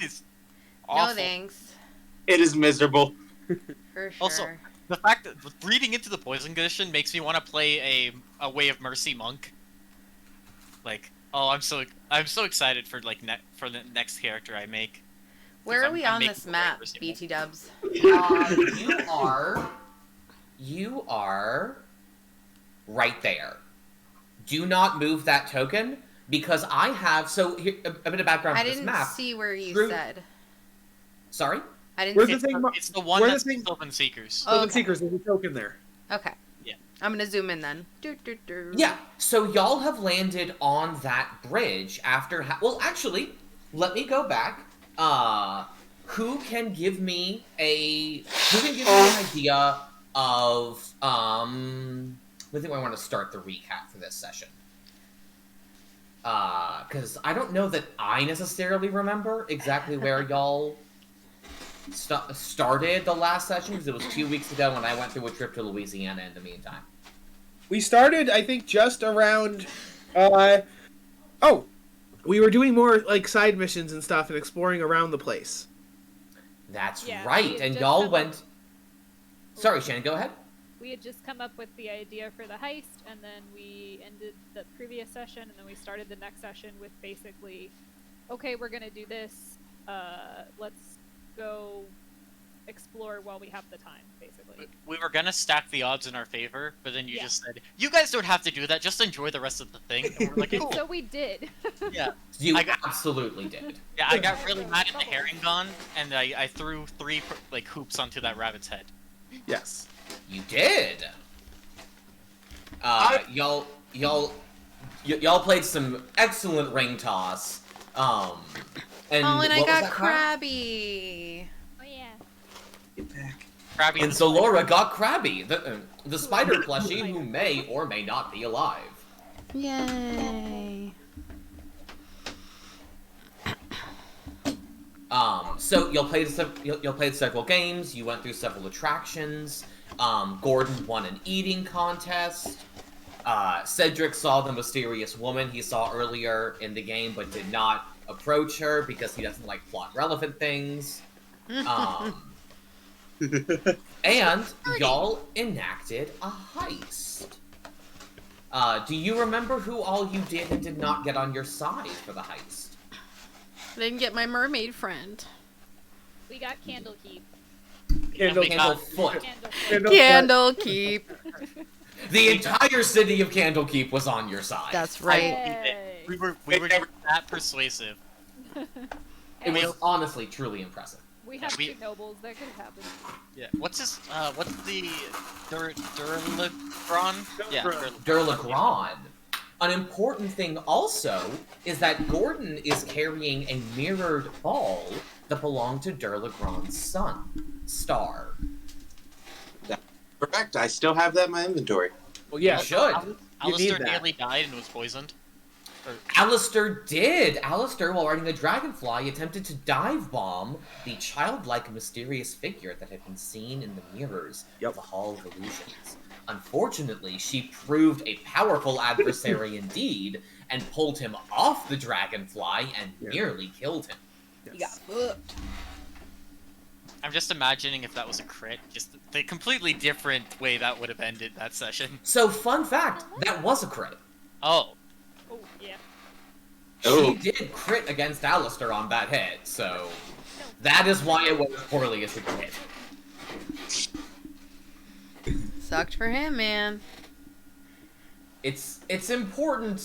is awful. No thanks. It is miserable. For sure. Also, the fact that reading into the poison condition makes me want to play a Way of Mercy monk. Like, oh, I'm so excited for for the next character I make. Where are we on making this a map, Mercy monk. BT Dubs? You are right there. Do not move that token because I have. So here, a bit of background I for this didn't map. see where you said. Sorry. I didn't Where's see. the thing? It's the one that's Sylvan Seekers. Oh, Sylvan Seekers, there's a token there. Okay. Yeah. I'm gonna zoom in then. Yeah. So y'all have landed on that bridge after. Well, actually, let me go back. Who can give me an idea of I think I want to start the recap for this session. Because I don't know that I necessarily remember exactly where y'all started the last session, because it was 2 weeks ago when I went through a trip to Louisiana in the meantime. We started, I think, just around, we were doing more, like, side missions and stuff and exploring around the place. That's right, and y'all went... Sorry, Shannon, go ahead. We had just come up with the idea for the heist, and then we ended the previous session, and then we started the next session with basically, okay, we're gonna do this, let's go explore while we have the time, basically. We were gonna stack the odds in our favor, but then you just said, you guys don't have to do that, just enjoy the rest of the thing. And we're like, cool. So we did. Yeah. You absolutely did. Yeah, I got really mad at the Herringbones, and I threw 3 hoops onto that rabbit's head. Yes. You did. Y'all played some excellent ring toss. And I got Crabby. Oh yeah. Get back. Crabby And so Laura got Crabby, the spider plushie who may or may not be alive. Yay. So y'all played several games. You went through several attractions. Gordon won an eating contest. Cedric saw the mysterious woman he saw earlier in the game, but did not approach her because he doesn't like plot-relevant things. And y'all enacted a heist. Do you remember who all you did and did not get on your side for the heist? I didn't get my mermaid friend. We got Candlekeep. Candlefoot. Candlekeep. The entire city of Candlekeep was on your side. That's right. Yay. We were never that persuasive. It was honestly truly impressive. We have 2 nobles, that could happen. Yeah. What's the Durlagron? Yeah. Durlagron. An important thing also is that Gordon is carrying a mirrored ball that belonged to Durlagron's son, Star. Correct. I still have that in my inventory. Well, yeah. You should. Alistair nearly died and was poisoned. Alistair did. Alistair, while riding the dragonfly, attempted to dive bomb the childlike, mysterious figure that had been seen in the mirrors of the Hall of Illusions. Unfortunately, she proved a powerful adversary indeed, and pulled him off the dragonfly and nearly killed him. You got booked. I'm just imagining if that was a crit, just the completely different way that would have ended that session. So, fun fact, that was a crit. Oh. Oh, yeah. She did crit against Alistair on that hit, so that is why it went as poorly as it did. Sucked for him, man. It's important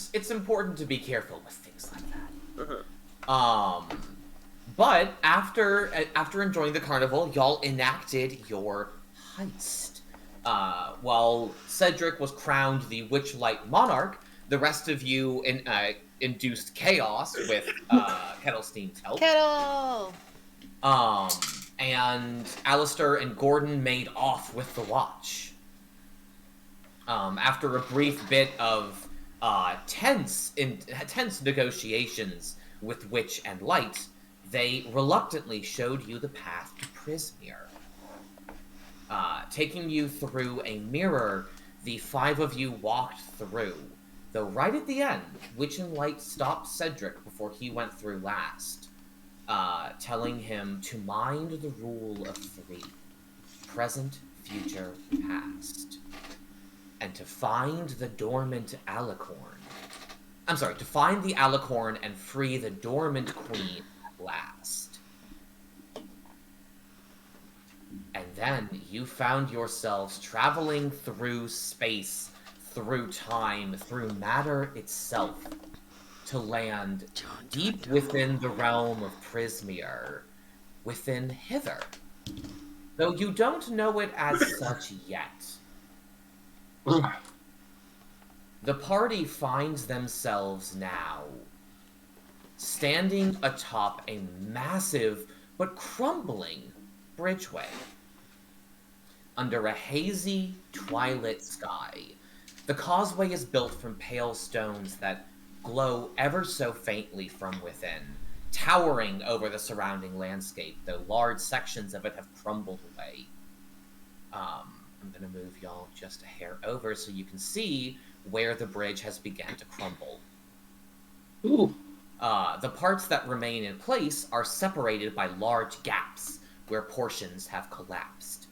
to be careful with things like that. But after enjoying the carnival, y'all enacted your heist. While Cedric was crowned the Witchlight Monarch, the rest of you induced chaos with Kettlestein's help. Kettle! And Alistair and Gordon made off with the watch. After a brief bit of tense negotiations with Witch and Light, they reluctantly showed you the path to Prismere. Taking you through a mirror, the 5 of you walked through. Though right at the end, Witch and Light stopped Cedric before he went through last, telling him to mind the rule of 3. Present, future, past. And to find the dormant alicorn. I'm sorry, to find the alicorn and free the dormant queen at last. And then you found yourselves traveling through space, through time, through matter itself, to land deep within the realm of Prismeer, within Hither. Though you don't know it as such yet. The party finds themselves now standing atop a massive but crumbling bridgeway under a hazy, twilit sky. The causeway is built from pale stones that glow ever so faintly from within, towering over the surrounding landscape, though large sections of it have crumbled away. I'm gonna move y'all just a hair over so you can see where the bridge has begun to crumble. Ooh. The parts that remain in place are separated by large gaps where portions have collapsed.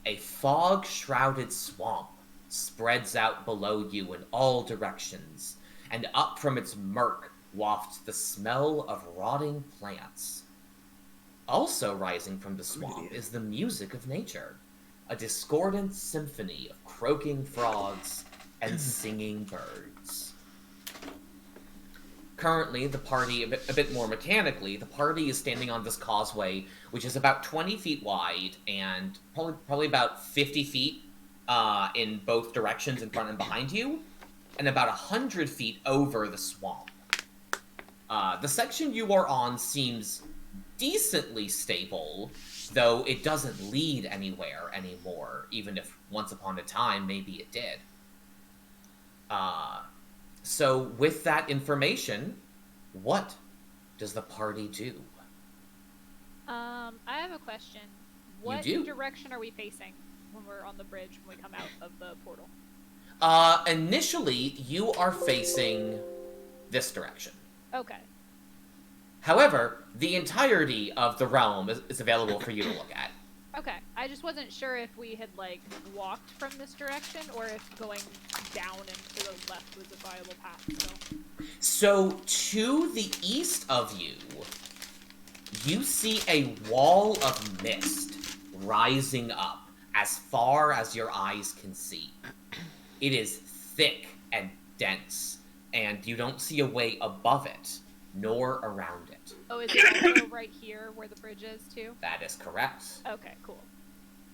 A fog-shrouded swamp spreads out below you in all directions, and up from its murk wafts the smell of rotting plants. Also rising from the swamp is the music of nature, a discordant symphony of croaking frogs and singing birds. Currently, the party, a bit more mechanically, the party is standing on this causeway, which is about 20 feet wide and probably about 50 feet in both directions, in front and behind you, and about 100 feet over the swamp. The section you are on seems decently stable, though it doesn't lead anywhere anymore, even if once upon a time maybe it did. So with that information, what does the party do? I have a question. What do? direction are we facing when we're on the bridge when we come out of the portal? Initially, you are facing this direction. Okay. However, the entirety of the realm is available for you to look at. Okay. I just wasn't sure if we had, like, walked from this direction or if going down and to the left was a viable path, So, to the east of you, you see a wall of mist rising up as far as your eyes can see. It is thick and dense, and you don't see a way above it, nor around it. Oh, is it also right here where the bridge is, too? That is correct. Okay, cool.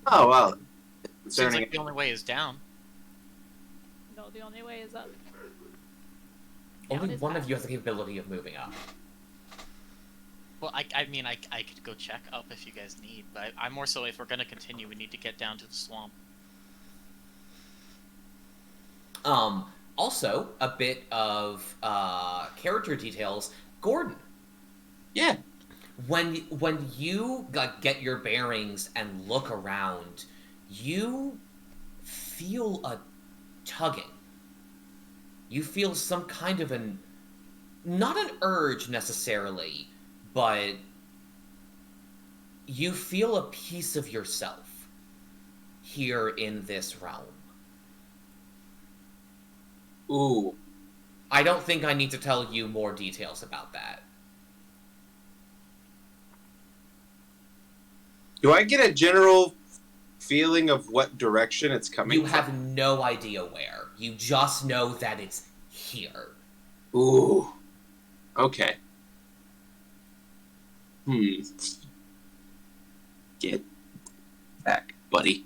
Oh, well. Seems like the only way is down. No, the only way is up. Only Down is one of up. you has the capability of moving up. Well, I mean, I could go check up if you guys need, but I'm more so if we're gonna continue, we need to get down to the swamp. Also, a bit of character details. Gordon, Yeah. when you get your bearings and look around, you feel a tugging. You feel some kind of not an urge necessarily, but you feel a piece of yourself here in this realm. Ooh. I don't think I need to tell you more details about that. Do I get a general feeling of what direction it's coming You from? have no idea where. You just know that it's here. Ooh. Okay. Get back, buddy.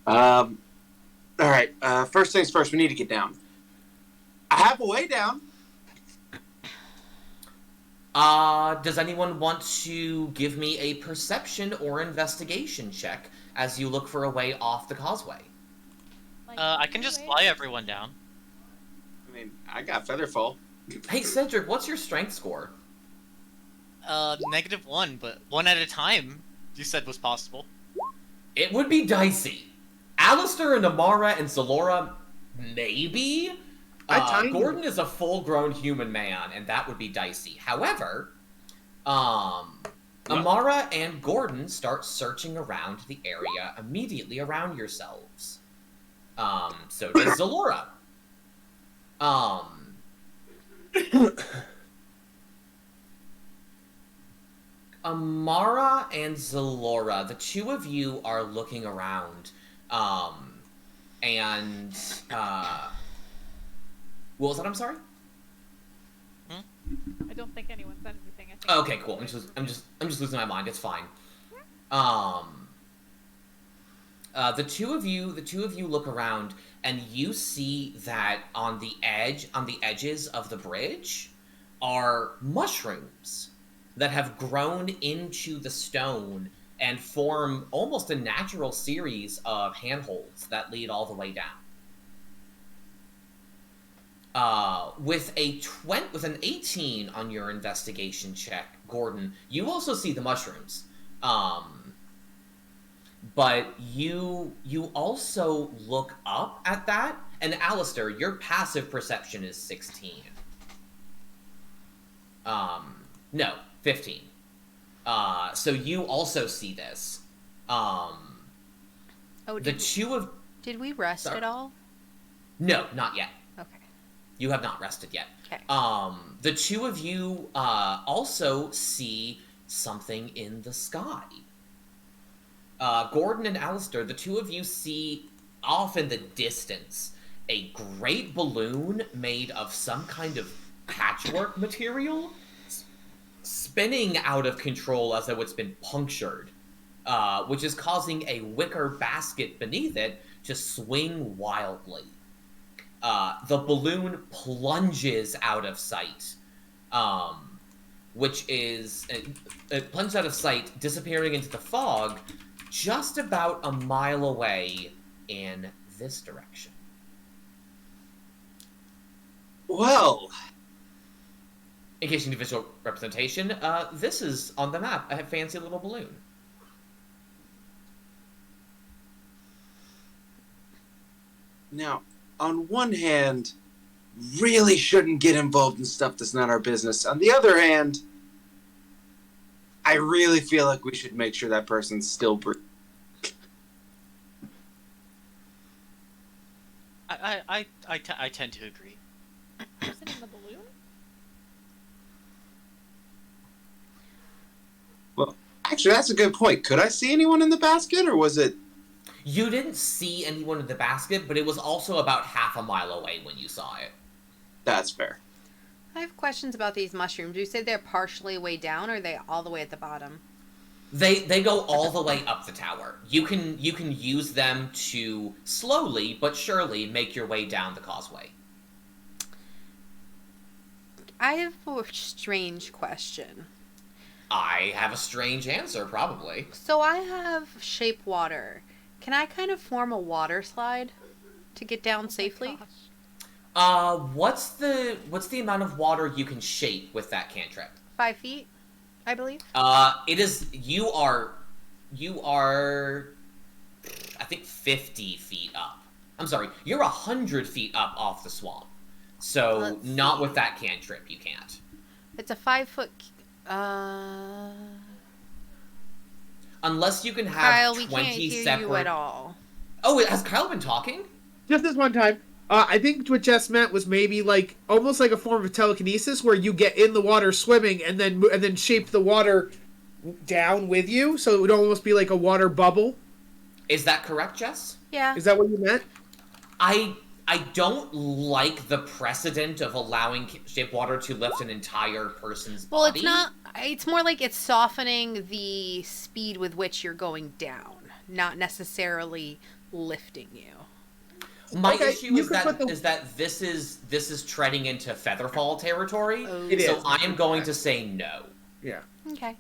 Alright, first things first, we need to get down. I have a way down. Does anyone want to give me a perception or investigation check as you look for a way off the causeway? Like, I can just fly everyone down. I mean, I got Featherfall. Hey, Cedric, what's your strength score? -1, but one at a time, you said was possible. It would be dicey. Alistair and Amara and Zalora, maybe? Gordon is a full-grown human man, and that would be dicey. However, Amara and Gordon start searching around the area immediately around yourselves. So does Zalora. Amara and Zalora, the two of you are looking around, and what was that? I'm sorry. I don't think anyone said anything. I think. Okay, cool. I'm just losing my mind. It's fine. The two of you look around, and you see that on the edges of the bridge, are mushrooms that have grown into the stone and form almost a natural series of handholds that lead all the way down. With an 18 on your investigation check, Gordon, you also see the mushrooms. But you also look up at that, and Alistair, your passive perception is 16. No, 15. So you also see this. Did we rest Sorry. at all? No, not yet. Okay. You have not rested yet. Okay. The two of you also see something in the sky. Gordon and Alistair, the two of you see off in the distance a great balloon made of some kind of patchwork material spinning out of control as though it's been punctured, which is causing a wicker basket beneath it to swing wildly. The balloon plunges out of sight, it plunges out of sight, disappearing into the fog, just about a mile away in this direction. Well, in case you need visual representation, this is on the map a fancy little balloon. now, on one hand, really shouldn't get involved in stuff that's not our business. On the other hand, I really feel like we should make sure that person's still breathing. I tend to agree. Person in the balloon? Well, actually, that's a good point. Could I see anyone in the basket, or was it... You didn't see anyone in the basket, but it was also about half a mile away when you saw it. That's fair. I have questions about these mushrooms. You say they're partially way down, or are they all the way at the bottom? They go all the way up the tower. You can use them to slowly but surely make your way down the causeway. I have a strange question. I have a strange answer, probably. So I have shape water. Can I kind of form a water slide to get down safely? Gosh. What's the amount of water you can shape with that cantrip? 5 feet, I believe. It is, you are, I think 50 feet up. I'm sorry, you're 100 feet up off the swamp. So, Let's not see. with that cantrip, you can't. It's a 5 foot. Unless you can have Kyle, we 20 can't hear separate... you at all. Oh, has Kyle been talking? Just this one time. I think what Jess meant was maybe like almost like a form of telekinesis, where you get in the water swimming and then shape the water down with you, so it would almost be like a water bubble. Is that correct, Jess? Yeah. Is that what you meant? I don't like the precedent of allowing shape water to lift an entire person's body. Well, it's not. It's more like it's softening the speed with which you're going down, not necessarily lifting you. My Okay, issue you is could that put the- this is treading into Featherfall territory. Oh. It So is. I am going to say no. Yeah. Okay.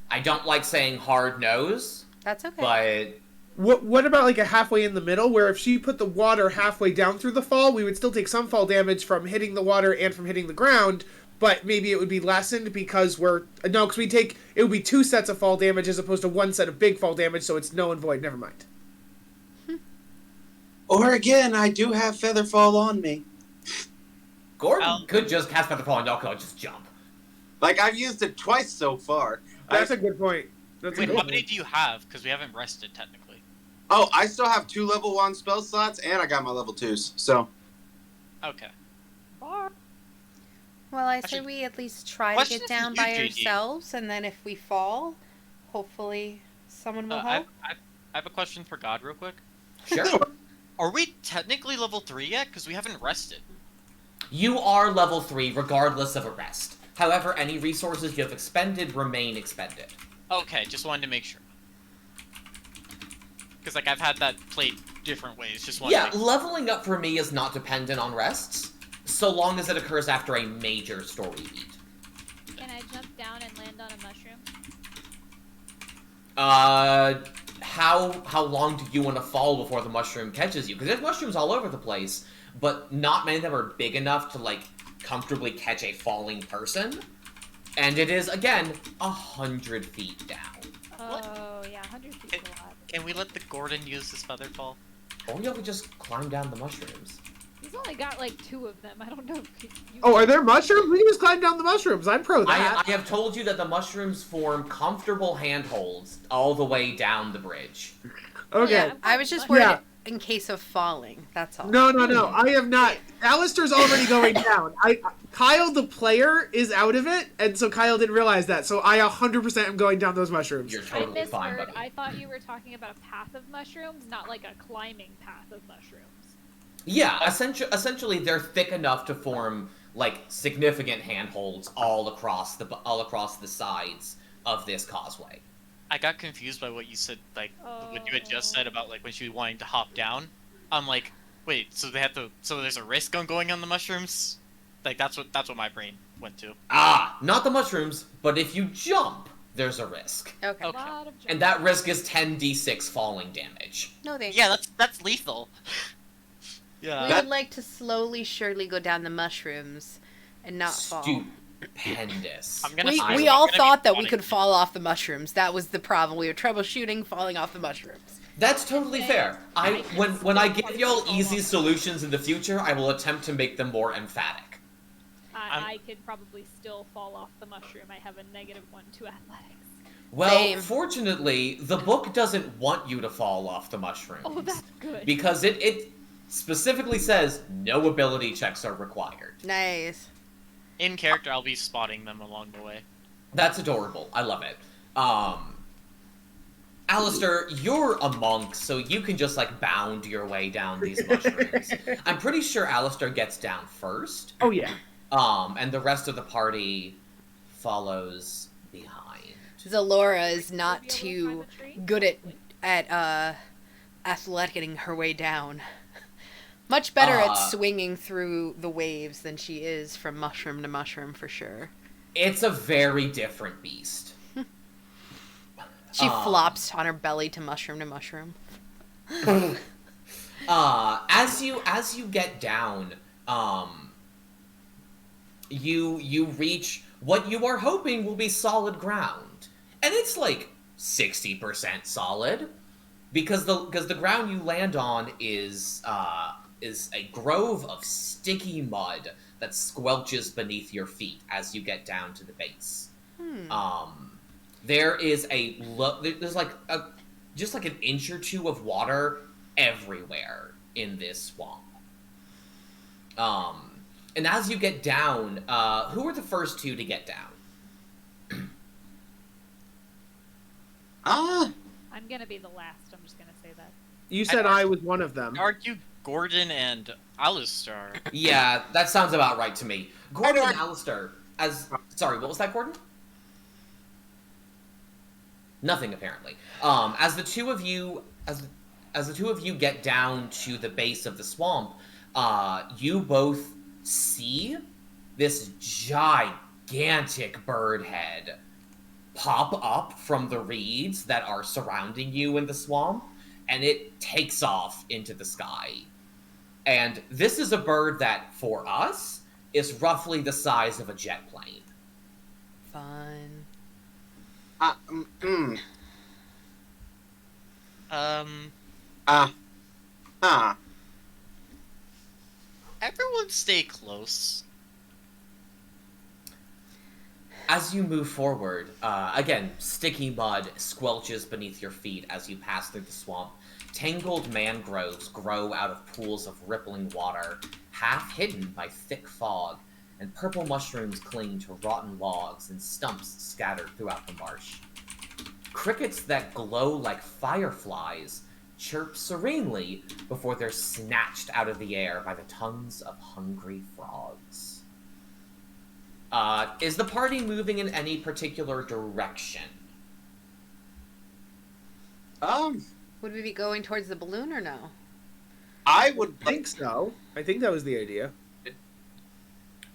I don't like saying hard nose, That's okay. but What about like a halfway in the middle, where if she put the water halfway down through the fall, we would still take some fall damage from hitting the water and from hitting the ground, but maybe it would be lessened because because it would be 2 sets of fall damage as opposed to 1 set of big fall damage, so it's null and void. Never mind. Or again, I do have Featherfall on me. Gordon could just cast Featherfall and y'all could just jump. Like, I've used it twice so far. That's a good point. That's a Wait, good how point. many do you have? Because we haven't rested technically. Oh, I still have 2 level 1 spell slots, and I got my level 2s, so... Okay. Bar. Well, I say Actually, we at least try to question get for down you, by JD. ourselves, and then if we fall, hopefully someone will I help. have a question for God, real quick. Sure. Are we technically level 3 yet? Because we haven't rested. You are level 3 regardless of a rest. However, any resources you have expended remain expended. Okay, just wanted to make sure. Because like I've had that played different ways. Just wanted Yeah, to make leveling up for me is not dependent on rests, so long as it occurs after a major story beat. Can I jump down and land on a mushroom? How long do you want to fall before the mushroom catches you? Because there's mushrooms all over the place, but not many of them are big enough to, like, comfortably catch a falling person. And it is, again, 100 feet down. Oh, yeah, 100 feet is a lot. Can we let the Gordon use his feather fall? Or you could just climb down the mushrooms. He's only got like 2 of them. I don't know if he... Oh, are there mushrooms? We can just climb down the mushrooms. I'm pro that. I have told you that the mushrooms form comfortable handholds all the way down the bridge. Okay. Yeah, I was just mushroom- worried Yeah. in case of falling. That's all. No. I have not. Alistair's already going down. Kyle, the player, is out of it, and so Kyle didn't realize that. So I 100% am going down those mushrooms. You're I totally fine, misheard. buddy. I thought you were talking about a path of mushrooms, not like a climbing path of mushrooms. Yeah, essentially they're thick enough to form like significant handholds all across the sides of this causeway. I got confused by what you said, like what you had just said about like when she was wanting to hop down. I'm like, wait, so they have to? So there's a risk on going on the mushrooms? Like that's what my brain went to. Ah, not the mushrooms, but if you jump, there's a risk, Okay. Okay. Lot of and that risk is 10d6 falling damage. No thanks. Yeah, that's lethal. We Yeah. would like to slowly, surely go down the mushrooms and not fall. Stupendous. I'm gonna. We I'm all gonna be thought that we funny. could fall off the mushrooms. That was the problem. We were troubleshooting falling off the mushrooms. That's totally fair. When I give y'all easy solutions in the future, I will attempt to make them more emphatic. I could probably still fall off the mushroom. I have a -1 to athletics. Well, Same. fortunately, the book doesn't want you to fall off the mushrooms. Oh, that's good. Because it specifically says no ability checks are required. Nice. In character, I'll be spotting them along the way. That's adorable. I love it. Alistair, you're a monk, so you can just, like, bound your way down these mushrooms. I'm pretty sure Alistair gets down first. Oh yeah. And the rest of the party follows behind. Zalora is Would not you be able to too climb a tree? good at athleticing her way down. Much better at swinging through the waves than she is from mushroom to mushroom, for sure. It's a very different beast. She flops on her belly to mushroom to mushroom. As you get down, you reach what you are hoping will be solid ground, and it's like 60% solid, because the ground you land on is a grove of sticky mud that squelches beneath your feet as you get down to the base. There is there's like just like an inch or two of water everywhere in this swamp. And as you get down, who are the first 2 to get down? I'm gonna be the last. I'm just gonna say that. You said I was one of them. Argue Gordon and Alistar. Yeah, that sounds about right to me. Gordon and Alistair, sorry, what was that, Gordon? Nothing, apparently. As the two of you get down to the base of the swamp, you both see this gigantic bird head pop up from the reeds that are surrounding you in the swamp, and it takes off into the sky. And this is a bird that, for us, is roughly the size of a jet plane. Fun. Everyone stay close. As you move forward, again, sticky mud squelches beneath your feet as you pass through the swamp. Tangled mangroves grow out of pools of rippling water, half hidden by thick fog, and purple mushrooms cling to rotten logs and stumps scattered throughout the marsh. Crickets that glow like fireflies chirp serenely before they're snatched out of the air by the tongues of hungry frogs. Is the party moving in any particular direction? Would we be going towards the balloon or no? I would I think so. I think that was the idea.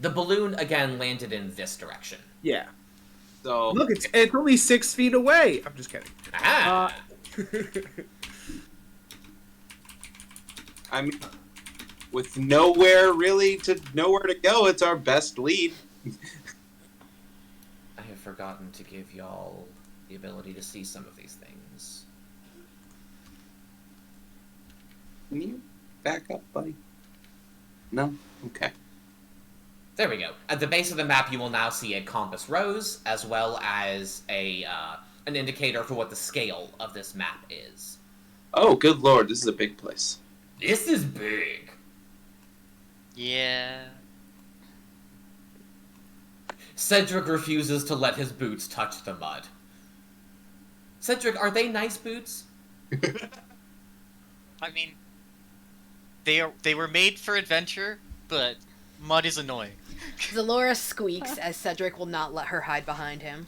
The balloon, again, landed in this direction. Yeah. So Look, it's only 6 feet away. I'm just kidding. Ah! I mean, with nowhere to go, it's our best lead. I have forgotten to give y'all the ability to see some of these things. Can you back up, buddy? No? Okay. There we go. At the base of the map, you will now see a compass rose, as well as an indicator for what the scale of this map is. Oh, good lord, this is a big place. This is big. Yeah. Cedric refuses to let his boots touch the mud. Cedric, are they nice boots? I mean, they were made for adventure, but mud is annoying. Zalora squeaks as Cedric will not let her hide behind him.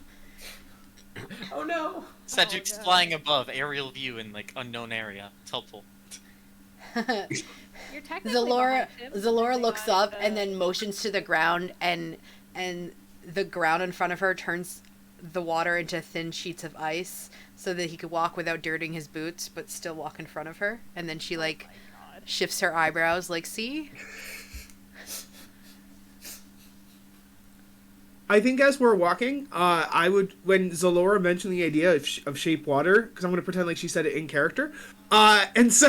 Oh no! Cedric's Oh, no. flying above, aerial view in like unknown area. It's helpful. You're technically Zalora behind him, Zalora depending looks on up the- and then motions to the ground, and the ground in front of her turns the water into thin sheets of ice so that he could walk without dirtying his boots but still walk in front of her. And then she Oh like my God. shifts her eyebrows like, see? I think as we're walking, I would, when Zalora mentioned the idea of shape water, because I'm going to pretend like she said it in character, and so,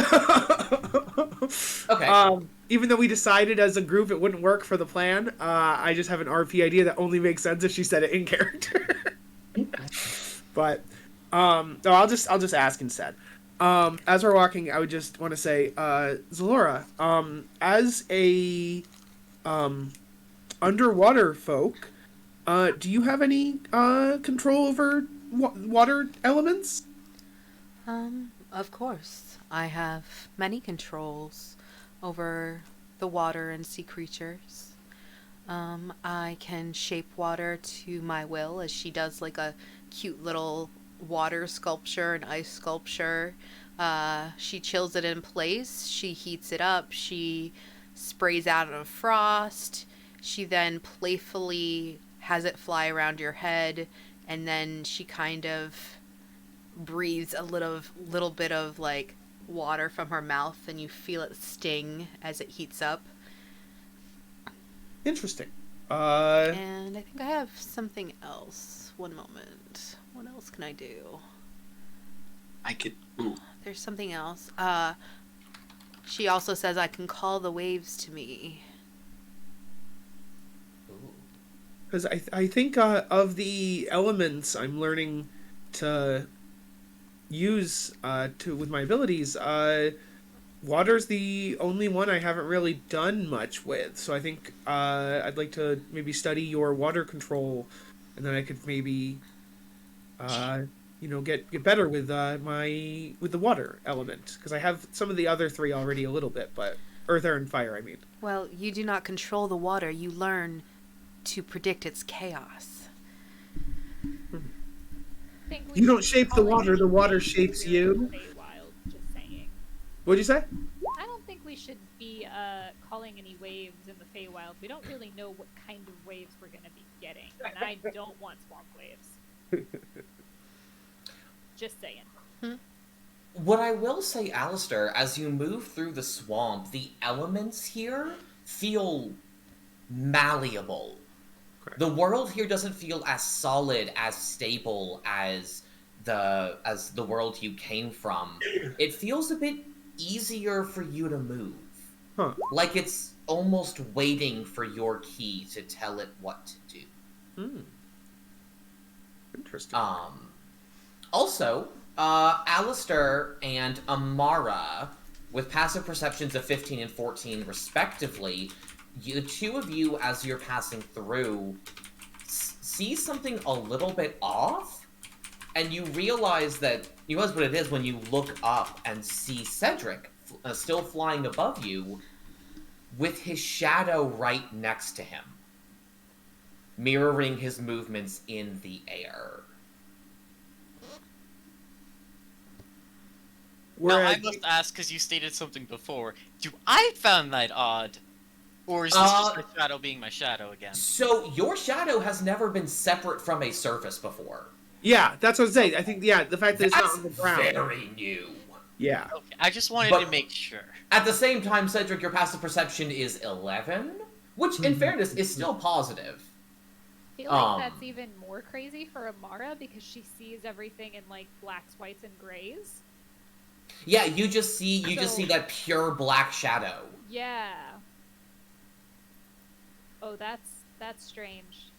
Okay. Even though we decided as a group it wouldn't work for the plan, I just have an RP idea that only makes sense if she said it in character. But, no, I'll just ask instead. As we're walking, I would just want to say, Zalora, as a, underwater folk, do you have any control over water elements? Of course. I have many controls over the water and sea creatures. I can shape water to my will, as she does like a cute little water sculpture, an ice sculpture. She chills it in place, she heats it up, she sprays out of frost, she then playfully has it fly around your head, and then she kind of breathes a little bit of like water from her mouth, and you feel it sting as it heats up. Interesting. And I think I have something else. One moment. What else can I do? I could. Ooh. There's something else. She also says I can call the waves to me. Because I think of the elements I'm learning to use with my abilities, water's the only one I haven't really done much with. So I think I'd like to maybe study your water control, and then I could maybe get better with with the water element, because I have some of the other three already a little bit, but earth, air, and fire, I mean. Well, you do not control the water. You learn to predict its chaos. Think we You don't should shape the call water, it the water we're shapes in you. the Feywild, just saying. What'd you say? I don't think we should be calling any waves in the Feywild. We don't really know what kind of waves we're going to be getting, and I don't want swamp waves. Just saying. What I will say, Alistair, as you move through the swamp, the elements here feel malleable. Correct. The world here doesn't feel as solid, as stable as the world you came from. It feels a bit easier for you to move. Huh. Like it's almost waiting for your key to tell it what to do. Interesting. Also, Alistair and Amara, with passive perceptions of 15 and 14 respectively, the two of you, as you're passing through, see something a little bit off, and you realize what it is when you look up and see Cedric still flying above you, with his shadow right next to him, mirroring his movements in the air. Now, I must ask, because you stated something before, do I found that odd? Or is this just my shadow being my shadow again? So, your shadow has never been separate from a surface before. Yeah, that's what I'm saying. I think, the fact that it's not on the ground. Very new. Yeah. Okay, I just wanted to make sure. At the same time, Cedric, your passive perception is 11, which, in fairness, is still positive. I feel like that's even more crazy for Amara, because she sees everything in, like, blacks, whites, and grays. Yeah, you just see that pure black shadow. Yeah. Oh, that's strange.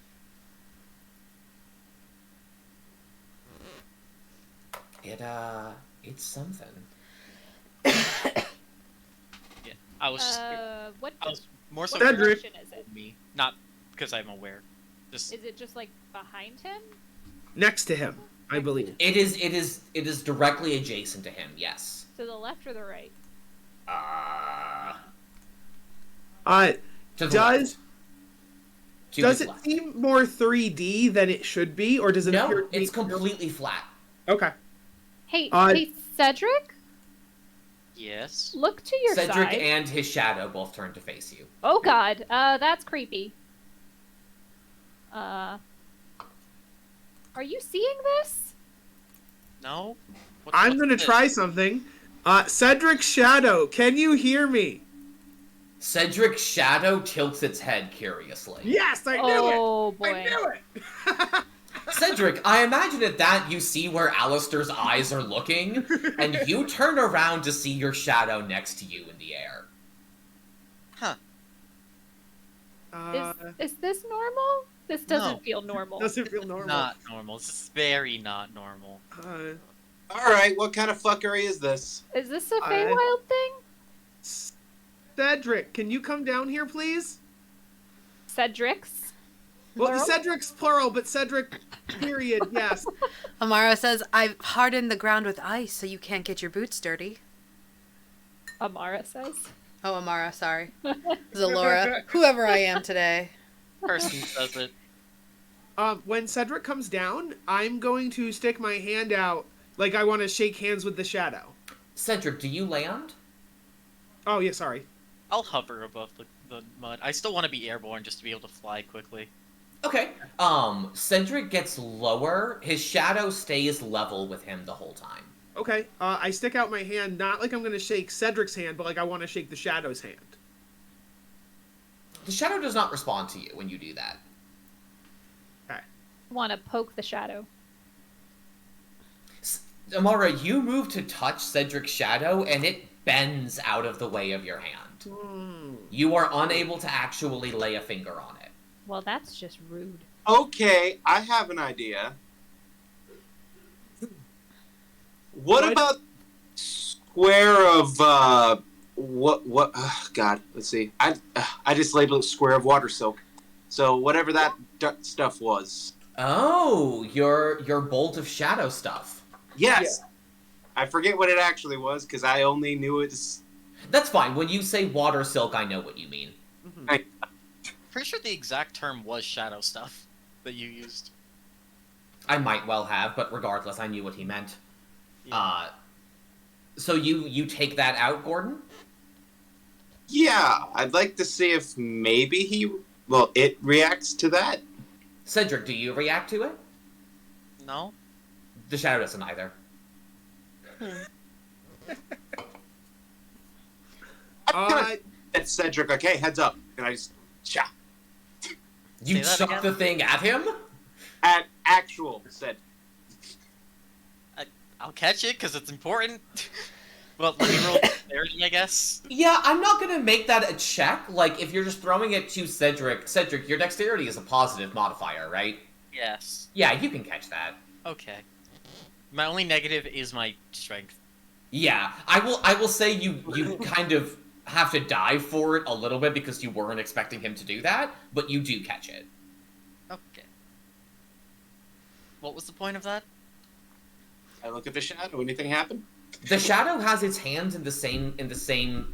It's something. Yeah, I was just... What I was more so... direction is it? Me, not because I'm aware. Just... Is it just, like, behind him? Next to him, I believe. It is directly adjacent to him, yes. To the left or the right? Does it seem more 3D than it should be, or does it appear to be... it's completely flat. Okay. Hey, hey, Cedric? Yes? Look to your side. Cedric and his shadow both turn to face you. Oh god, that's creepy. Are you seeing this? No? I'm gonna try something. Cedric's shadow, can you hear me? Cedric's shadow tilts its head curiously. Yes, I knew it! Oh boy. I knew it! Cedric, I imagine at that you see where Alistair's eyes are looking, and you turn around to see your shadow next to you in the air. Huh. Is this normal? This doesn't feel normal. Doesn't feel normal. Not normal. This is very not normal. Alright, what kind of fuckery is this? Is this a Feywild thing? Cedric, can you come down here, please? Cedric's? Well, Plural? Cedric's plural, but Cedric, period, yes. Amara says, I've hardened the ground with ice so you can't get your boots dirty. Amara says. Oh, Amara, sorry. Zalora. Whoever I am today. Person says it. When Cedric comes down, I'm going to stick my hand out like I want to shake hands with the shadow. Cedric, do you land? Oh, yeah, sorry. I'll hover above the mud. I still want to be airborne just to be able to fly quickly. Okay. Cedric gets lower. His shadow stays level with him the whole time. Okay, I stick out my hand, not like I'm going to shake Cedric's hand, but like I want to shake the shadow's hand. The shadow does not respond to you when you do that. Okay. Want to poke the shadow. Amara, you move to touch Cedric's shadow, and it bends out of the way of your hand. You are unable to actually lay a finger on it. Well, that's just rude. Okay, I have an idea. What about square of what? God, let's see. I just labeled it square of water silk. So whatever that stuff was. Oh, your bolt of shadow stuff. Yes. Yeah. I forget what it actually was because I only knew it as... That's fine. When you say water silk, I know what you mean. Mm-hmm. Pretty sure the exact term was shadow stuff that you used. I might well have, but regardless, I knew what he meant. Yeah. So you take that out, Gordon? Yeah, I'd like to see if maybe it reacts to that. Cedric, do you react to it? No. The shadow doesn't either. That's Cedric. Okay, heads up. And I just chop. You chuck the thing at him? At actual Cedric. I'll catch it because it's important. Well, let me roll dexterity, I guess. Yeah, I'm not gonna make that a check. Like, if you're just throwing it to Cedric, your dexterity is a positive modifier, right? Yes. Yeah, you can catch that. Okay. My only negative is my strength. Yeah, I will say you kind of have to dive for it a little bit because you weren't expecting him to do that, but you do catch it. Okay. What was the point of that? I look at the shadow. Anything happen? The shadow has its hands in the same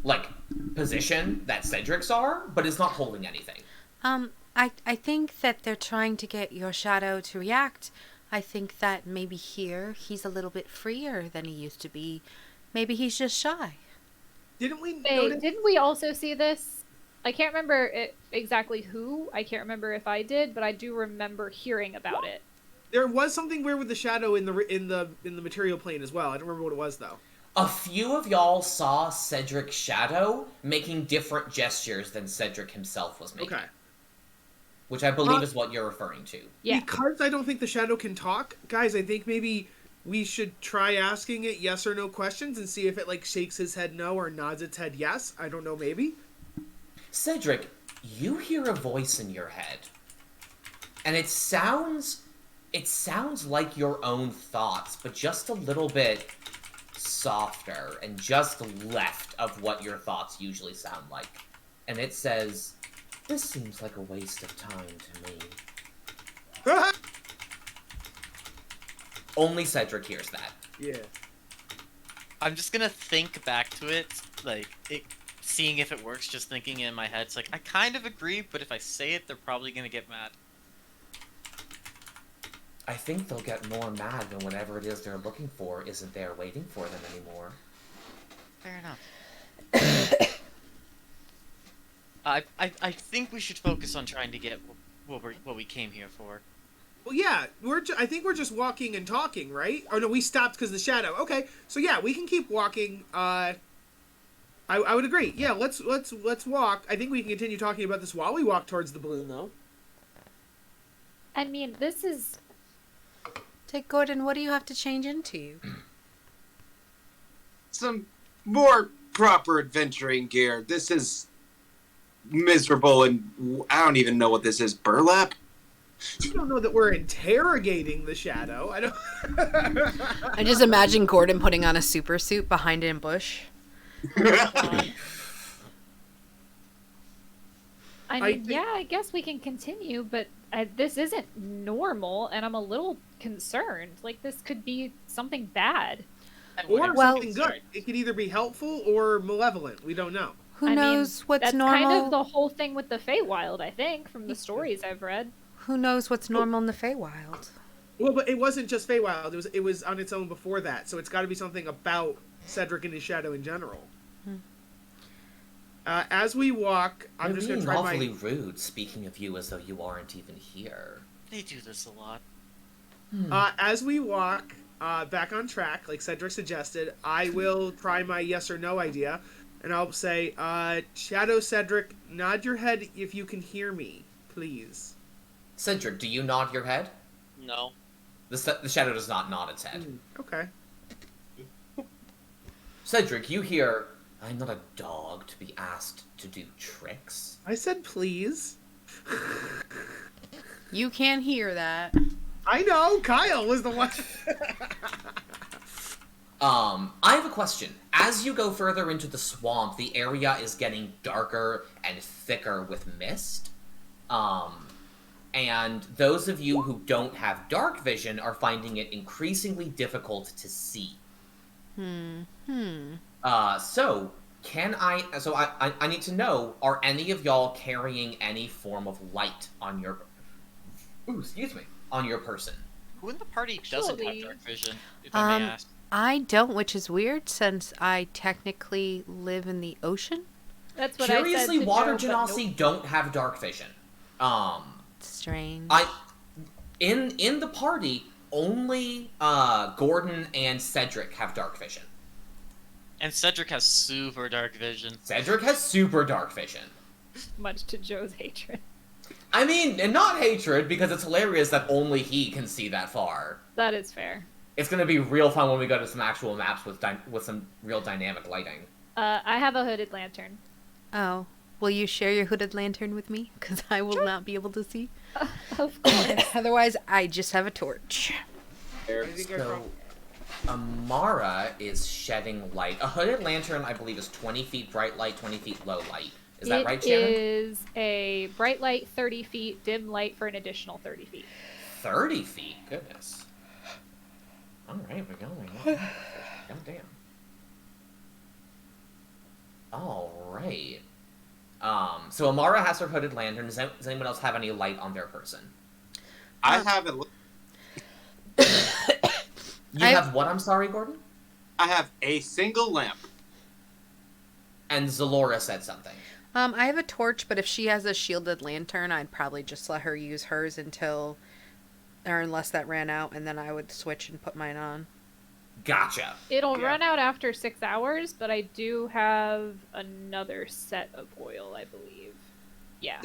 like position that Cedric's are, but it's not holding anything. I think that they're trying to get your shadow to react. I think that maybe here he's a little bit freer than he used to be. Maybe he's just shy. Didn't we Hey, notice? didn't we also see this? I can't remember exactly who. I can't remember if I did, but I do remember hearing about it. There was something weird with the shadow in the material plane as well. I don't remember what it was though. A few of y'all saw Cedric's shadow making different gestures than Cedric himself was making. Okay. Which I believe is what you're referring to. Yeah. Because I don't think the shadow can talk, guys, I think maybe we should try asking it yes or no questions and see if it like shakes his head no or nods its head yes. I don't know, maybe. Cedric, you hear a voice in your head. And it sounds like your own thoughts, but just a little bit softer and just left of what your thoughts usually sound like. And it says, "This seems like a waste of time to me." Only Cedric hears that. Yeah. I'm just gonna think back to it, seeing if it works, just thinking in my head. It's like, I kind of agree, but if I say it, they're probably gonna get mad. I think they'll get more mad when whatever it is they're looking for isn't there waiting for them anymore. Fair enough. I think we should focus on trying to get what we came here for. Well, yeah, I think we're just walking and talking, right? Oh no, we stopped because of the shadow. Okay, so yeah, we can keep walking. I would agree. Yeah, let's walk. I think we can continue talking about this while we walk towards the balloon, though. I mean, this is... Take Gordon, what do you have to change into? Some more proper adventuring gear. This is miserable, and I don't even know what this is. Burlap? I don't know that we're interrogating the shadow. I don't. I just imagine Gordon putting on a super suit behind an bush. I mean, yeah, I guess we can continue, but this isn't normal, and I'm a little concerned. Like, this could be something bad. Or Well- something good. It could either be helpful or malevolent. We don't know. Who knows what's that's normal? kind of the whole thing with the Feywild, I think, from the stories I've read. Who knows what's normal in the Feywild? Well, but it wasn't just Feywild. It was on its own before that. So it's got to be something about Cedric and his shadow in general. As we walk, I'm just going to try awfully rude, speaking of you as though you aren't even here. They do this a lot. As we walk back on track, like Cedric suggested, I will try my yes or no idea. And I'll say, Shadow Cedric, nod your head if you can hear me, please. Cedric, do you nod your head? No. The shadow does not nod its head. Okay. Cedric, you hear, "I'm not a dog to be asked to do tricks." I said please. You can't hear that. I know, Kyle was the one. I have a question. As you go further into the swamp, the area is getting darker and thicker with mist. And those of you who don't have dark vision are finding it increasingly difficult to see. So I need to know, are any of y'all carrying any form of light on your on your person? Who in the party doesn't have Actually- dark vision, if I may ask? I don't, which is weird since I technically live in the ocean. That's what Curiously, I said to Water Joe, but Genasi nope. don't have dark vision. Strange. In the party, only Gordon and Cedric have dark vision. And Cedric has super dark vision. Cedric has super dark vision. Much to Joe's hatred. I mean, and not hatred, because it's hilarious that only he can see that far. That is fair. It's gonna be real fun when we go to some actual maps with some real dynamic lighting. I have a hooded lantern. Oh. Will you share your hooded lantern with me? Because I will not be able to see. Of course. Otherwise, I just have a torch. I think I So, Amara is shedding light. A hooded lantern, I believe, is 20 feet bright light, 20 feet low light. Is that right, Shannon? It is a bright light 30 feet, dim light for an additional 30 feet. 30 feet? Goodness. Alright, we're going. God damn. Alright. So Amara has her hooded lantern. Does anyone else have any light on their person? I have it. You have what? I'm sorry, Gordon? I have a single lamp. And Zalora said something. I have a torch, but if she has a shielded lantern, I'd probably just let her use hers unless that ran out, and then I would switch and put mine on. Gotcha. It'll run out after 6 hours, but I do have another set of oil, I believe. Yeah.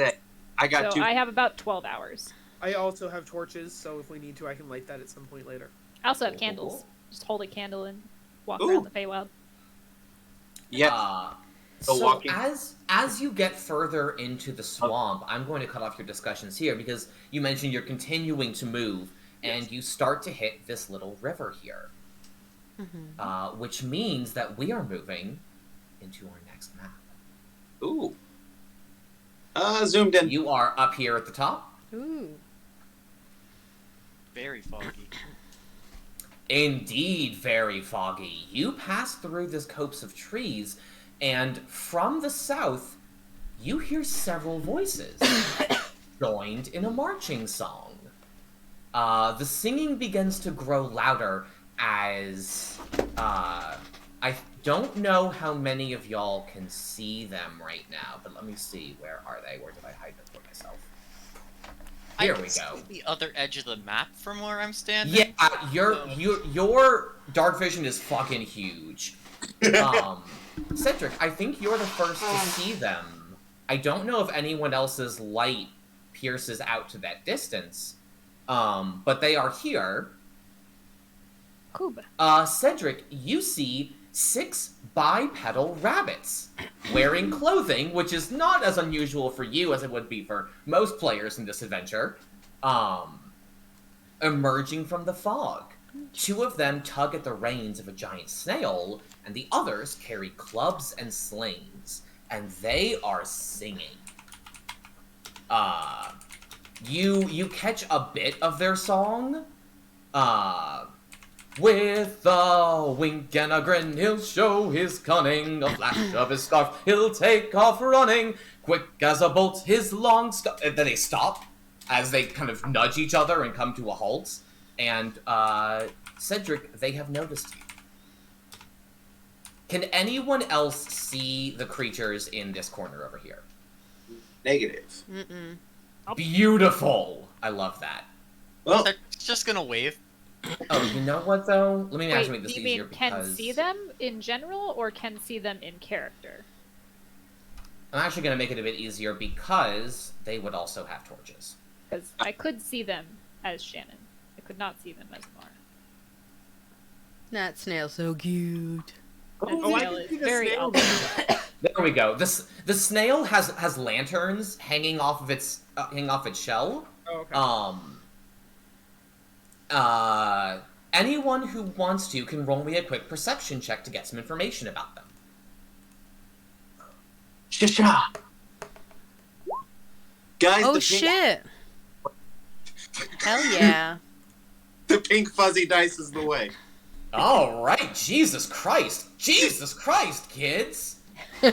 I got so two. I have about 12 hours. I also have torches, so if we need to, I can light that at some point later. I also have Cool, candles. cool. Just hold a candle and walk Ooh. around the Feywild. Yep. So walking. as you get further into the swamp, I'm going to cut off your discussions here because you mentioned you're continuing to move, and you start to hit this little river here. Which means that we are moving into our next map. Ooh. Zoomed in. You are up here at the top. Ooh. Very foggy. Indeed, very foggy. You pass through this copse of trees, and from the south, you hear several voices joined in a marching song. The singing begins to grow louder as I don't know how many of y'all can see them right now, but let me see. Where are they? Where did I hide them for myself? Here we go. The other edge of the map from where I'm standing. Yeah, your dark vision is fucking huge. Cedric, I think you're the first to see them. I don't know if anyone else's light pierces out to that distance, but they are here. Kuba. Cedric, you see 6 bipedal rabbits wearing clothing, which is not as unusual for you as it would be for most players in this adventure, emerging from the fog. 2 of them tug at the reins of a giant snail, and the others carry clubs and slings, and they are singing. You catch a bit of their song. With a wink and a grin, he'll show his cunning. A flash of his scarf, he'll take off running. Quick as a bolt, his long scarf. Then they stop as they kind of nudge each other and come to a halt. And, Cedric, they have noticed you. Can anyone else see the creatures in this corner over here? Negative. Beautiful! I love that. Well, They're just gonna wave. Oh, you know what, though? Let me Wait, actually make this do you easier mean because... can see them in general, or can see them in character? I'm actually going to make it a bit easier because they would also have torches. Because I could see them as Shannon. I could not see them as Mara. That snail's so cute. That Oh, I snail can is see the very snail. elegant. There we go. The snail has lanterns hanging off of its shell. Oh, okay. Anyone who wants to can roll me a quick perception check to get some information about them. Sha-sha. Guys, Oh the pink, shit! Hell yeah! the pink fuzzy dice is the way. All right, Jesus Christ, kids. Whoo,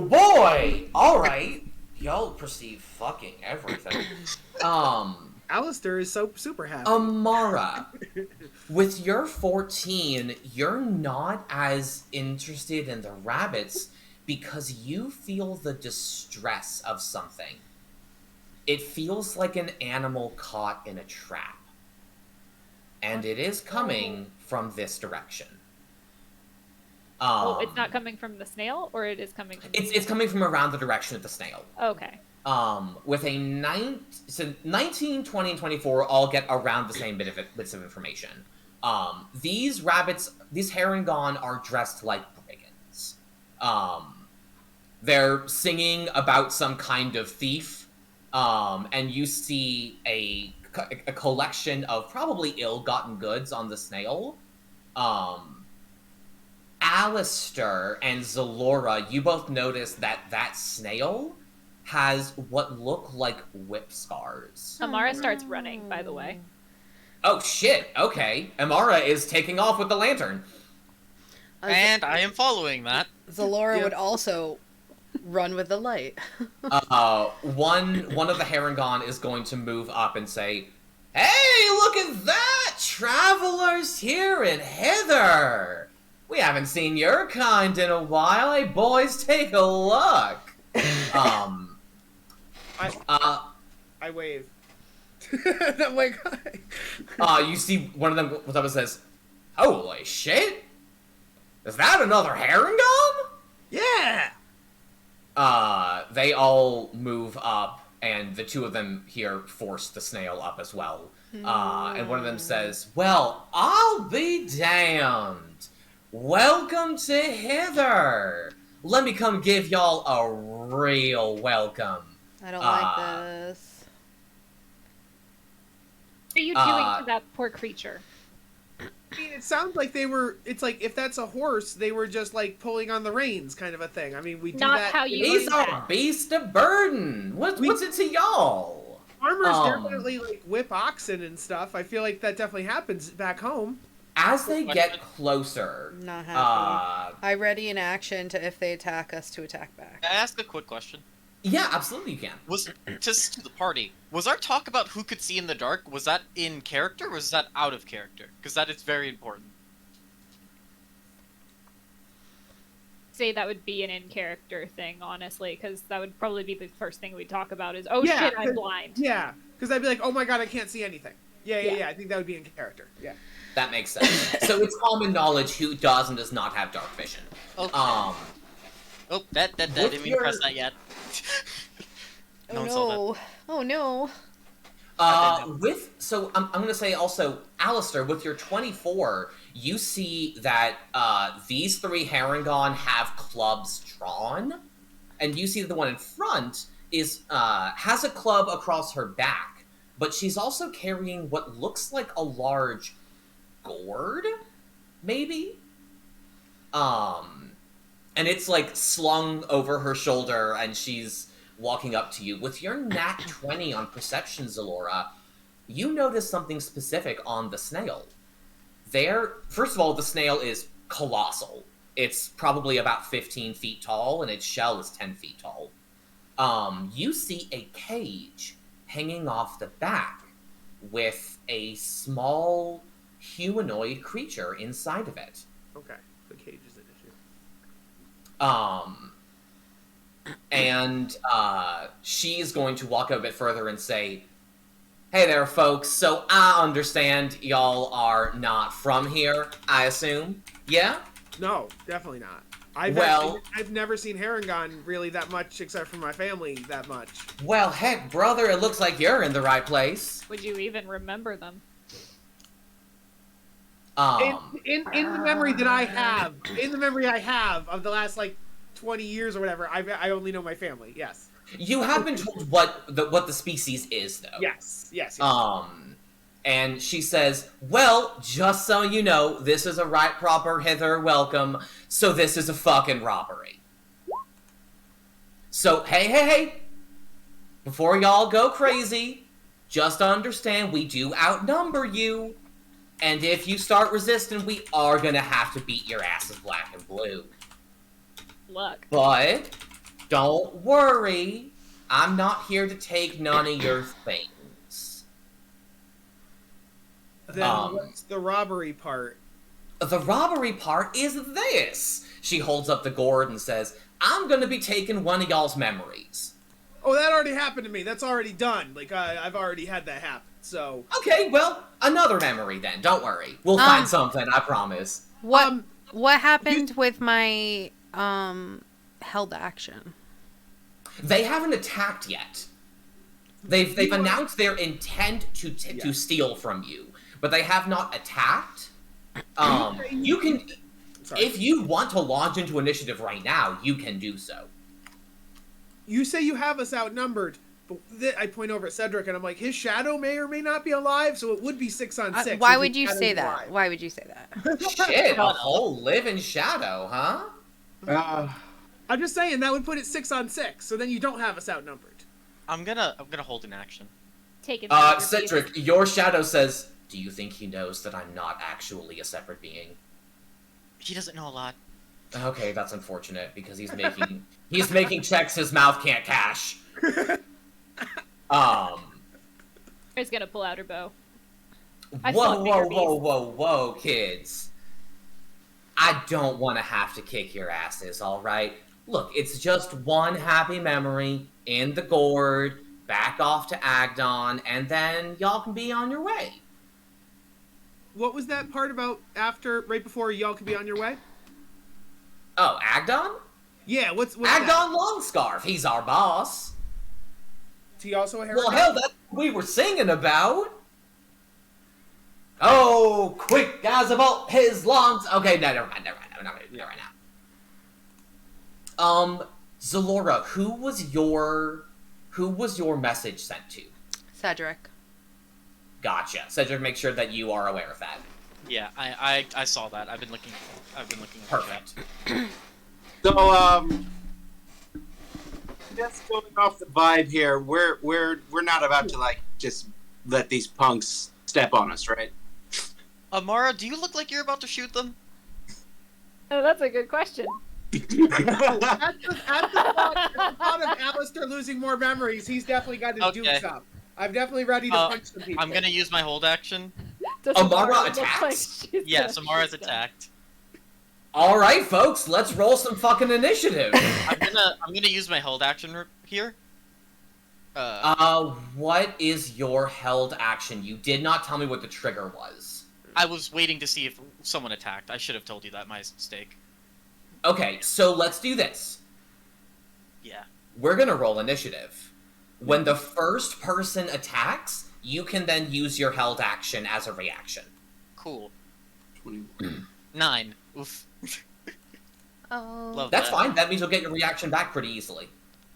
boy. All right, y'all perceive fucking everything. Alistair is so super happy. Amara, with your 14, you're not as interested in the rabbits because you feel the distress of something. It feels like an animal caught in a trap. And it is coming from this direction. Oh, it's not coming from the snail, or it is coming from the It's coming from around the direction of the snail. Okay. With a 19, 20, and 24 all get around the same bits of information. These rabbits, these Herringbone are dressed like brigands. They're singing about some kind of thief, and you see a collection of probably ill-gotten goods on the snail. Alistair and Zalora, you both notice that snail has what look like whip scars. Amara starts running, by the way. Oh shit, okay. Amara is taking off with the lantern. And I am following that. Zalora would also run with the light. One of the Herringon is going to move up and say, "Hey, look at that! Travelers here in Hither! We haven't seen your kind in a while. Hey, boys, take a look." I wave. I'm like, hi. You see one of them comes up and says, "Holy shit! Is that another Herringon?" Yeah. They all move up, and the two of them here force the snail up as well. And one of them says, "Well, I'll be damned. Welcome to Hither. Let me come give y'all a real welcome." I don't like this. What are you doing to that poor creature? I mean, it sounds like they were. It's like if that's a horse, they were just like pulling on the reins, kind of a thing. I mean, we do Not that. how you These do are that. beasts of burden. What's it to y'all? Farmers definitely like whip oxen and stuff. I feel like that definitely happens back home. As they get closer, Not happy. I ready in action to if they attack us to attack back. Can I ask a quick question? yeah, absolutely you can. Was just to the party, was our talk about who could see in the dark, was that in character or was that out of character? Because that is very important. Say that would be an in-character thing, honestly, because that would probably be the first thing we'd talk about is, oh Yeah, shit, I'm blind. Yeah, because I'd be like, oh my god, I can't see anything. Yeah. Yeah. I think that would be in character. Yeah. That makes sense. So it's common knowledge who does and does not have dark vision. Okay. Um, Oh, that didn't mean to press that yet. Oh one saw no. Oh no. So I'm gonna say also, Alistair, with your 24, you see that these three Herringon have clubs drawn, and you see that the one in front is has a club across her back, but she's also carrying what looks like a large gourd, maybe. And it's like slung over her shoulder, and she's walking up to you. With your nat 20 on perception, Zalora, you notice something specific on the snail. First of all, the snail is colossal. It's probably about 15 feet tall, and its shell is 10 feet tall. You see a cage hanging off the back with a small humanoid creature inside of it. Okay. The cage is an issue. And she's going to walk a bit further and say, "Hey there, folks. So I understand y'all are not from here, I assume? Yeah? No, definitely not. I've never seen Herringon really that much, except for my family that much. Well, heck, brother, it looks like you're in the right place." Would you even remember them? In the memory that I have, of the last like 20 years or whatever, I only know my family. Yes. You have been told what the species is, though. Yes. And she says, "Well, just so you know, this is a right proper Hither welcome, so this is a fucking robbery. So, hey, before y'all go crazy, just understand we do outnumber you, and if you start resisting, we are gonna have to beat your asses black and blue. Look. But don't worry, I'm not here to take none of your things." Then what's the robbery part? The robbery part is this. She holds up the gourd and says, "I'm gonna be taking one of y'all's memories." Oh, that already happened to me. That's already done. Like, I've already had that happen, so... Okay, well, another memory then. Don't worry. We'll find something, I promise. What happened with my held action? They haven't attacked yet. They've announced their intent to steal from you, but they have not attacked. You can... Sorry. If you want to launch into initiative right now, you can do so. you say you have us outnumbered, but I point over at Cedric and I'm like, his shadow may or may not be alive, so it would be 6 on 6. Why if would his you shadow's say that? alive. Why would you say that? Shit, a whole living shadow, huh? I'm just saying that would put it 6 on 6, so then you don't have us outnumbered. I'm gonna hold an action. Taking Cedric, your shadow says, do you think he knows that I'm not actually a separate being? He doesn't know a lot. Okay, that's unfortunate, because he's making checks his mouth can't cash. He's gonna pull out her bow. Whoa, kids. I don't want to have to kick your asses, alright? Look, it's just one happy memory in the gourd, back off to Agdon, and then y'all can be on your way. What was that part about right before y'all could be on your way? Oh, Agdon? Yeah, what's Agdon that? Longscarf, he's our boss. Is he also a Herringbone? Well, hell, that's what we were singing about. Oh, quick as a bolt, his lungs. Okay, no, never mind. I'm not gonna do that right now. Zalora, who was your message sent to? Cedric. Gotcha. Cedric, make sure that you are aware of that. Yeah, I saw that. I've been looking. Perfect. So, just going off the vibe here, we're not about to like just let these punks step on us, right? Amara, do you look like you're about to shoot them? Oh, that's a good question. At the thought of Alistair losing more memories, he's definitely got his dukes up. I'm definitely ready to punch some people. I'm gonna use my hold action. Does Amara look attacks? like she's Yes, gonna Amara's shoot them? attacked. All right, folks, let's roll some fucking initiative. I'm gonna use my hold action here. What is your held action? You did not tell me what the trigger was. I was waiting to see if someone attacked. I should have told you that. My mistake. Okay, so let's do this. Yeah. We're gonna roll initiative. When the first person attacks, you can then use your held action as a reaction. Cool. 21. 9. Oof. Oh. Love That's that. fine. That means you'll get your reaction back pretty easily.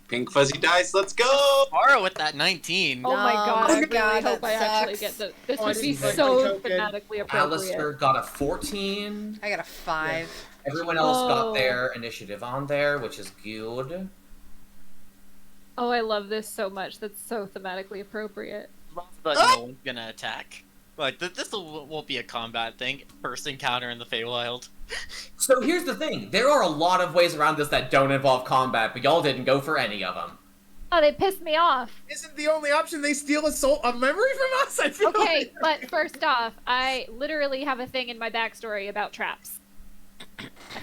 Pink fuzzy dice, let's go! Amara with that 19. Oh my No. god, Oh I really god, hope that I actually sucks. get this. Oh, Would I be didn't so token. phonetically appropriate. Alistair got a 14. I got a 5. Everyone else Oh. got their initiative on there, which is good. Oh, I love this so much. That's so thematically appropriate. Love that no one's gonna attack. Like, this won't be a combat thing. First encounter in the Feywild. So here's the thing. There are a lot of ways around this that don't involve combat, but y'all didn't go for any of them. Oh, they pissed me off. Isn't the only option they steal a memory from us? I feel Okay, like. but first off, I literally have a thing in my backstory about traps.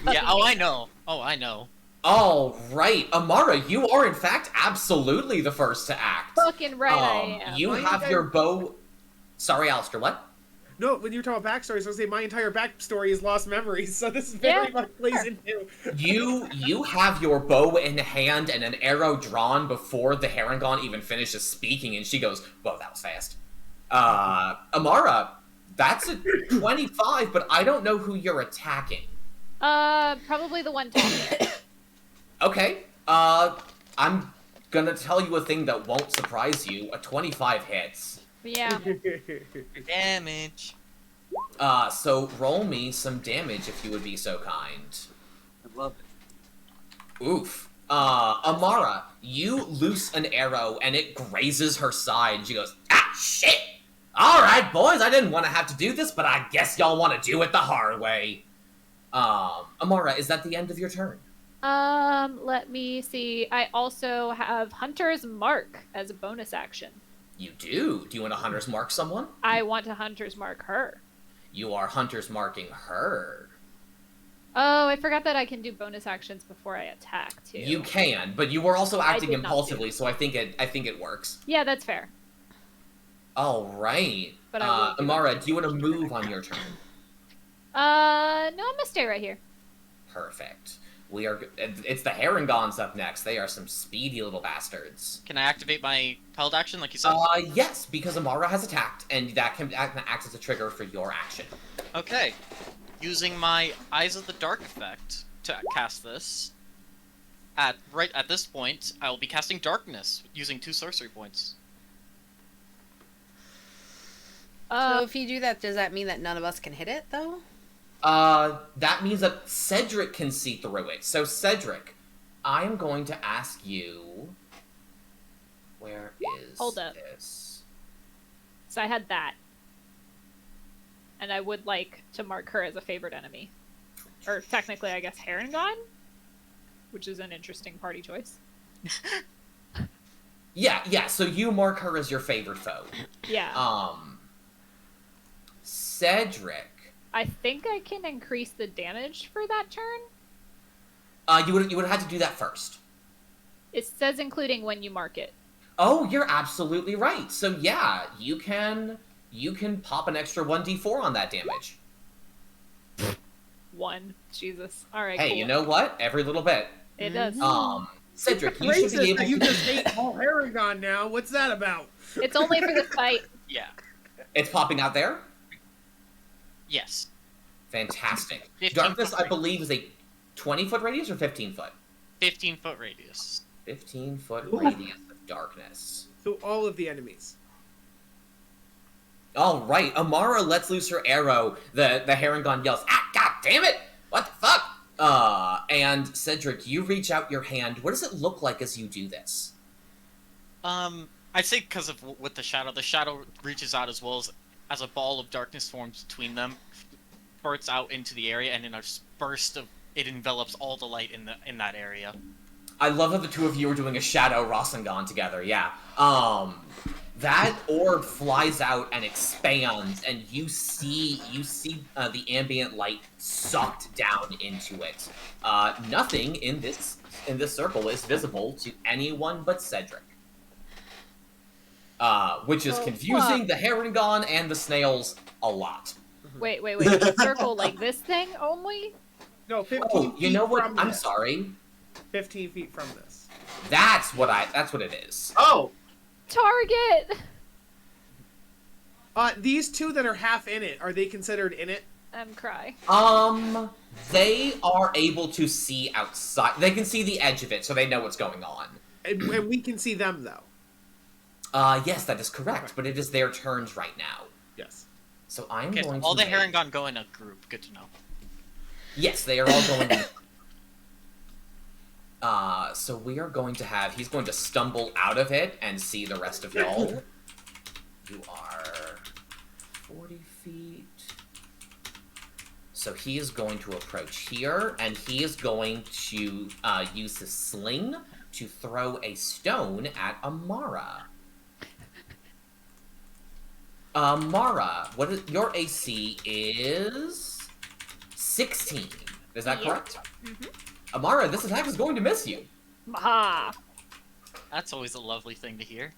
Yeah, oh, I know. Oh, I know. All right, Amara, you are in fact absolutely the first to act. Fucking right I am. You Why have you your guys- bow. Sorry, Alistair. What? No, when you're talking about backstories, I was gonna say my entire backstory is lost memories, so this is very Yeah, much plays sure. into. You have your bow in hand and an arrow drawn before the Herringbone even finishes speaking, and she goes, "Whoa, that was fast." Amara, that's a 25, but I don't know who you're attacking. Probably the one talking. Okay, I'm gonna tell you a thing that won't surprise you. A 25 hits. Yeah. Damage. So roll me some damage if you would be so kind. I love it. Oof. Amara, you loose an arrow and it grazes her side and she goes, "Ah, shit! Alright, boys, I didn't want to have to do this, but I guess y'all want to do it the hard way." Amara, is that the end of your turn? Let me see. I also have Hunter's Mark as a bonus action. You do. Do you want to Hunter's Mark someone? I want to Hunter's Mark her. You are Hunter's Marking her. Oh, I forgot that I can do bonus actions before I attack too. You can, but you were also acting did not impulsively, do. So I think it works. Yeah, that's fair. All right. But I will do Amara, bonus do you want to actions. move on your turn? No, I'm gonna stay right here. Perfect. It's the Herringbones up next. They are some speedy little bastards. Can I activate my held action like you said? Yes, because Amara has attacked, and that can act as a trigger for your action. Okay. Using my Eyes of the Dark effect to cast this. right at this point, I will be casting darkness using 2 sorcery points. So if you do that, does that mean that none of us can hit it, though? That means that Cedric can see through it. So, Cedric, I am going to ask you... Where is Hold up. this? So I had that. And I would like to mark her as a favorite enemy. Or technically, I guess, Herringbones? Which is an interesting party choice. Yeah, so you mark her as your favorite foe. Yeah. Cedric... I think I can increase the damage for that turn. You would have had to do that first. It says including when you mark it. Oh, you're absolutely right. So yeah, you can pop an extra 1d4 on that damage. 1. Jesus. Alright, Hey, cool. you know what? Every little bit. It does. Cedric, you should be able that you to... just hate all Herringbones now. What's that about? It's only for this fight. Yeah. It's popping out there? Yes. Fantastic. 15 Darkness, foot I believe, is a 20-foot radius or 15-foot? 15-foot radius. 15-foot Ooh. radius of darkness. So all of the enemies. All right, Amara lets loose her arrow. The Herringbone yells, "Ah, god damn it! What the fuck?" And Cedric, you reach out your hand. What does it look like as you do this? I'd say because of with the shadow reaches out as well as a ball of darkness forms between them, spurts out into the area, and in a burst of it envelops all the light in that area. I love how the two of you are doing a shadow Rasengan together, yeah. That orb flies out and expands, and you see the ambient light sucked down into it. Nothing in this circle is visible to anyone but Cedric. Which is confusing the Herringbone and the snails a lot. Wait. A circle like this thing only? No, 15 Oh, feet you know what? from I'm this. sorry. 15 feet from this. That's what it is. Oh, Target! These two that are half in it, are they considered in it? Cry. They are able to see outside. They can see the edge of it, so they know what's going on. And we can see them, though. Yes, that is correct, but it is their turns right now. Yes. So I'm Okay, going so all to the Herringbone go in a group. Good to know. Yes, they are all going in. So we are going to have... He's going to stumble out of it and see the rest of y'all. You are 40 feet. So he is going to approach here, and he is going to use his sling to throw a stone at Amara. Amara, your AC is 16. Is that correct? Mm-hmm. Amara, this attack is going to miss you. Maha! That's always a lovely thing to hear.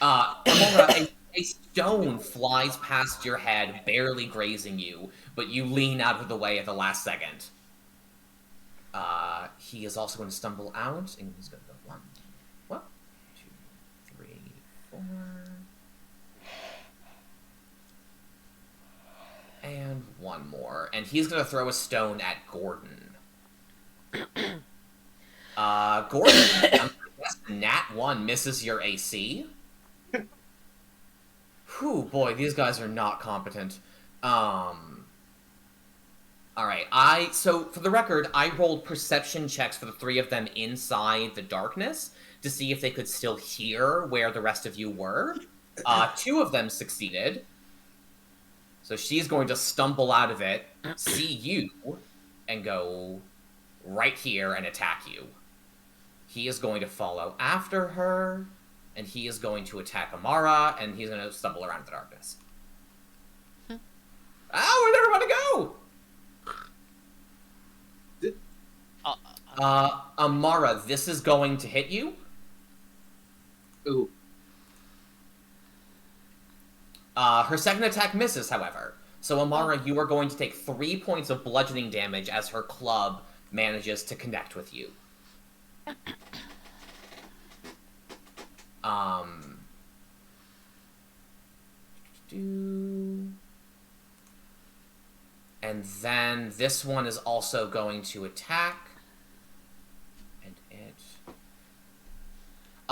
Amara, a stone flies past your head, barely grazing you, but you lean out of the way at the last second. He is also going to stumble out, and he's going to go 1, 2, 3, 4... And one more. And he's going to throw a stone at Gordon. Gordon, I'm going to guess Nat 1 misses your AC. Whew, boy, these guys are not competent. Alright, so, for the record, I rolled perception checks for the 3 of them inside the darkness to see if they could still hear where the rest of you were. 2 of them succeeded. So she's going to stumble out of it, see you, and go right here and attack you. He is going to follow after her, and he is going to attack Amara, and he's going to stumble around in the darkness. Where'd everybody go? Amara, this is going to hit you. ooh. Her second attack misses, however. So, Amara, you are going to take 3 points of bludgeoning damage as her club manages to connect with you. And then this one is also going to attack. And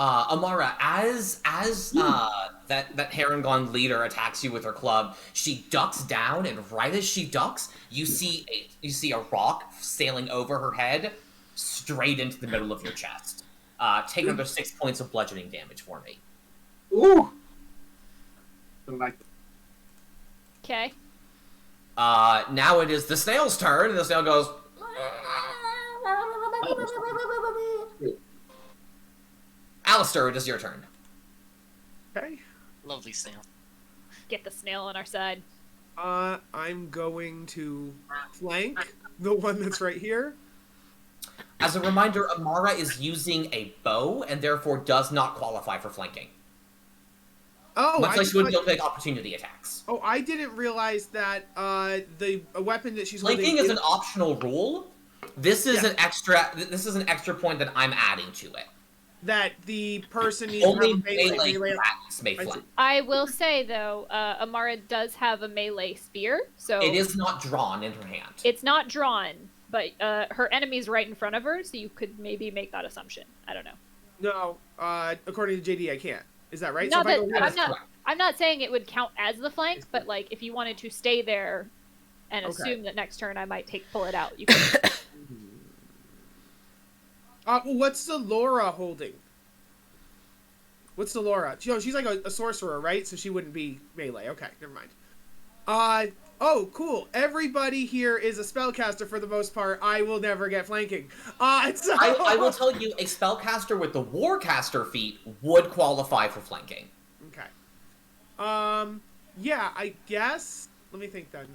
Amara, as that Herringon leader attacks you with her club, she ducks down, and right as she ducks, you see a rock sailing over her head, straight into the middle of your chest. Take another 6 points of bludgeoning damage for me. Ooh. Okay. Now it is the snail's turn, and the snail goes. Alistair, it is your turn. Okay. Lovely snail. Get the snail on our side. I'm going to flank the one that's right here. As a reminder, Amara is using a bow and therefore does not qualify for flanking. Oh, Much like she would be able to make opportunity attacks. Oh, I didn't realize that the weapon that she's Flanking holding is an optional rule. This is Yeah. an extra. This is an extra point that I'm adding to it. that the person needs Only to have a melee attacks may I flank. I will say though, Amara does have a melee spear, so It is not drawn in her hand. it's not drawn, but her enemy's right in front of her, so you could maybe make that assumption. I don't know. No, according to JD, I can't. Is that right? No, if I but go That I'm is not. correct. I'm not saying it would count as the flank, but like if you wanted to stay there and Okay. assume that next turn I might pull it out, you could. what's the Laura holding? What's the Laura? She's like a sorcerer, right? So she wouldn't be melee. Okay, never mind. Oh, cool. Everybody here is a spellcaster for the most part. I will never get flanking. So... I will tell you, a spellcaster with the Warcaster feat would qualify for flanking. Okay. Yeah, I guess. Let me think then.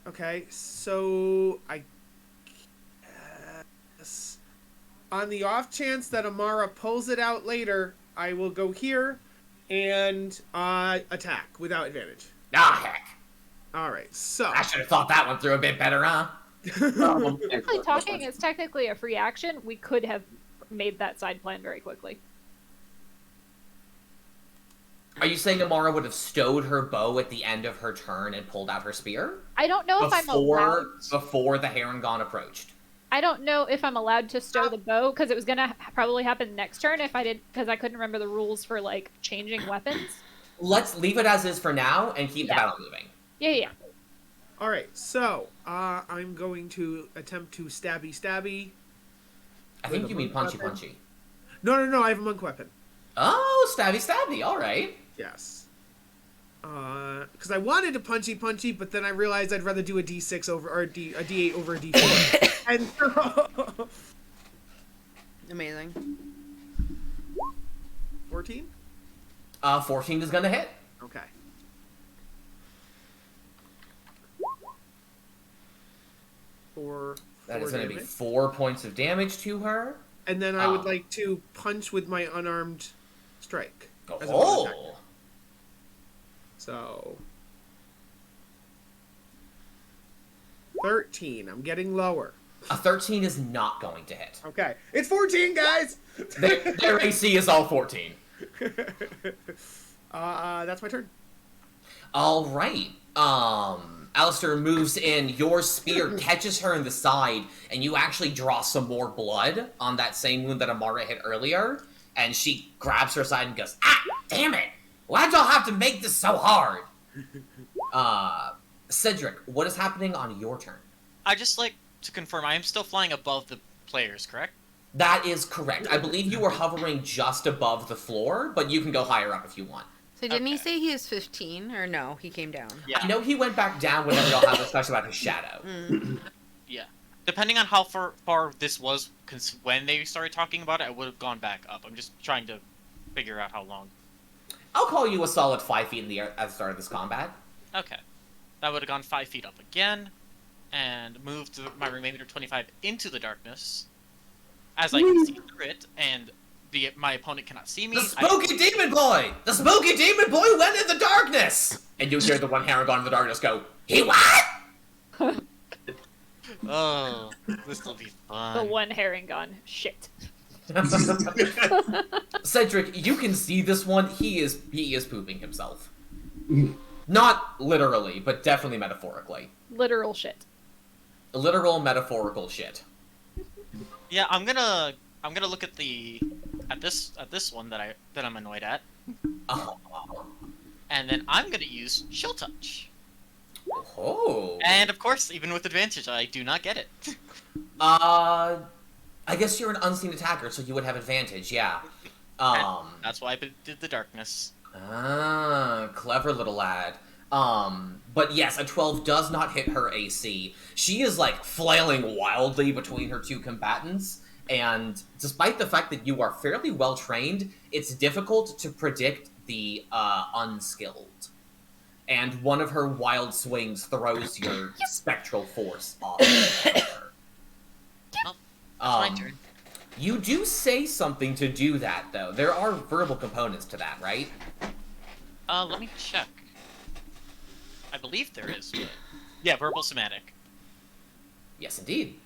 Okay, so I guess on the off chance that Amara pulls it out later, I will go here and attack without advantage. Ah, heck. All right, so I should have thought that one through a bit better, huh? Actually, talking is technically a free action. We could have made that side plan very quickly. Are you saying Amara would have stowed her bow at the end of her turn and pulled out her spear? I don't know if I'm allowed. Before the Herringon approached. I don't know if I'm allowed to stow the bow because it was gonna probably happen next turn if I did, because I couldn't remember the rules for like changing weapons. Let's leave it as is for now and keep the battle moving. Yeah. all right, so I'm going to attempt to stabby. I think With you a mean monk punchy weapon? punchy. No, I have a monk weapon. Oh, stabby, all right. Yes. Because I wanted a punchy, but then I realized I'd rather do a D6 over or a D8 over a D4. And so... Amazing. 14? 14 is gonna hit. Okay. That is four gonna be damage. 4 points of damage to her. And then I would like to punch with my unarmed strike. as a bonus action. Oh! So 13. I'm getting lower. A 13 is not going to hit. Okay. It's 14, guys! Their AC is all 14. That's my turn. All right. Alistair moves in. Your spear catches her in the side, and you actually draw some more blood on that same wound that Amara hit earlier. And she grabs her side and goes, "Ah, damn it! Why'd y'all have to make this so hard?" Cedric, what is happening on your turn? I just like to confirm I am still flying above the players, correct? That is correct. I believe you were hovering just above the floor, but you can go higher up if you want. So didn't he Okay. say he was 15? Or no, he came down? Yeah. I know he went back down whenever y'all have a discussion about his shadow. Yeah. Depending on how far this was, because when they started talking about it, I would have gone back up. I'm just trying to figure out how long. I'll call you a solid 5 feet in the air at the start of this combat. Okay. That would have gone 5 feet up again, and moved my remainder 25 into the darkness, as I can see through it, and my opponent cannot see me. The spooky demon boy! The spooky demon boy went in the darkness! And you hear the one Herringon in the darkness go, "He what?" Oh, this will be The fun. one Herringon. Shit. Cedric, you can see this one. He is pooping himself. Not literally, but definitely metaphorically. Literal shit. Literal metaphorical shit. Yeah, I'm gonna I'm gonna look at this one that I'm annoyed at, and then I'm gonna use Chill Touch. Oh. And of course, even with advantage, I do not get it. I guess you're an unseen attacker, so you would have advantage. Yeah. And that's why I did the darkness. Clever little lad. But yes, a 12 does not hit her AC. She is, like, flailing wildly between her two combatants, and despite the fact that you are fairly well trained, it's difficult to predict the, unskilled. And one of her wild swings throws your spectral force off her. Oh, that's my turn. You do say something to do that, though. There are verbal components to that, right? Let me check. I believe there is, but... Yeah, verbal somatic. Yes, indeed.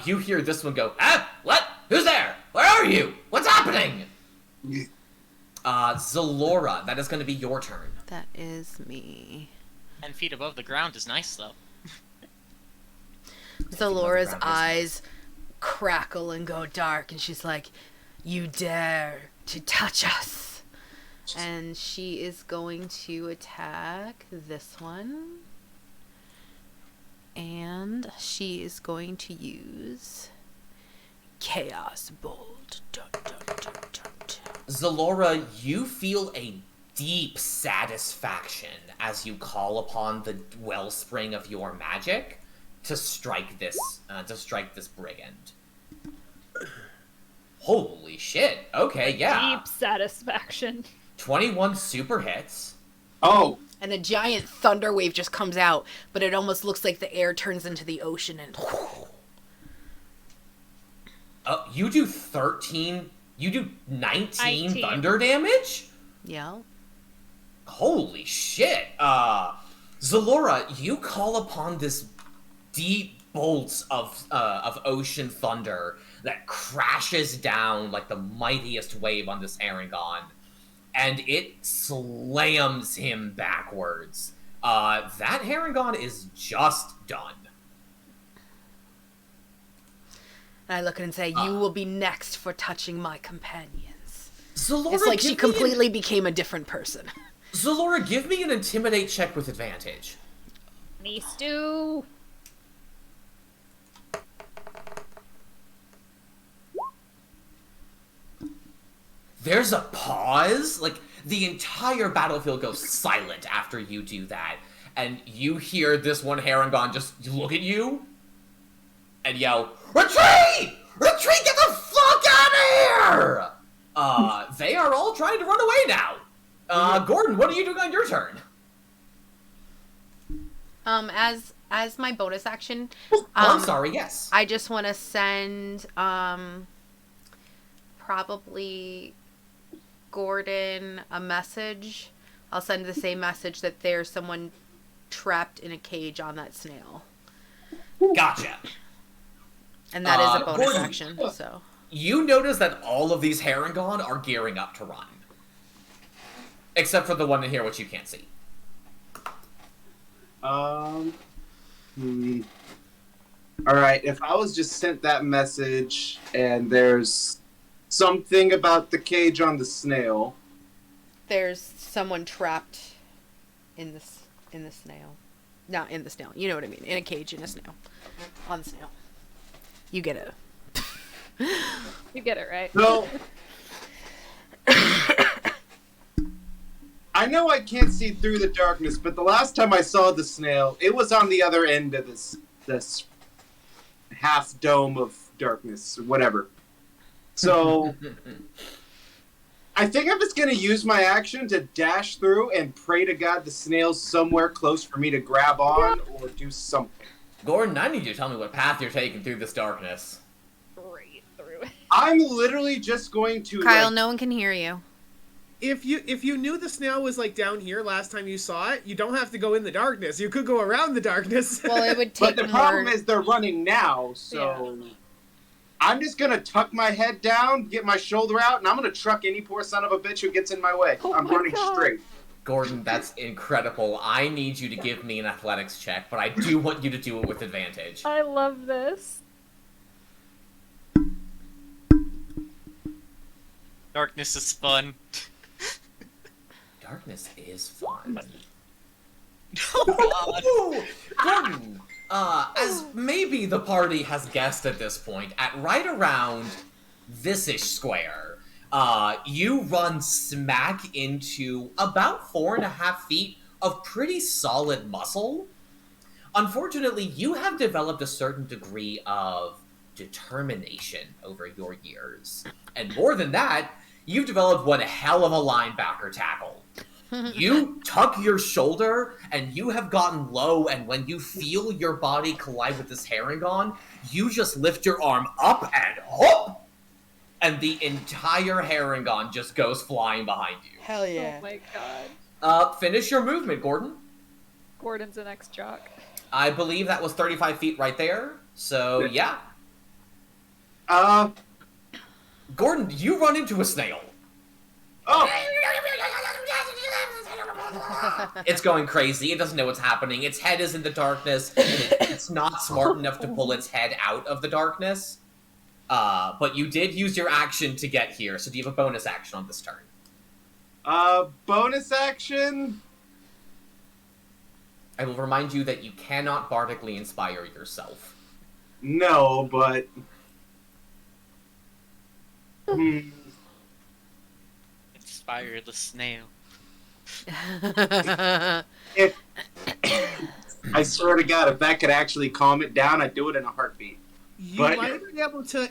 You hear this one go, "Ah! What? Who's there? Where are you? What's happening?" Zalora, that is going to be your turn. That is me. 10 feet above the ground is nice, though. Zalora's eyes crackle and go dark, and she's like, "You dare to touch us!" And she is going to attack this one. And she is going to use Chaos Bolt. Dun, dun, dun, dun, dun. Zalora, you feel a deep satisfaction as you call upon the wellspring of your magic to strike this brigand. Holy shit. Okay, yeah. Deep satisfaction. 21 super hits. Oh, And a giant thunder wave just comes out, but it almost looks like the air turns into the ocean and... You do 13... You do 19 thunder damage? Yeah. Holy shit. Zalora, you call upon this deep bolt of ocean thunder that crashes down like the mightiest wave on this Herringon, and it slams him backwards. That Herringon is just done. And I look at her and say, "You will be next for touching my companions." Zalora, It's like she completely became a different person. Zalora, give me an intimidate check with advantage. Me stew. There's a pause, like the entire battlefield goes silent after you do that, and you hear this one Herringon just look at you and yell, "Retreat! Retreat! Get the fuck out of here!" They are all trying to run away now. Gordon, what are you doing on your turn? As my bonus action, I'm sorry, yes. I just want to send, probably Gordon a message. I'll send the same message that there's someone trapped in a cage on that snail. Gotcha. And that is a bonus Gordon, action, so. You notice that all of these Herringon are gearing up to run. Except for the one in here, which you can't see. Alright, if I was just sent that message and there's something about the cage on the snail. There's someone trapped in the snail. Not in the snail. You know what I mean. In a cage in a snail. On the snail. You get it. You get it right. No. I know I can't see through the darkness, but the last time I saw the snail, it was on the other end of this half dome of darkness, or whatever. So, I think I'm just going to use my action to dash through and pray to God the snail's somewhere close for me to grab on or do something. Gordon, I need you to tell me what path you're taking through this darkness. Right through it. I'm literally just going to... Kyle, no one can hear you. If you knew the snail was like down here last time you saw it, you don't have to go in the darkness. You could go around the darkness. Well, it would take But the more... problem is they're running now, so... Yeah. I'm just going to tuck my head down, get my shoulder out, and I'm going to truck any poor son of a bitch who gets in my way. Oh I'm my running God. straight. Gordon, that's incredible. I need you to give me an athletics check, but I do want you to do it with advantage. I love this. Darkness is fun. Darkness is fun. Oh, Gordon, as maybe the party has guessed at this point, at right around this-ish square, you run smack into about 4.5 feet of pretty solid muscle. Unfortunately, you have developed a certain degree of determination over your years. And more than that, you've developed one hell of a linebacker tackle. You tuck your shoulder, and you have gotten low, and when you feel your body collide with this Herringon, you just lift your arm up and hop! And the entire Herringon just goes flying behind you. Hell yeah. Oh my god. Finish your movement, Gordon. Gordon's an ex-jock. I believe that was 35 feet right there, so yeah. Gordon, you run into a snail. Oh! It's going crazy. It doesn't know what's happening. Its head is in the darkness. It's not smart enough to pull its head out of the darkness. But you did use your action to get here, so do you have a bonus action on this turn? Bonus action? I will remind you that you cannot bardically inspire yourself. No, but... Inspire the snail. If... I swear to God, if that could actually calm it down, I'd do it in a heartbeat. You But- might be able to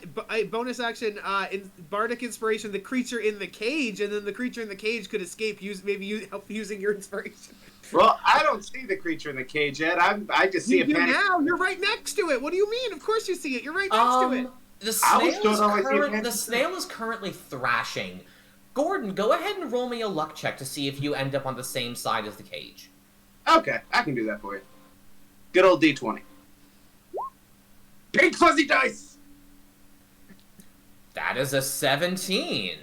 bonus action in Bardic Inspiration the creature in the cage, and then the creature in the cage could escape. Help using your inspiration. Well, I don't see the creature in the cage yet. I just see You a do panic. now. You're right next to it. What do you mean? Of course you see it. You're right next to it. The snail is currently thrashing. Gordon, go ahead and roll me a luck check to see if you end up on the same side as the cage. Okay, I can do that for you. Good old D20. Pink fuzzy dice! That is a 17.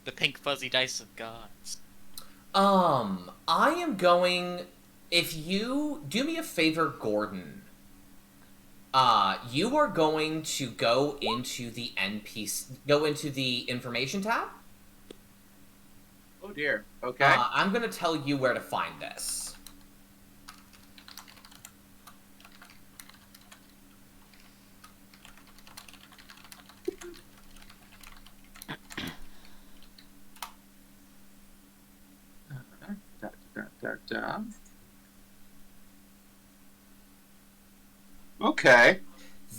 The pink fuzzy dice of gods. I am going... If you do me a favor, Gordon, you are going to go into the information tab. Oh dear. Okay. I'm going to tell you where to find this. Okay.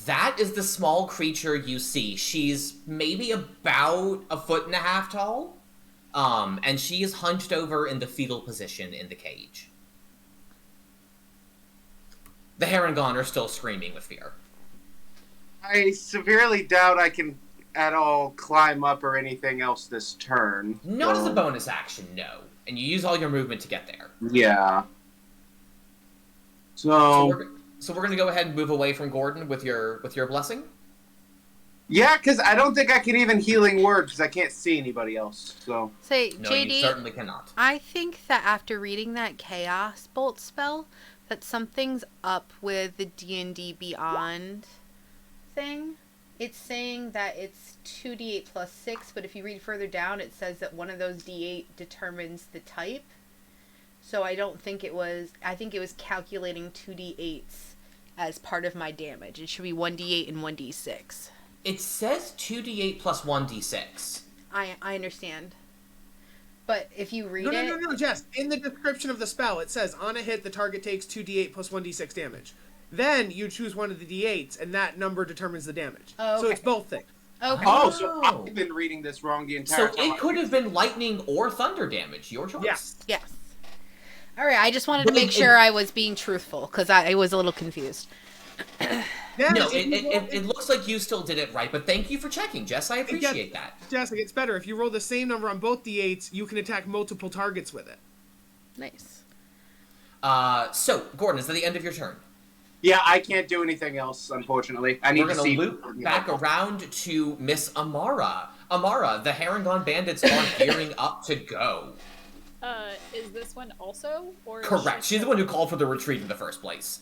That is the small creature you see. She's maybe about 1.5 feet tall. And she is hunched over in the fetal position in the cage. The Herringon are still screaming with fear. I severely doubt I can at all climb up or anything else this turn. Not as a bonus action, no. And you use all your movement to get there. Yeah. So we're gonna go ahead and move away from Gordon with your blessing. Yeah, because I don't think I can even healing word because I can't see anybody else. So Say, No, JD, you certainly cannot. I think that after reading that Chaos Bolt spell, that something's up with the D&D Beyond thing. It's saying that it's 2d8 plus 6, but if you read further down, it says that one of those d8 determines the type. So I don't think it was... I think it was calculating 2d8s as part of my damage. It should be 1d8 and 1d6. It says 2d8 plus 1d6. I understand. But if you read No, Jess. In the description of the spell, it says, on a hit, the target takes 2d8 plus 1d6 damage. Then you choose one of the d8s, and that number determines the damage. Oh, So okay. it's both things. Okay. Oh, so I've been reading this wrong the entire So time. it could have been lightning or thunder damage. Your choice. Yes. Yes. All right, I just wanted to But make sure I was being truthful, because I was a little confused. Yeah, No, if you roll- it looks like you still did it right, but thank you for checking, Jess. I appreciate that. Jessica, it's better. If you roll the same number on both d8s, you can attack multiple targets with it. Nice. So, Gordon, is that the end of your turn? Yeah, I can't do anything else, unfortunately. I need We're to gonna see. loop back around to Miss Amara. Amara, the Herringon bandits are gearing up to go. Is this one also? Or is Correct. she- She's the one who called for the retreat in the first place.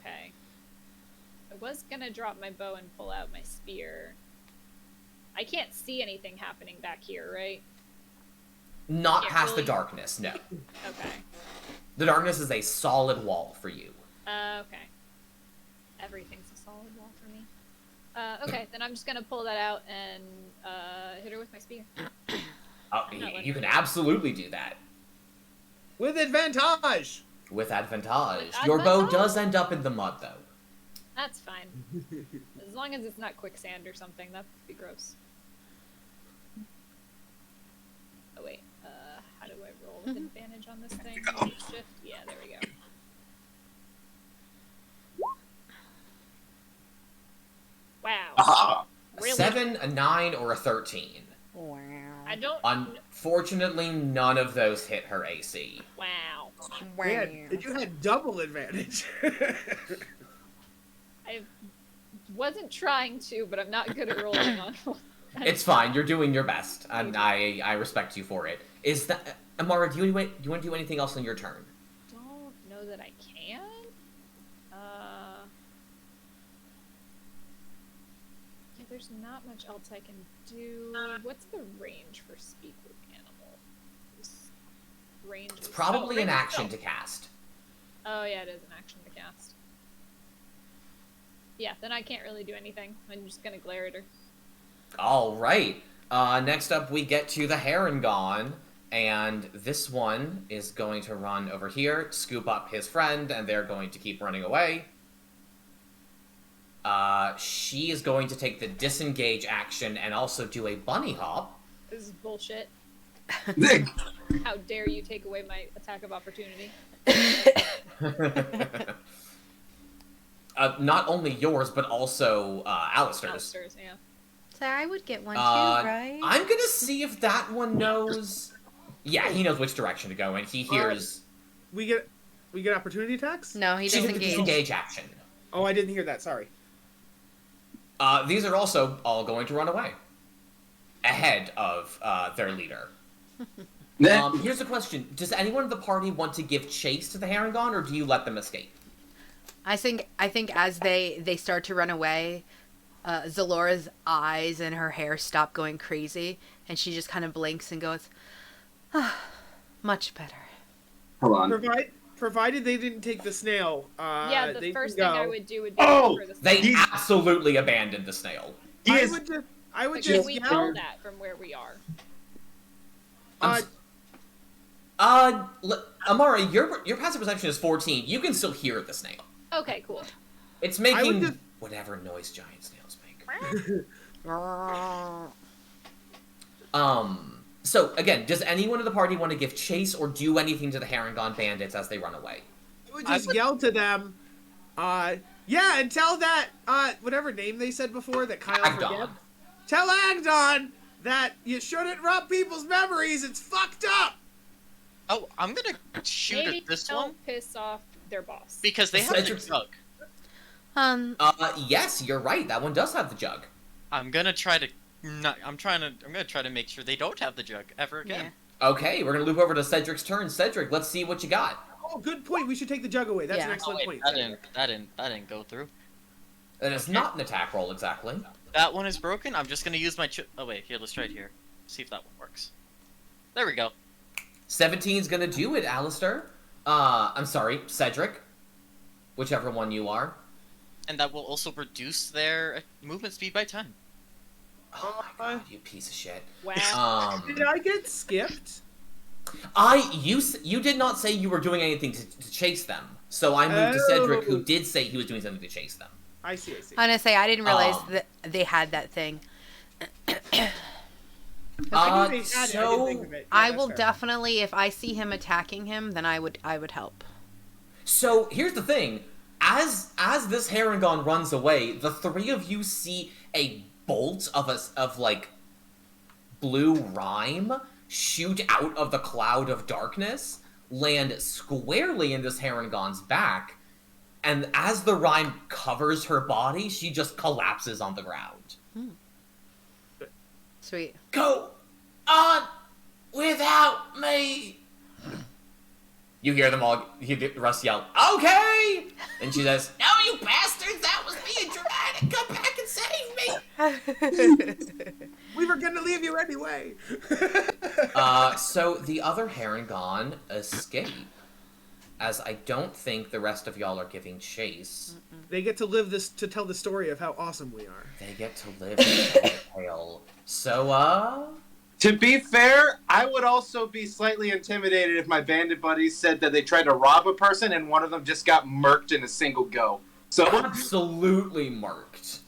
Okay. I was gonna drop my bow and pull out my spear. I can't see anything happening back here, right? Not Can't past really- the darkness, no. Okay. The darkness is a solid wall for you. Okay. Everything's a solid wall for me. Okay, then I'm just gonna pull that out and hit her with my spear. You can absolutely do that. With advantage! With advantage. With Your bow advantage. does end up in the mud, though. That's fine. As long as it's not quicksand or something, that'd be gross. Oh wait, how do I roll with advantage on this thing? Shift? Yeah, there we go. Wow. Aha! Really? 7, a 9, or a 13. Wow. I don't. Unfortunately, none of those hit her AC. Wow. You had double advantage. I wasn't trying to, but I'm not good at rolling on. It's fine. You're doing your best, and I respect you for it. Is that Amara? Do you want to do anything else on your turn? Don't know that I can. Yeah, there's not much else I can do. What's the range for speak with animal? Range. It's probably an range action spell. to cast. Oh yeah, it is an action to cast. Yeah, then I can't really do anything. I'm just gonna glare at her. All right. Next up, we get to the Herringon, and this one is going to run over here, scoop up his friend, and they're going to keep running away. She is going to take the disengage action and also do a bunny hop. This is bullshit. How dare you take away my attack of opportunity? Not only yours, but also Alistair's. Alistair's, yeah. So I would get one too, right? I'm gonna see if that one knows. Yeah, he knows which direction to go, and he hears. We get opportunity attacks? No, he She doesn't took the engage. disengage action. Oh, I didn't hear that. Sorry. These are also all going to run away. Ahead of their leader. Here's the question. Does anyone in the party want to give chase to the Herringon, or do you let them escape? I think as they start to run away, Zalora's eyes and her hair stop going crazy, and she just kind of blinks and goes, much better. Hold on. Provided they didn't take the snail. Yeah, the they first can thing I go. would do would be Oh! for the They snail. absolutely abandoned the snail. I would But just can we yell. tell that from where we are? Amara, your passive perception is 14. You can still hear the snail. Okay, cool. It's I would making just- whatever noise giant snails make. Well, So, again, does anyone in the party want to give chase or do anything to the Herringon bandits as they run away? I would just yell to them, yeah, and tell that, whatever name they said before that Kyle Agdon. forget. Tell Agdon that you shouldn't rub people's memories. It's fucked up. Oh, I'm gonna shoot Maybe at this don't one piss off their boss. because they have the Cedric's- jug. Yes, you're right. That one does have the jug. I'm gonna try to I'm gonna try to make sure they don't have the jug ever again. Okay, we're gonna loop over to Cedric's turn. Cedric, let's see what you got. Oh, good point. We should take the jug away. That's Yeah. an Oh, excellent wait, point. that didn't go through. That is not an attack roll exactly. That one is broken. I'm just gonna use my oh wait, here, let's try it here. See if that one works. There we go. 17's gonna do it, Alistair. I'm sorry, Cedric. Whichever one you are. And that will also reduce their movement speed by 10. Oh my god, you piece of shit. Wow. Did I get skipped? You did not say you were doing anything to chase them. So I moved to Cedric, who did say he was doing something to chase them. I see. I'm gonna say I didn't realize that they had that thing. I knew they had it, I didn't think So of it. Yeah, I that's will fair. definitely, if I see him attacking him, then I would help. So here's the thing. As this Herringon runs away, the three of you see a bolt of like blue rime shoot out of the cloud of darkness, land squarely in this Herringon's back, and as the rime covers her body, she just collapses on the ground. Sweet. Go on without me. You hear them all, Russ yell, okay! And she says, no, you bastards, that was me and We were gonna leave you anyway. So the other Herringon escape, as I don't think the rest of y'all are giving chase. They get to live this to tell the story of how awesome we are. They get to live in the tale. So, To be fair, I would also be slightly intimidated if my bandit buddies said that they tried to rob a person and one of them just got murked in a single go. So absolutely marked.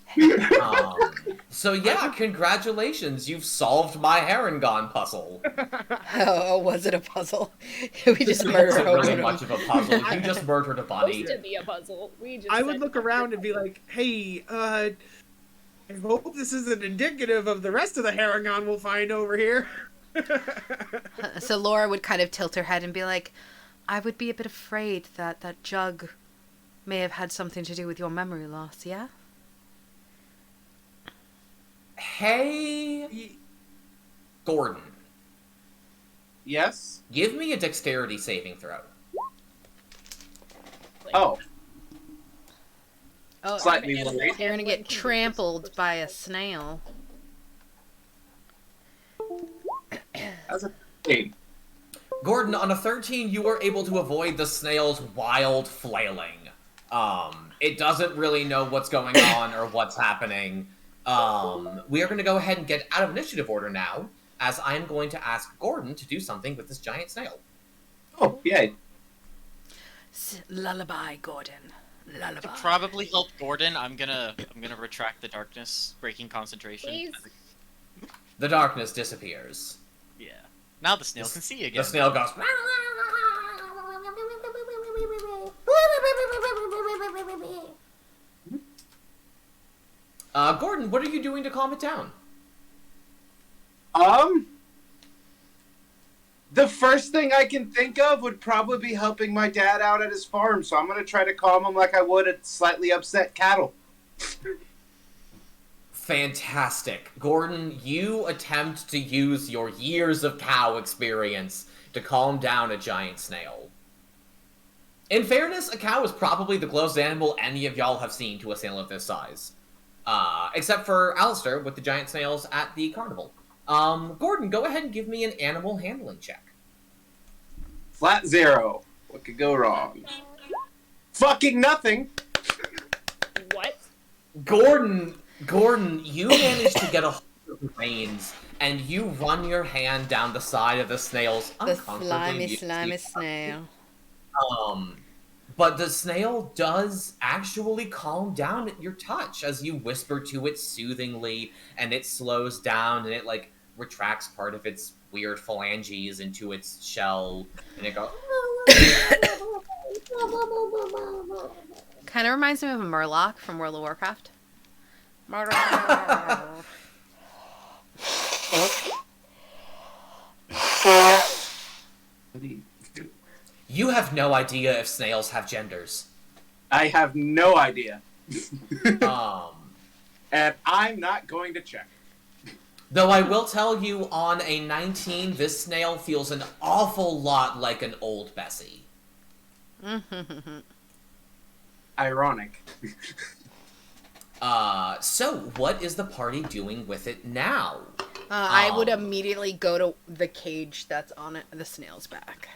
So yeah, congratulations, you've solved my Herringon puzzle. Oh, was it a puzzle? We just murdered It wasn't really much of a puzzle. You just murdered a bunny. Supposed to be a puzzle. I would look around and be like, hey, I hope this isn't indicative of the rest of the Herringon we'll find over here. So Laura would kind of tilt her head and be like, I would be a bit afraid that that jug may have had something to do with your memory loss, yeah? Hey, Gordon. yes. Give me a dexterity saving throw. Oh, Oh, slightly worried. you're gonna get trampled by a snail. That's a thing. Gordon, on a 13, you were able to avoid the snail's wild flailing. It doesn't really know what's going on or what's happening. We are going to go ahead and get out of initiative order now, as I'm going to ask Gordon to do something with this giant snail. Oh, yay. Lullaby, Gordon. To Lullaby. probably help Gordon, I'm gonna retract the darkness, breaking concentration. Please. The darkness disappears. Yeah. Now the snail can see again. The snail goes... Gordon, what are you doing to calm it down? The first thing I can think of would probably be helping my dad out at his farm, so I'm going to try to calm him like I would a slightly upset cattle. Fantastic. Gordon, you attempt to use your years of cow experience to calm down a giant snail. In fairness, a cow is probably the closest animal any of y'all have seen to a snail of this size. Except for Alistair with the giant snails at the carnival. Gordon, go ahead and give me an animal handling check. Flat 0. What could go wrong? Fucking nothing! What? Gordon, you manage to get a hold of the reins, and you run your hand down the side of the snail's The uncomfortably slimy snail. But the snail does actually calm down at your touch as you whisper to it soothingly, and it slows down, and it, like, retracts part of its weird phalanges into its shell, and it goes... Kind of reminds me of a Murloc from World of Warcraft. Murloc. You have no idea if snails have genders. I have no idea. Um... And I'm not going to check. Though I will tell you, on a 19, this snail feels an awful lot like an old Bessie. Ironic. So, what is the party doing with it now? I would immediately go to the cage that's on it, the snail's back.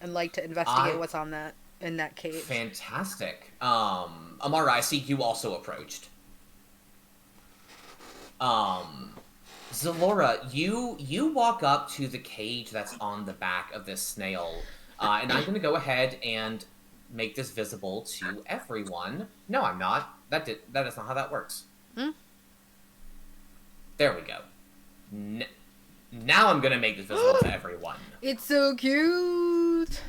And like to investigate what's on that in that cage. Fantastic. Amara, I see you also approached. Zalora, you walk up to the cage that's on the back of this snail, and I'm gonna go ahead and make this visible to everyone. No, I'm not. That is not how that works. There we go. Now I'm gonna make this visible to everyone. It's so cute.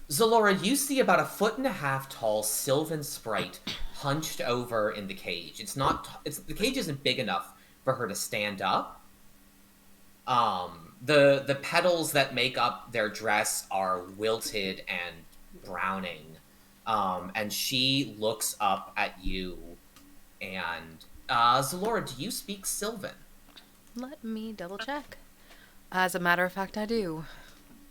Zalora, you see about 1.5 foot tall Sylvan sprite hunched over in the cage. The cage isn't big enough for her to stand up. The petals that make up their dress are wilted and browning. And she looks up at you and Zalora, do you speak Sylvan? Let me double check. As a matter of fact, I do.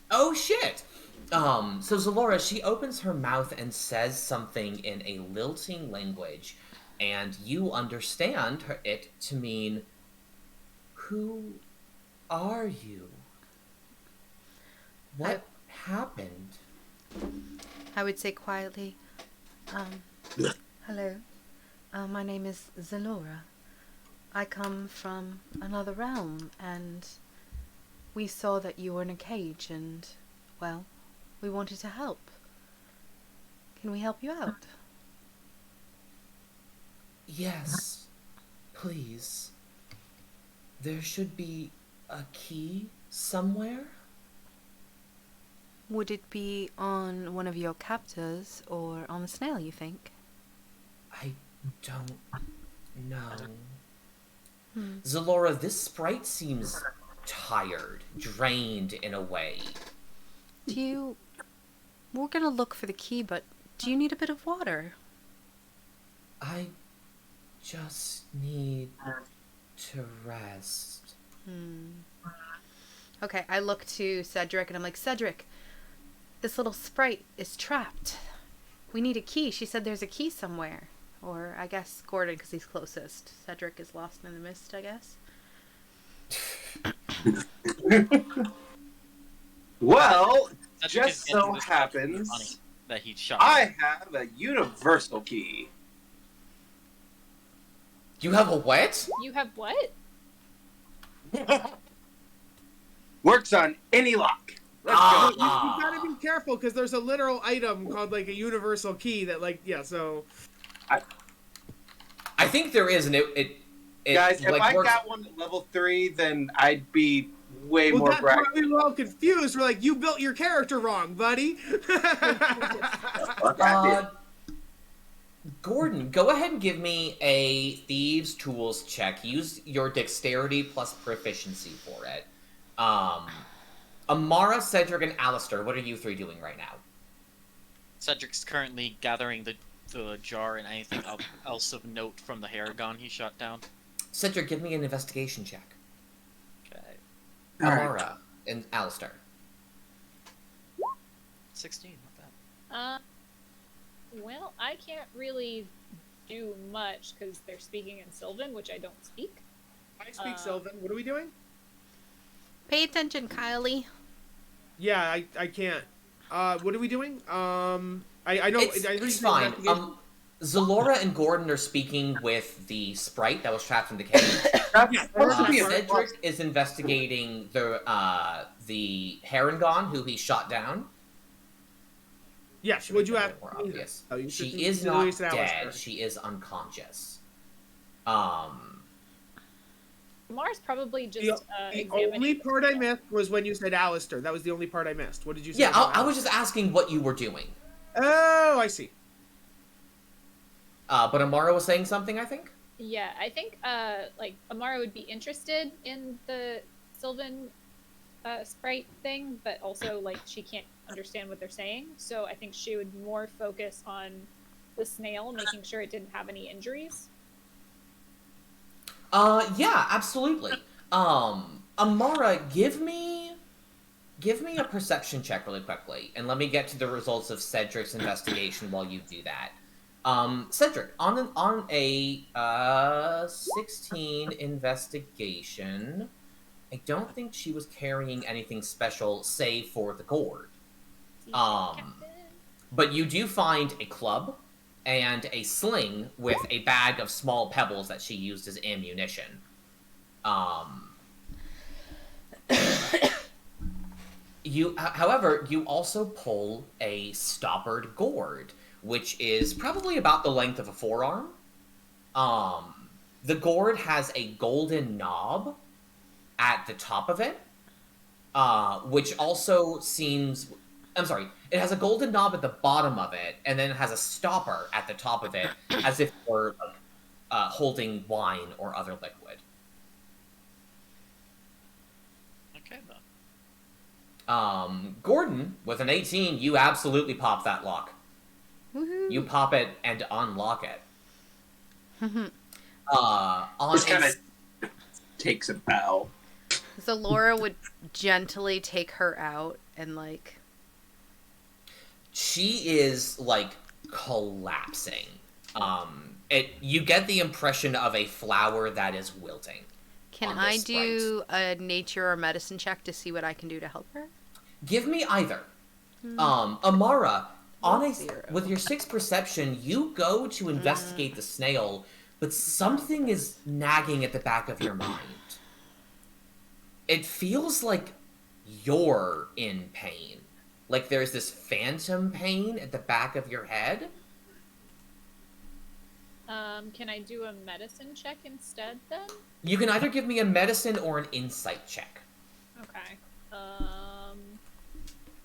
Oh shit! So Zalora, she opens her mouth and says something in a lilting language. and you understand it to mean, "Who are you? What happened?" I would say quietly, hello, my name is Zalora. I come from another realm, and we saw that you were in a cage, and, well, we wanted to help. Can we help you out? Yes, please. There should be a key somewhere. Would it be on one of your captors or on the snail, you think? I don't know. Zalora, this sprite seems tired, drained in a way. We're gonna look for the key, but do you need a bit of water? I just need to rest. Okay, I look to Cedric and I'm like, Cedric, this little sprite is trapped. We need a key. She said there's a key somewhere. Or I guess Gordon, because he's closest. Cedric is lost in the mist, I guess. Well, Cedric just is getting so this happens money that he shot. I have a universal key. You have a what? You have what? Works on any lock. Let's Ah. go. You gotta be careful because there's a literal item called like a universal key that so. I think there is, and it Guys, if like, I works... got one at level 3, then I'd be way Well, more that's why braggy. we were all confused. We're like, you built your character wrong, buddy. Fuck, I did. Gordon, go ahead and give me a Thieves' Tools check. Use your dexterity plus proficiency for it. Amara, Cedric, and Alistair, what are you three doing right now? Cedric's currently gathering the jar and anything else of note from the Herringbones he shot down. Cedric, give me an investigation check. Okay. Amara and Alistair. 16, not bad. Well, I can't really do much because they're speaking in Sylvan, which I don't speak. I speak Sylvan. What are we doing? Pay attention, Kylie. Yeah, I can't. What are we doing? I know. It's fine. Zalora and Gordon are speaking with the sprite that was trapped in the cage. Cedric is investigating the Herringon, who he shot down. Yes. Would you have? More obvious. Oh, you She should- is you not should always dead. first. She is unconscious. Mars probably just The examining. only part I missed was when you said Alistair. That was the only part I missed. What did you say? Yeah, about I was Alistair? just asking what you were doing. Oh, I see. But Amara was saying something, I think? Yeah, I think like Amara would be interested in the Sylvan sprite thing, but also like she can't understand what they're saying. So I think she would more focus on the snail, making sure it didn't have any injuries. Yeah, absolutely. Amara, give me a perception check really quickly, and let me get to the results of Cedric's investigation while you do that. Cedric, on a 16 investigation, I don't think she was carrying anything special, save for the gourd. But you do find a club and a sling with a bag of small pebbles that she used as ammunition. However, you also pull a stoppered gourd, which is probably about the length of a forearm. The gourd has a golden knob at the top of it, which also seems... I'm sorry, it has a golden knob at the bottom of it, and then it has a stopper at the top of it, as if it were holding wine or other liquid. Okay, then. Gordon, with an 18, you absolutely pop that lock. Woohoo. You pop it and unlock it. Just kind of takes a bow. Zalora would gently take her out and like... She is, like, collapsing. You get the impression of a flower that is wilting. Can I do a nature or medicine check to see what I can do to help her? Give me either. Amara, with your 6 perception, you go to investigate the snail, but something is nagging at the back of your mind. It feels like you're in pain. Like there's this phantom pain at the back of your head. Can I do a medicine check instead, then? You can either give me a medicine or an insight check. Okay.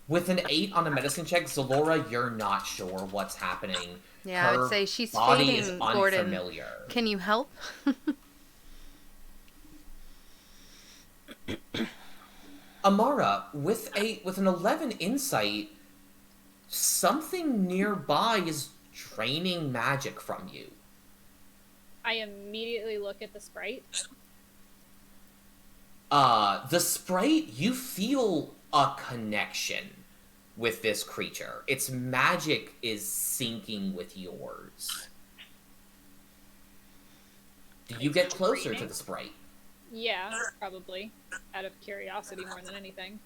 With an 8 on a medicine check, Zalora, you're not sure what's happening. Yeah, I would say she's body fading, is Gordon. unfamiliar. Can you help? Amara, with an 11 insight, something nearby is draining magic from you. I immediately look at the sprite. The sprite, you feel a connection with this creature. Its magic is syncing with yours. Do you get closer to the sprite? Yeah, probably. Out of curiosity more than anything.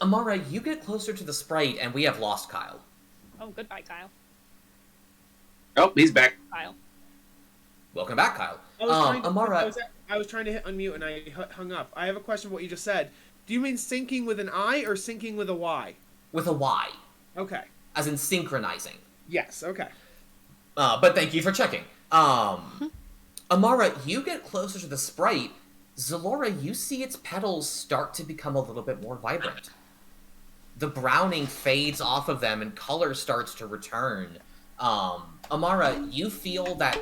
Amara, you get closer to the sprite, and we have lost Kyle. Oh, goodbye, Kyle. Oh, he's back. Kyle. Welcome back, Kyle. Amara, I was trying to hit unmute and I hung up. I have a question. What you just said. Do you mean syncing with an I or syncing with a Y? With a Y. Okay. As in synchronizing. Yes. Okay. But thank you for checking. Amara, you get closer to the sprite. Zalora, you see its petals start to become a little bit more vibrant. The browning fades off of them and color starts to return. Amara, you feel that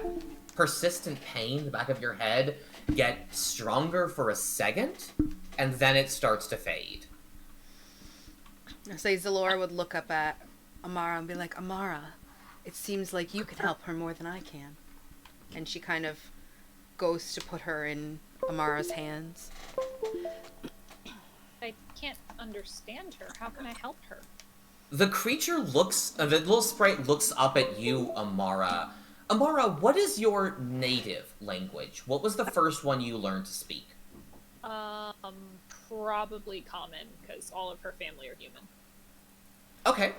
persistent pain in the back of your head get stronger for a second, and then it starts to fade. I say Zalora would look up at Amara and be like, Amara, it seems like you can help her more than I can. And she kind of goes to put her in Amara's hands. I can't understand her. How can I help her? The creature the little sprite looks up at you, Amara. Amara, what is your native language? What was the first one you learned to speak? Probably common, because all of her family are human. Okay.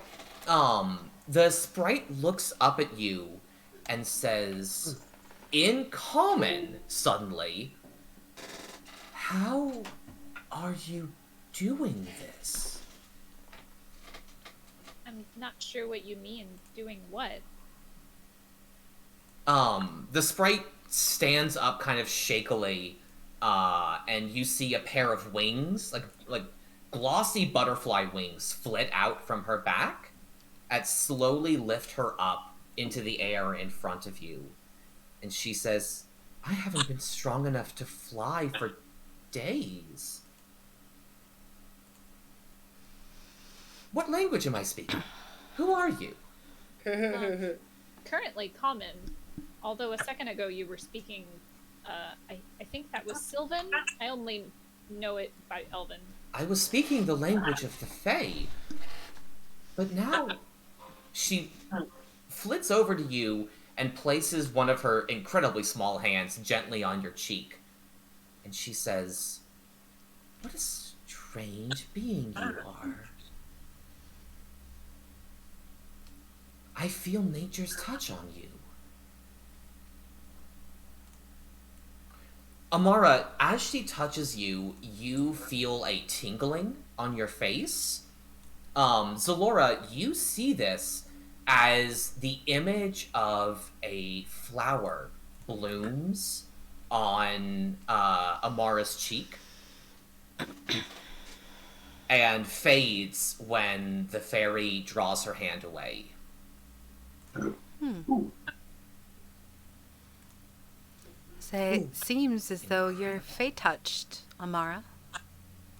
The sprite looks up at you and says, in common, suddenly, how are you doing this? I'm not sure what you mean, doing what? The sprite stands up kind of shakily, and you see a pair of wings, like glossy butterfly wings, flit out from her back, and slowly lift her up into the air in front of you. And she says, I haven't been strong enough to fly for days. What language am I speaking? Who are you? Currently common, although a second ago you were speaking, I think that was Sylvan? I only know it by Elven. I was speaking the language of the Fae. But now, she flits over to you and places one of her incredibly small hands gently on your cheek. And she says, what a strange being you are. I feel nature's touch on you. Amara, as she touches you, you feel a tingling on your face. Zalora, you see this as the image of a flower blooms on Amara's cheek and fades when the fairy draws her hand away. Say, it seems as though you're fey-touched, Amara.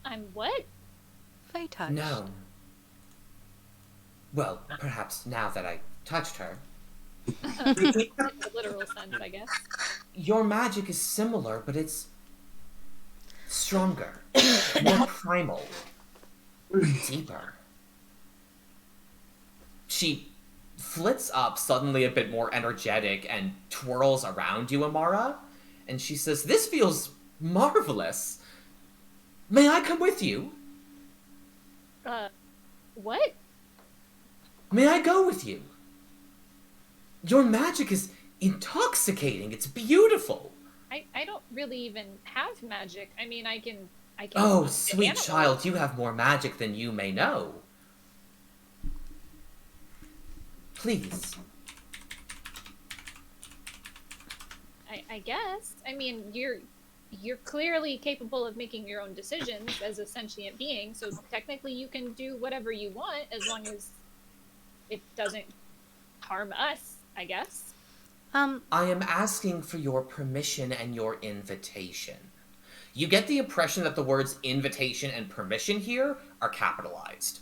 I'm what? Fey-touched. No. Well, perhaps now that I touched her. In the literal sense, I guess. Your magic is similar, but it's stronger, more primal, deeper. She flits up, suddenly a bit more energetic, and twirls around you, Amara. And she says, "This feels marvelous. May I come with you? What? May I go with you? Your magic is intoxicating. It's beautiful." I don't really even have magic. I mean, I can Oh, get sweet animals. child, you have more magic than you may know. Please. I guess. I mean, you're clearly capable of making your own decisions as a sentient being, so technically you can do whatever you want as long as it doesn't harm us, I guess. I am asking for your permission and your invitation. You get the impression that the words invitation and permission here are capitalized.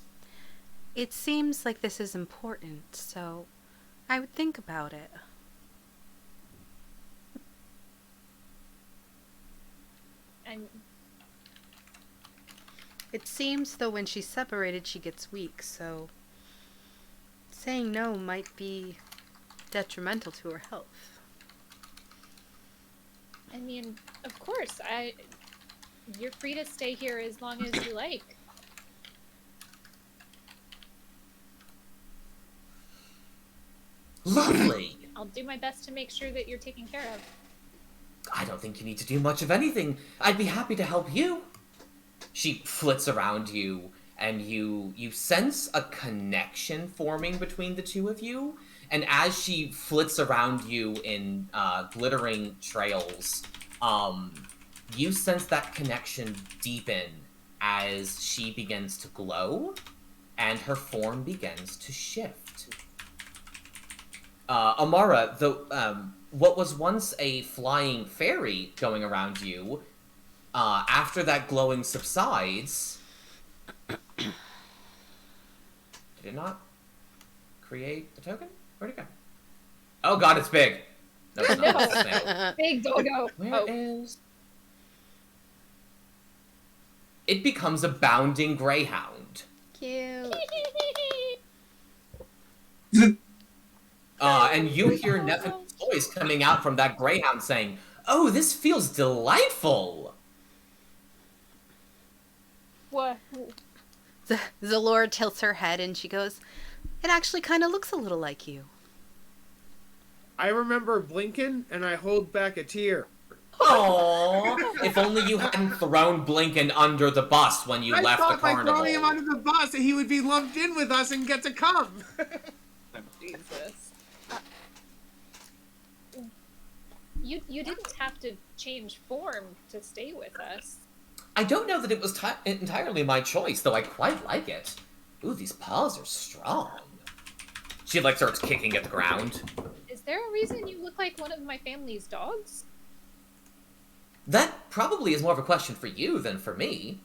It seems like this is important, so I would think about it. And It seems though when she's separated she gets weak, so saying no might be detrimental to her health. I mean, of course, you're free to stay here as long as you like. Lovely! I'll do my best to make sure that you're taken care of. I don't think you need to do much of anything. I'd be happy to help you. She flits around you, and you sense a connection forming between the two of you. And as she flits around you in glittering trails, you sense that connection deepen as she begins to glow, and her form begins to shift. Amara, what was once a flying fairy going around you, after that glowing subsides... Did it not create a token? Where'd it go? Oh god, it's big! No, it's not. It's a snail. Big doggo! Where is... It becomes a bounding greyhound. Cute. And you hear Nevin's voice coming out from that greyhound saying, "Oh, this feels delightful!" What? Zalora tilts her head and she goes, "It actually kind of looks a little like you." I remember blinking, and I hold back a tear. Aww! If only you hadn't thrown Blinken under the bus when you left the I thought by carnival. throwing him under the bus, he would be lumped in with us and get to come. Jesus. You didn't have to change form to stay with us. I don't know that it was entirely my choice, though I quite like it. Ooh, these paws are strong. She, starts kicking at the ground. Is there a reason you look like one of my family's dogs? That probably is more of a question for you than for me.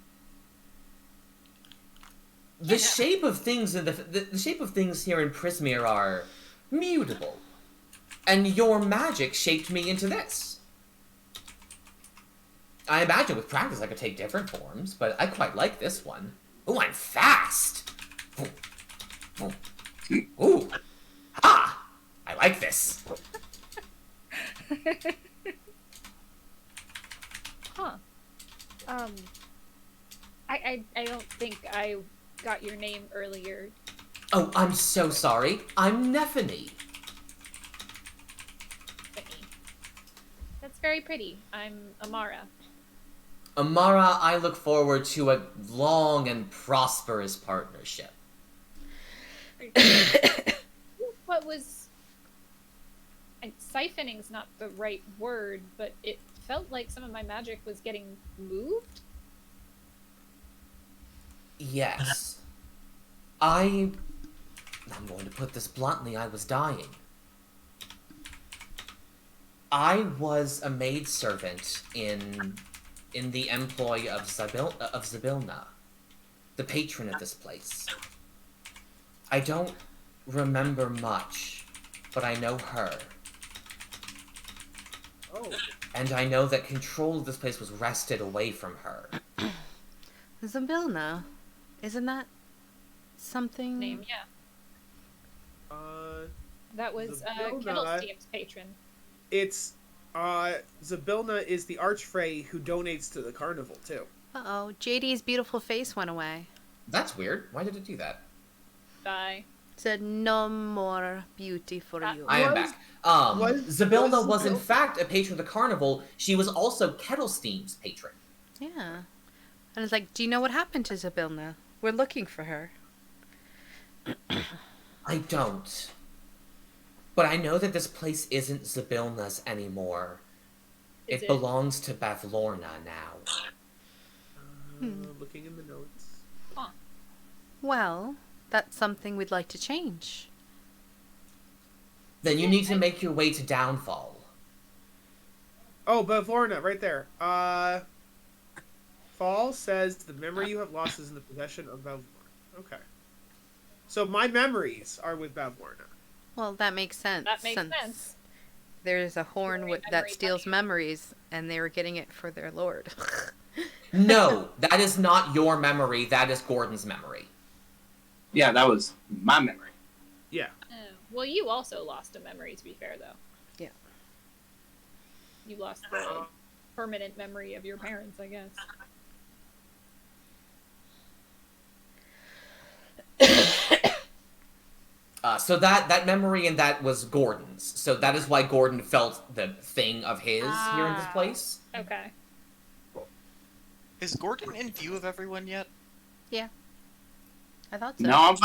The shape of things in the shape of things here in Prismere are mutable. And your magic shaped me into this. I imagine with practice I could take different forms, but I quite like this one. Ooh, I'm fast! Ooh! Ha! I like this. Huh. I don't think I got your name earlier. Oh, I'm so sorry. I'm Nephany. That's very pretty. I'm Amara. Amara, I look forward to a long and prosperous partnership. What was... Siphoning's not the right word, but it felt like some of my magic was getting moved. Yes. I'm going to put this bluntly, I was dying. I was a maidservant in the employ of Zybilna, the patron of this place. I don't remember much, but I know her. Oh. And I know that control of this place was wrested away from her. Zambilna, isn't that something? Name, yeah. That was Zabilna. Kettlesteam's patron. It's Zabilna is the archfey who donates to the carnival too. Uh-oh, JD's beautiful face went away. That's weird. Why did it do that? Bye. Said no more beauty for you. I am back. Zabilna was in Zabilna- fact a patron of the carnival. She was also Kettlesteam's patron. Yeah. And it's like, do you know what happened to Zabilna? We're looking for her. I don't. But I know that this place isn't Zabilna's anymore. Is It it? belongs to Bavlorna now. Looking in the notes. Well, that's something we'd like to change. Then you need to make your way to Downfall. Oh, Bavlorna, right there. Fall says the memory you have lost is in the possession of Bavlorna. Okay. So my memories are with Bavlorna. Well, that makes sense. That makes since sense. There's a horn Memory that steals punishment. memories, and they were getting it for their lord. No, that is not your memory. That is Gordon's memory. Yeah, that was my memory. Yeah. Oh. Well, you also lost a memory, to be fair, though. Yeah. You lost the permanent memory of your parents, I guess. So that memory and that was Gordon's. So that is why Gordon felt the thing of his here in this place. Okay. Is Gordon in view of everyone yet? I thought so. No,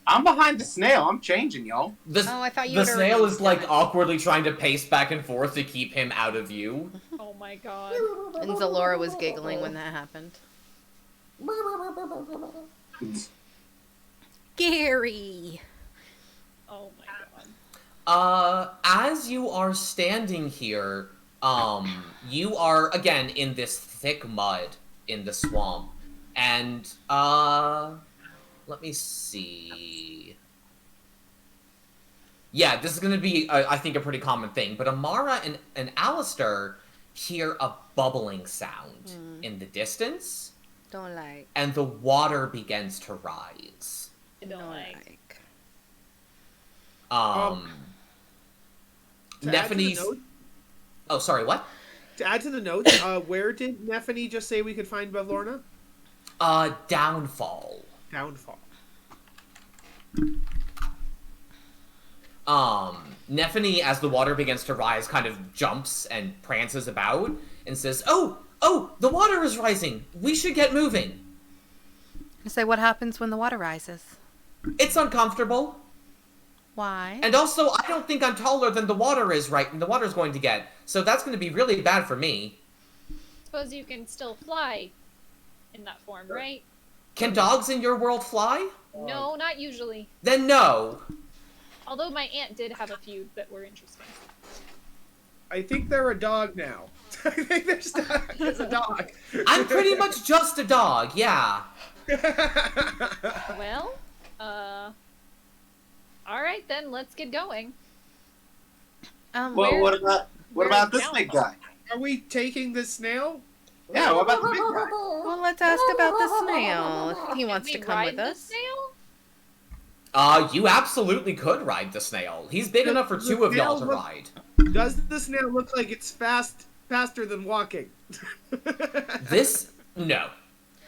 I'm behind the snail. I'm changing, y'all. Oh, I thought you The had already snail is like done it. awkwardly trying to pace back and forth to keep him out of view. Oh my god. And Zalora was giggling when that happened. Gary! Oh my god. As you are standing here, you are again in this thick mud in the swamp, and let me see. Yeah, this is gonna be, I think, a pretty common thing. But Amara and Alistair hear a bubbling sound in the distance, Don't like. and the water begins to rise. I don't Don't like. like. To add to the Nephani's. note- Oh, sorry, what? To add to the notes, where did Nephany just say we could find Bavlorna? Downfall. Downfall. Nephany, as the water begins to rise, kind of jumps and prances about and says, Oh, the water is rising. We should get moving. I say, what happens when the water rises? It's uncomfortable. Why? And also, I don't think I'm taller than the water is and the water's going to get. So that's going to be really bad for me. Suppose you can still fly in that form, right? Can dogs in your world fly? No, not usually. Then no. Although my aunt did have a few that were interesting. I think they're a dog now. I think they're stuck as a dog. I'm pretty much just a dog, yeah. Well, alright then, let's get going. Well, Where- what about where's this big guy? Are we taking the snail? Yeah, what about the big guy? Well, let's ask about the snail. If he wants We to come ride with the us. snail? You absolutely could ride the snail. He's big enough for The two of y'all to snail ride. Does the snail look like it's faster than walking? This? No.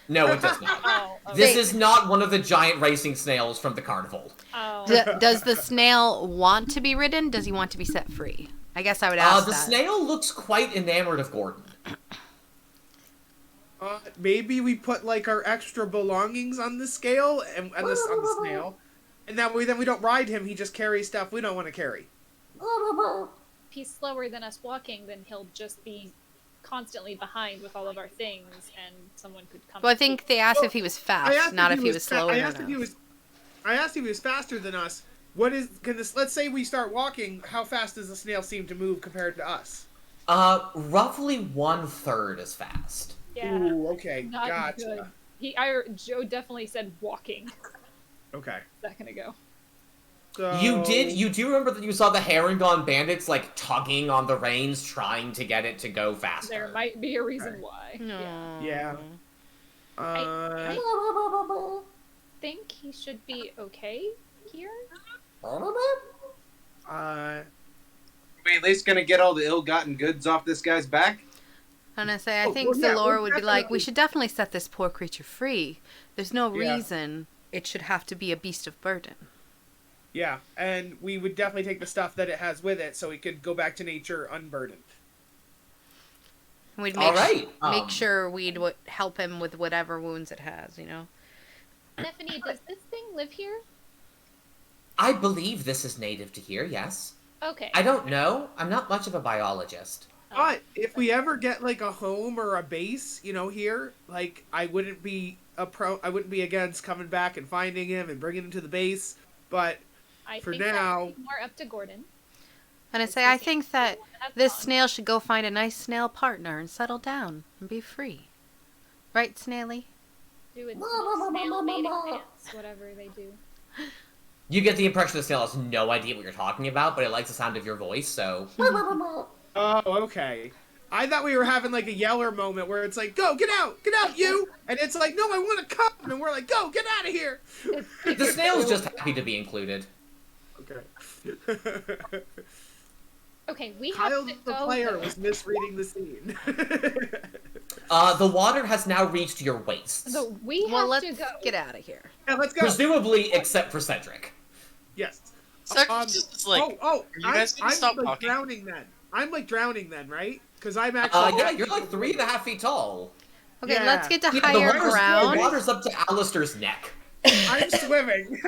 No, it does not. Oh, okay. This is not one of the giant racing snails from the carnival. Oh. Does the snail want to be ridden? Does he want to be set free? I guess I would ask The that. snail looks quite enamored of Gordon. Maybe we put like our extra belongings on the scale and on the snail, and that way then we don't ride him. He just carries stuff we don't want to carry. If he's slower than us walking, then he'll just be constantly behind with all of our things, and someone could come. Well, I and think take- they asked if he was fast, not if he was slower I than asked if he us. was. I asked if he was faster than us. What is? Can this? Let's say we start walking. How fast does the snail seem to move compared to us? Roughly 1/3 as fast. Yeah. Ooh, okay, Not gotcha. good. Joe definitely said walking Okay. a second ago. So You do remember that you saw the Herringbone bandits, like, tugging on the reins, trying to get it to go faster. There might be a reason Okay. why. No. Yeah. I think he should be okay here. Are we at least gonna get all the ill-gotten goods off this guy's back? I'm gonna say, I Oh, think well, yeah, Zalora we'll would be like, we definitely- should definitely set this poor creature free. There's no Yeah. reason it should have to be a beast of burden. Yeah, and we would definitely take the stuff that it has with it so it could go back to nature unburdened. We'd All right. make sure we'd help him with whatever wounds it has, you know? Stephanie, does this thing live here? I believe this is native to here, yes. Okay. I don't know. I'm not much of a biologist. But if we ever get like a home or a base, you know, here, like I wouldn't be against coming back and finding him and bringing him to the base. But I for think now- that's more up to Gordon. And I say, I think that Have this fun. snail should go find a nice snail partner and settle down and be free. Right, Snaily? Do its snail mating dance, whatever they do. You get the impression the snail has no idea what you're talking about, but it likes the sound of your voice, so... Oh, okay. I thought we were having like a Yeller moment where it's like, go, get out, you! And it's like, no, I want to come! And we're like, go, get out of here! The snail's just happy to be included. Okay. Okay, we have Kyle, to the go. player, though. was misreading the scene. The water has now reached your waists. So we have Well, let's to go. get out of here. Yeah, let's go. Presumably, except for Cedric. Yes. So just like, oh, are you guys gonna stop like talking? drowning then. I'm like drowning then, right? Because I'm actually. Yeah, you're like 3.5 feet tall. Okay, Yeah. let's get to Yeah, higher the ground. water's up to Alistair's neck. I'm swimming.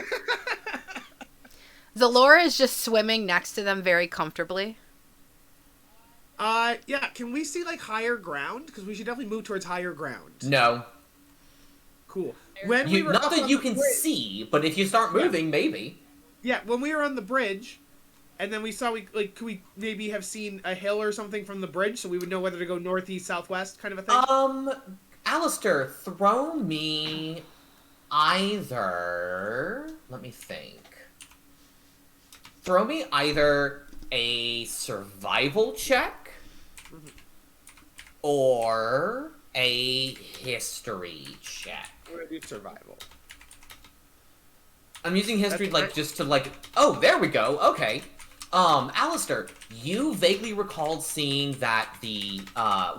Zalora is just swimming next to them very comfortably. Yeah. Can we see like higher ground? Because we should definitely move towards higher ground. No. Cool. When we were Not up that on you the can bridge- see, but if you start moving, maybe. Yeah, when we were on the bridge, and then we saw could we maybe have seen a hill or something from the bridge, so we would know whether to go northeast, southwest, kind of a thing. Alistair, throw me either. Let me think. Throw me either a survival check or a history check. We're gonna do survival. I'm using history That's like right. just to like. Oh, there we go. Okay. Alistair, you vaguely recalled seeing that the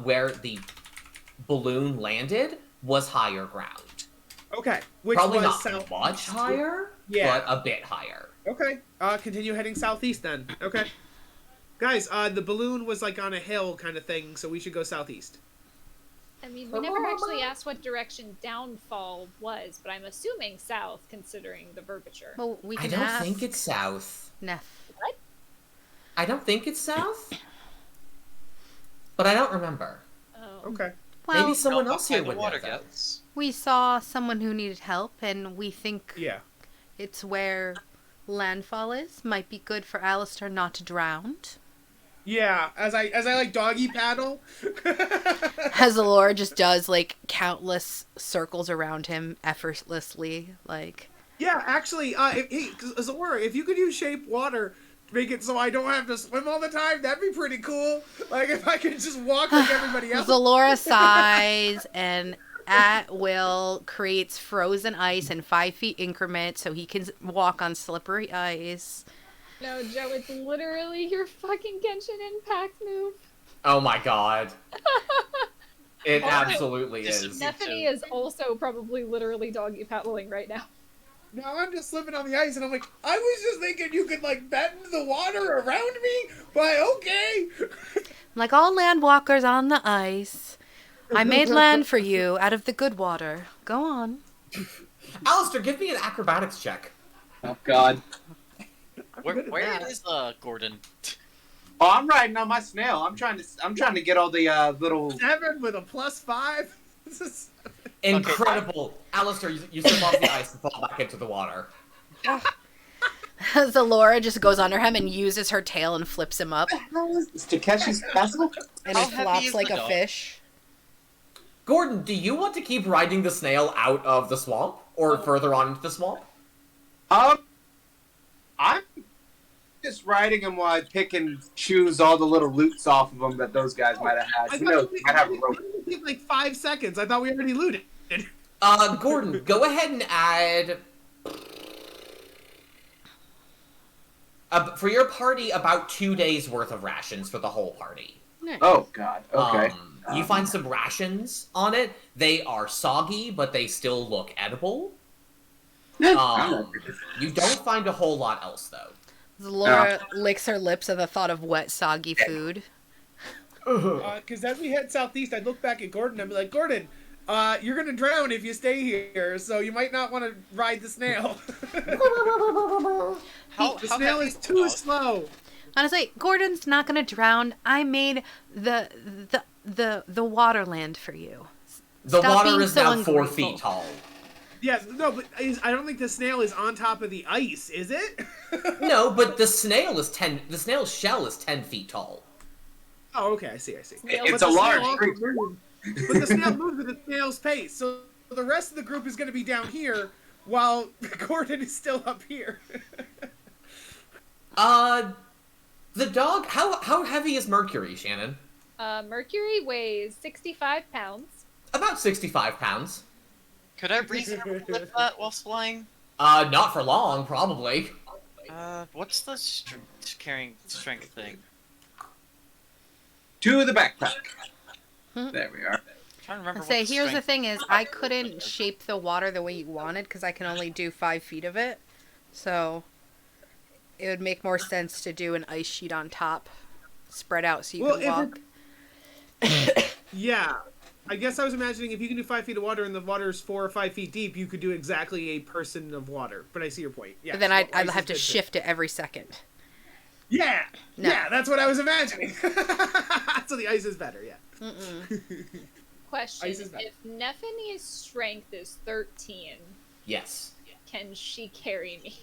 where the balloon landed was higher ground. Okay, which Probably was not south. much higher, Yeah. but a bit higher. Okay, continue heading southeast then. Okay. Guys, the balloon was like on a hill kind of thing, so we should go southeast. I mean, we never actually asked what direction downfall was, but I'm assuming south, considering the verbiage. Well, we I can don't ask think it's south. Neff. I don't think it's south, but I don't remember. Oh. Okay. Well, Maybe someone How else high here the would know. water That. gets. we saw someone who needed help, and we think Yeah. it's where landfall is. Might be good for Alistair not to drown. Yeah, as I like doggy paddle. As Zalora just does like countless circles around him effortlessly, like. Yeah, actually, Zalora, if you could use shape water to make it so I don't have to swim all the time, that'd be pretty cool. Like if I could just walk like everybody else. Zalora sighs and at will creates frozen ice in 5 feet increments so he can walk on slippery ice. No, Joe, it's literally your fucking Genshin Impact move. Oh my god. It absolutely is. Stephanie is also probably literally doggy paddling right now. No, I'm just slipping on the ice, and I'm like, I was just thinking you could like bend the water around me, but okay. Like all land walkers on the ice, I made land for you out of the good water. Go on. Alistair, give me an acrobatics check. Oh God. Where good at that. is Gordon? Oh, I'm riding on my snail. I'm trying to get all the little. 7 with a +5. This is... Incredible. Alistair, you slip off the ice and fall back into the water. Zalora just goes under him and uses her tail and flips him up, How is this Takeshi's castle? and How it heavy flops is like the a dog? fish. Gordon, do you want to keep riding the snail out of the swamp? Or further on into the swamp? I'm just riding him while I pick and choose all the little loots off of them that those guys might have had. Who knows? Might have a rope. It like 5 seconds. I thought we already looted. Gordon, go ahead and add... For your party, about 2 days worth of rations for the whole party. Nice. Oh God. Okay. You find some rations on it. They are soggy, but they still look edible. You don't find a whole lot else, though. Laura licks her lips at the thought of wet, soggy food. Because as we head southeast, I look back at Gordon and I'd be like, Gordon, you're going to drown if you stay here, so you might not want to ride the snail. The snail is too slow. Honestly, Gordon's not gonna drown. I made the waterland for you. The Stop water being is so now 4 ungrateful. feet tall. Yes, no, but I don't think the snail is on top of the ice, is it? No, but the snail's shell is 10 feet tall. Oh, okay, I see. It's But a the large snail also creature. moves- But the snail moves at the snail's pace, so the rest of the group is going to be down here, while Gordon is still up here. The dog, how heavy is Mercury, Shannon? Mercury weighs 65 pounds. About 65 pounds. Could I reasonably lift that whilst flying? Not for long, probably. What's the carrying strength thing? To the backpack. There we are. I'm trying to remember. Say, what here's the strength- thing: is I couldn't shape the water the way you wanted because I can only do 5 feet of it. So it would make more sense to do an ice sheet on top, spread out so you Well, can walk. Yeah. I guess I was imagining if you can do 5 feet of water and the water is 4 or 5 feet deep, you could do exactly a person of water. But I see your point. Yeah. But then so I'd ice have is to good too. shift it every second. Yeah. No. Yeah, that's what I was imagining. So the ice is better, yeah. Question: Ice is better. if Nephani's strength is 13, Yes. can she carry me?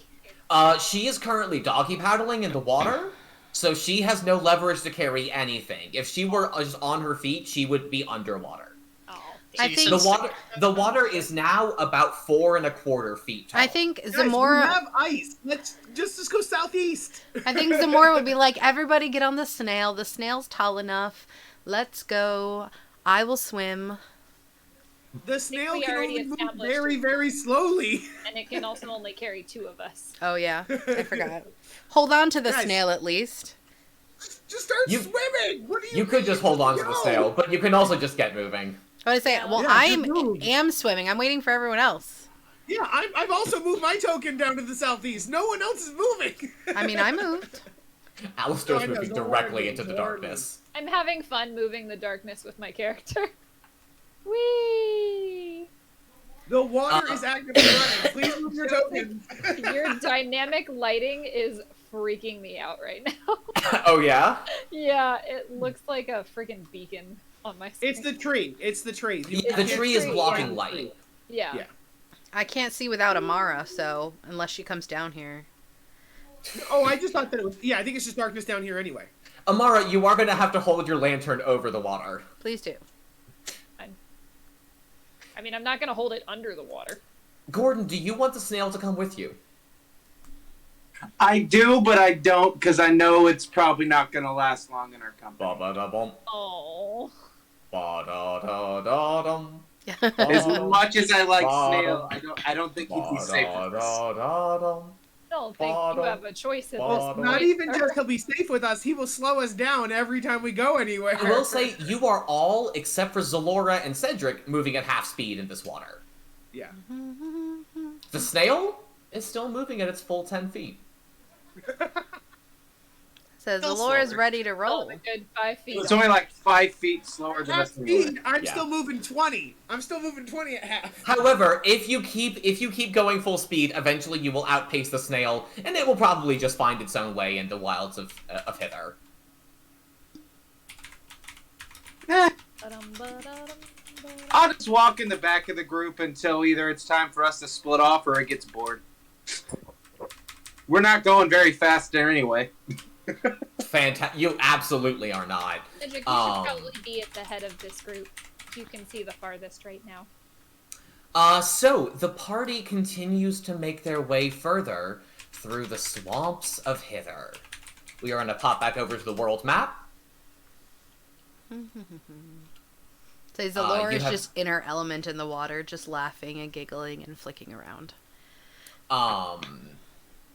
She is currently doggy paddling in the water, so she has no leverage to carry anything. If she were just on her feet, she would be underwater. Oh, I Jeez, think- so The water is now about 4.25 feet tall. I think Guys, Zamora. we have ice. Let's just go southeast. I think Zamora would be like, everybody get on the snail. The snail's tall enough. Let's go. I will swim. The snail we can already only move established. very, very slowly. and it can also only carry 2 of us. Oh, yeah. I forgot. Hold on to the Guys. snail at least. Just start You- swimming. What do you? You could just hold on to the Go. snail, but you can also just get moving. I would say, well, Yeah, I just move. am swimming. I'm waiting for everyone else. Yeah, I've also moved my token down to the southeast. No one else is moving. I mean, I moved. Alistair's I know, moving don't directly worry, into the don't worry. darkness. I'm having fun moving the darkness with my character. Whee! The water is actively running. Please move your token. Your dynamic lighting is freaking me out right now. Oh yeah? Yeah, it looks like a freaking beacon on my screen. It's the tree. It's the tree. You Yeah, the can't tree is see. blocking Yeah. light. Yeah. Yeah. I can't see without Amara, so unless she comes down here. Oh, I just thought that it was. Yeah, I think it's just darkness down here anyway. Amara, you are going to have to hold your lantern over the water. Please do. I mean, I'm not gonna hold it under the water. Gordon, do you want the snail to come with you? I do, but I don't because I know it's probably not going to last long in our company. Ba-ba-da-bum. Oh. Ba-da-da-da-dum. As much as I like Ba-da. snail, I don't think he'd be safe with us. Ba-da-da-da-dum. I don't think you have a choice in this. Well, Not point, even sir. just he'll be safe with us. He will slow us down every time we go anywhere. I will say, you are all, except for Zalora and Cedric, moving at half speed in this water. Yeah. The snail is still moving at its full 10 feet. Says Still Alora's slower. ready to Still roll. a good 5 feet. It's only like 5 feet slower than Half us. anyway. speed. I'm Yeah. still moving 20. I'm still moving 20 at half. However, if you keep going full speed, eventually you will outpace the snail, and it will probably just find its own way in the wilds of Hither. I'll just walk in the back of the group until either it's time for us to split off or it gets bored. We're not going very fast there anyway. You absolutely are not. Cedric, you should probably be at the head of this group. You can see the farthest right now. So the party continues to make their way further through the swamps of Hither. We are going to pop back over to the world map. Says you Alora's have- just in her element in the water, just laughing and giggling and flicking around.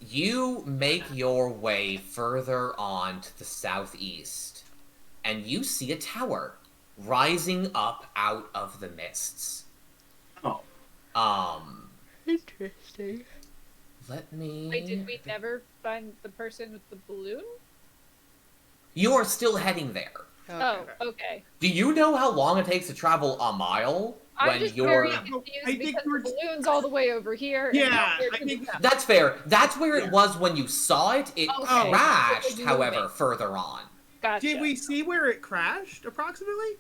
You make your way further on to the southeast, and you see a tower rising up out of the mists. Oh. Interesting. Let me... Wait, did we never find the person with the balloon? You are still heading there. Okay. Oh, okay. Do you know how long it takes to travel a mile I'm when just you're... very I confused think because we're- the balloon's all the way over here. and Yeah, now we're I to think- the south. That's fair. That's where Yeah. it was when you saw it. It Okay. crashed, It's however, moving. further on. Gotcha. Did we see where it crashed, approximately?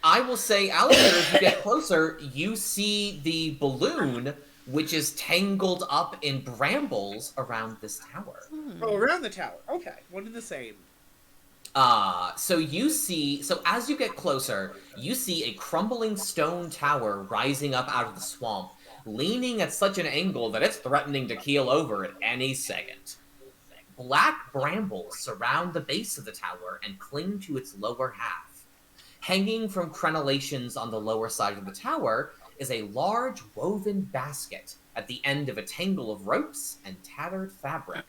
I will say, Alistair, as you get closer, you see the balloon, which is tangled up in brambles around this tower. Oh, around the tower. Okay, one and the same. So as you get closer, you see a crumbling stone tower rising up out of the swamp, leaning at such an angle that it's threatening to keel over at any second. Black brambles surround the base of the tower and cling to its lower half. Hanging from crenellations on the lower side of the tower is a large woven basket at the end of a tangle of ropes and tattered fabric.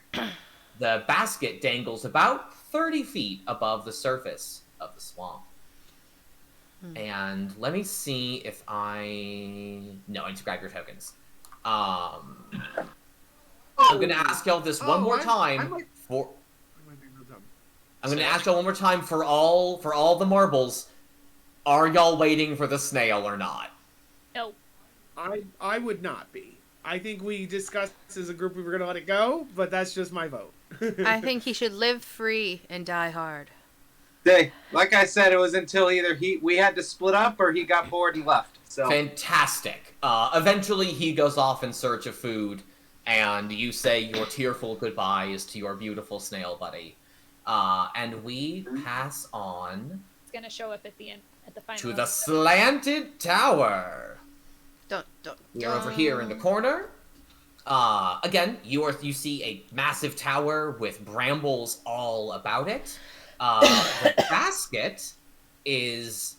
The basket dangles about 30 feet above the surface of the swamp. And let me see if I... No, I need to grab your tokens. I'm going to ask y'all this one more time. I'm going to ask y'all one more time for all the marbles. Are y'all waiting for the snail or not? No. I would not be. I think we discussed as a group we were going to let it go, but that's just my vote. I think he should live free and die hard. Like I said, it was until either we had to split up or he got bored and left. So Fantastic. Eventually he goes off in search of food, and you say your tearful goodbyes to your beautiful snail buddy. And we pass on It's gonna show up at the end, at the final. to the Slanted Tower. Don't. We're over here in the corner. Again, you see a massive tower with brambles all about it. The basket is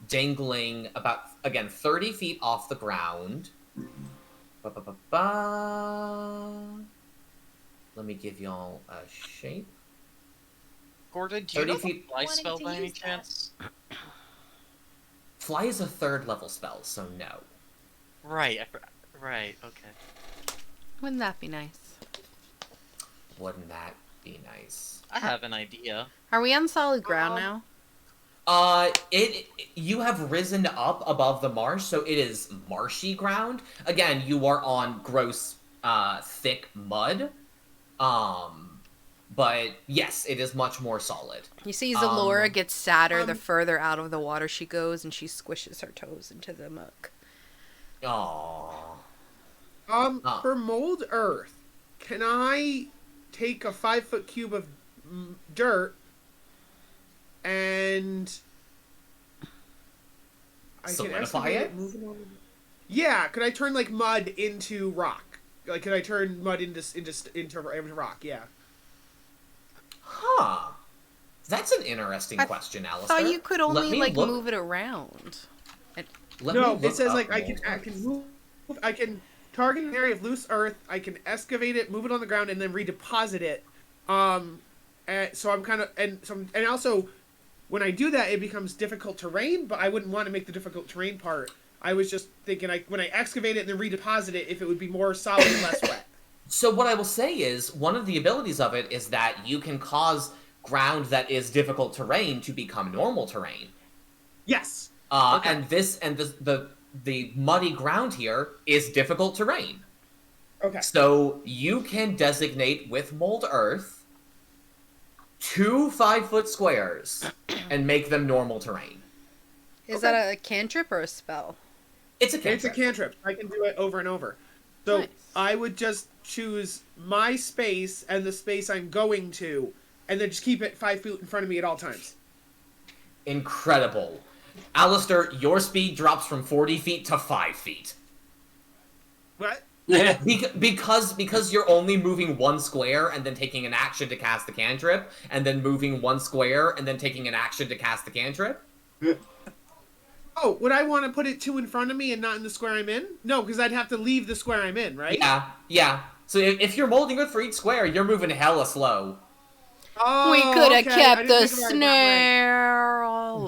dangling about, again, 30 feet off the ground. Let me give y'all a shape. Gordon, do you 30 know feet- the fly Wanting spell to by any use that. chance? Fly is a 3rd level spell, so no. Right, right, okay. Wouldn't that be nice? Wouldn't that be nice? I have an idea. Are we on solid ground now? You have risen up above the marsh, so it is marshy ground. Again, you are on gross, thick mud. But yes, it is much more solid. You see, Zalora gets sadder the further out of the water she goes, and she squishes her toes into the muck. Aww. For mold earth, can I take a 5-foot cube of dirt and Solidify it? Yeah, could I turn like mud into rock? Like, could I turn mud into rock? Yeah. Huh. That's an interesting question, I Alistair. thought you could Let only me like look- move it around. let No, me it says look like up I can mold. move. I can target an area of loose earth. I can excavate it, move it on the ground, and then redeposit it. So I'm kind of and also when I do that, it becomes difficult terrain. But I wouldn't want to make the difficult terrain part. I was just thinking, when I excavate it and then redeposit it, if it would be more solid and less wet. So what I will say is, one of the abilities of it is that you can cause ground that is difficult terrain to become normal terrain. Yes. Okay. And the muddy ground here is difficult terrain. Okay. So you can designate with mold earth 2 5-foot squares and make them normal terrain. Is that a cantrip or a spell? It's a cantrip. It's a cantrip. I can do it over and over. So Nice. I would just choose my space and the space I'm going to, and then just keep it 5 feet in front of me at all times. Incredible. Alistair, your speed drops from 40 feet to 5 feet. What? Because you're only moving 1 square and then taking an action to cast the cantrip, and then moving 1 square and then taking an action to cast the cantrip. Oh, would I want to put it 2 in front of me and not in the square I'm in? No, because I'd have to leave the square I'm in, right? Yeah. So if you're molding it for each square, you're moving hella slow. Oh, We could have okay. kept I the didn't think about it that way. snare.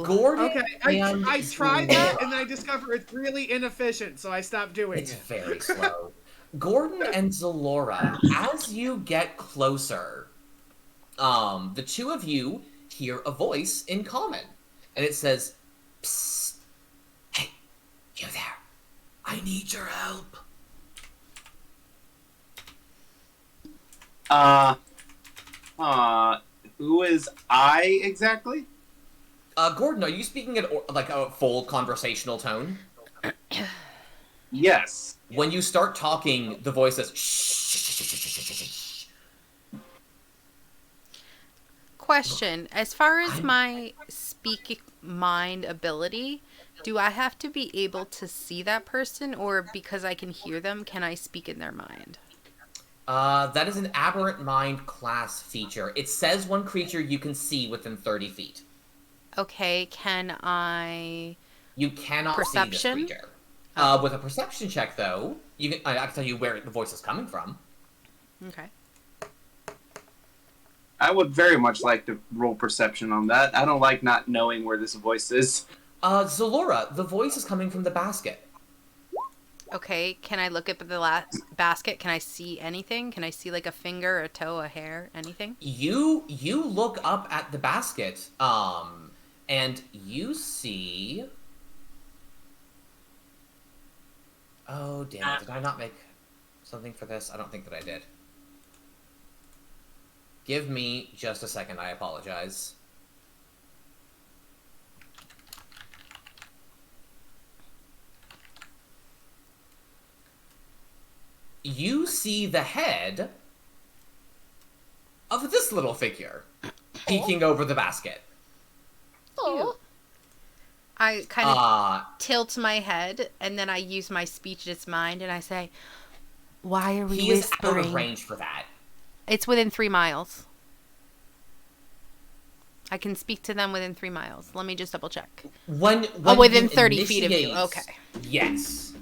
Gordon Okay, and I tried that, Zalora. and I discovered it's really inefficient, so I stopped doing It's it. very slow. Gordon and Zalora, as you get closer, the two of you hear a voice in common, and it says, "Psst, hey, you there? I need your help." Who is I exactly? Gordon, are you speaking at like a full conversational tone? Yes. When you start talking, the voice says, "Shh." Question: as far as my speak mind ability, do I have to be able to see that person, or because I can hear them, can I speak in their mind? That is an aberrant mind class feature. It says one creature you can see within 30 feet. Okay, can I... You cannot Perception? see this creature. Oh. With a perception check, though, I can tell you where the voice is coming from. Okay. I would very much like to roll perception on that. I don't like not knowing where this voice is. Zalora, the voice is coming from the basket. Okay, can I look at the basket? Can I see anything? Can I see like a finger, a toe, a hair, anything? You look up at the basket, and you see... Oh, damn it. Did I not make something for this? I don't think that I did. Give me just a second. I apologize. You see the head of this little figure peeking over the basket. Cute. I kind of tilt my head, and then I use my speechless mind, and I say, "Why are we He is whispering?" out of range for that. It's within 3 miles. I can speak to them within 3 miles. Let me just double check. When within you 30 feet of you. initiate- Okay. Yes.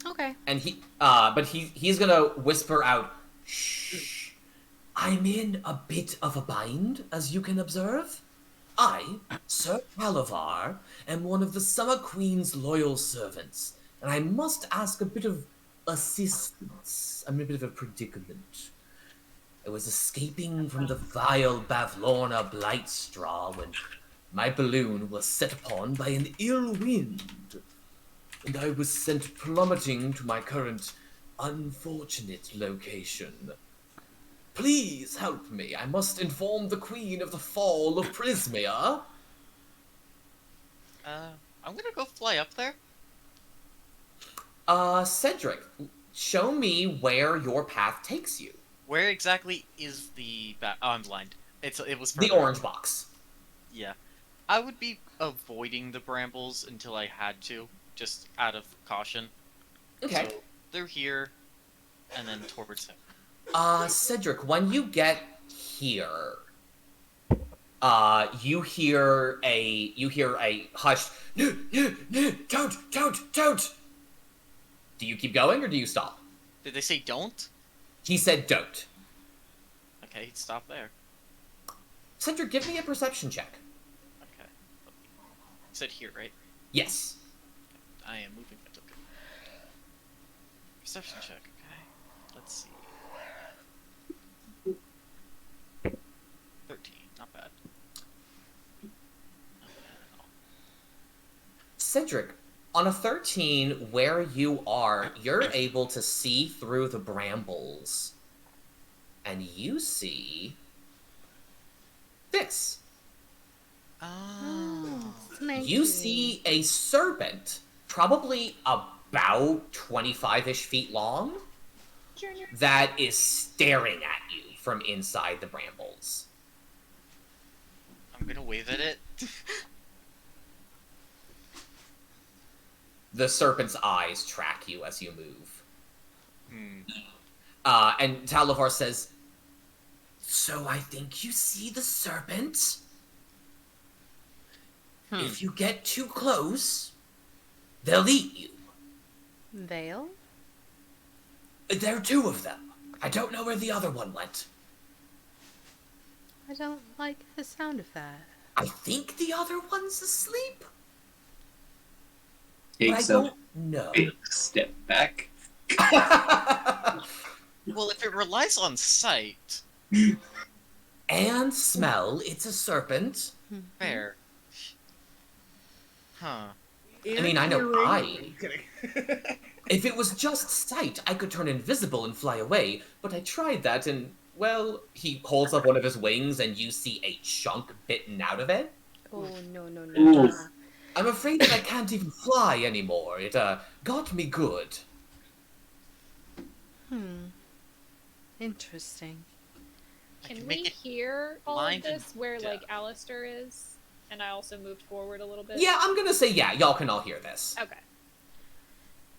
Okay. And he's gonna whisper out, "Shh. I'm in a bit of a bind, as you can observe. I, Sir Calavar, am one of the Summer Queen's loyal servants, and I must ask a bit of assistance. I'm in a bit of a predicament. I was escaping from the vile Bavlorna Blightstraw when my balloon was set upon by an ill wind, and I was sent plummeting to my current unfortunate location. Please help me. I must inform the Queen of the fall of Prismia." I'm gonna go fly up there. Cedric, show me where your path takes you. Where exactly is the oh, I'm blind. It was The further. orange box. Yeah. I would be avoiding the brambles until I had to, just out of caution. Okay. So they're here, and then towards him. Cedric, when you get here, you hear a hushed, "No, no, no, don't. Do you keep going or do you stop? Did they say don't? He said don't. Okay, stop there. Cedric, give me a perception check. Okay. You said here, right? Yes. I am moving. That's okay. Perception check. Okay. Let's see. 13. Not bad. Not bad at all. Cedric, on a 13, where you are, you're able to see through the brambles. And you see this. Oh. You see a serpent, probably about 25-ish feet long, that is staring at you from inside the brambles. I'm gonna wave at it. The serpent's eyes track you as you move. Hmm. And Talavar says, "So I think you see the serpent? If you get too close, they'll eat you." Veil? There are two of them. I don't know where the other one went. I don't like the sound of that. I think the other one's asleep. Take But I some don't know. big step back. Well, if it relies on sight, And smell, it's a serpent. fair. Huh. I mean, I know Hearing- I- I'm kidding. If it was just sight, I could turn invisible and fly away, but I tried that and, well, he holds up one of his wings and you see a chunk bitten out of it. Oh, no. Ooh. I'm afraid that I can't even fly anymore. It, got me good. Interesting. I Can can we make it hear all of blind and this where, deaf. like, Alistair is? And I also moved forward a little bit. Yeah, I'm gonna say yeah, y'all can all hear this. Okay.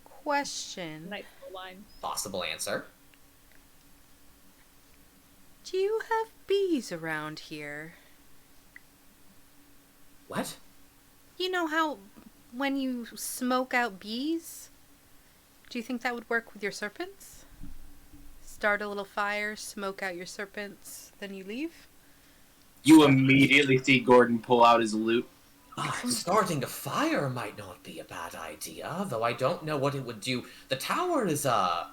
Question. Nice little line. Possible answer. Do you have bees around here? What? You know how when you smoke out bees? Do you think that would work with your serpents? Start a little fire, smoke out your serpents, then you leave? You immediately see Gordon pull out his loot. Starting a fire might not be a bad idea, though I don't know what it would do. The tower is, A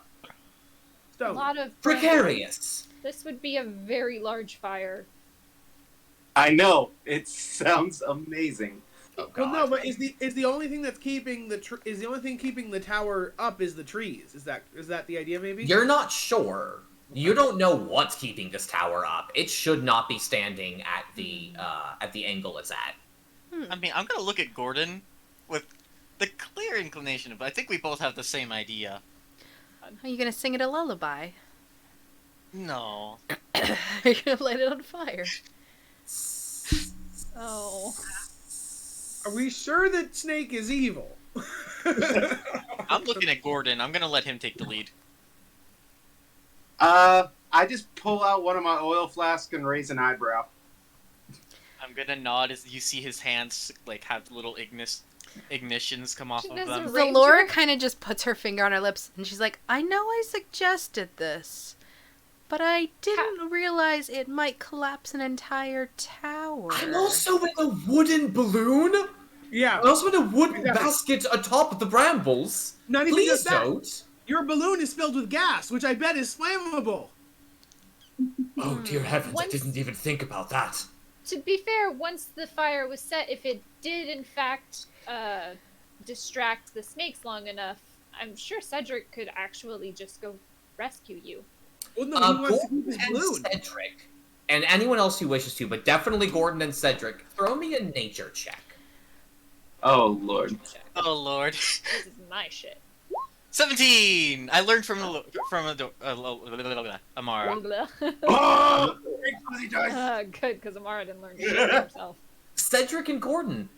So, lot of precarious. This would be a very large fire. I know. It sounds amazing. Oh, well, God. no, but is the only thing that's keeping is the only thing keeping the tower up is the trees? Is that the idea? Maybe You're not sure. You don't know what's keeping this tower up. It should not be standing at the angle it's at. I mean, I'm gonna look at Gordon with the clear inclination of I think we both have the same idea. Are you gonna sing it a lullaby? No. Are you gonna light it on fire? Oh. Are we sure that Snake is evil? I'm looking at Gordon. I'm gonna let him take the lead. I just pull out one of my oil flasks and raise an eyebrow. I'm gonna nod as you see his hands like have little ignitions come off She of does them. a Zalora kind of just puts her finger on her lips and she's like, I know I suggested this, but I didn't realize it might collapse an entire tower. I'm also in a wooden balloon. Yeah. I'm also in a wooden Yeah. basket atop the brambles. Not even Please just that. don't. Your balloon is filled with gas, which I bet is flammable. Oh dear heavens! I Once- didn't even think about that. To be fair, once the fire was set, if it did in fact distract the snakes long enough, I'm sure Cedric could actually just go rescue you. Well, no, he wants to Gordon keep his and balloon. Cedric, and anyone else who wishes to, but definitely Gordon and Cedric, throw me a nature check. Oh, Lord. Oh lord. This is my shit. 17. I learned from Amara. Blah, blah. Oh! Great fuzzy dice! Good, because Amara didn't learn shit for himself. Cedric and Gordon,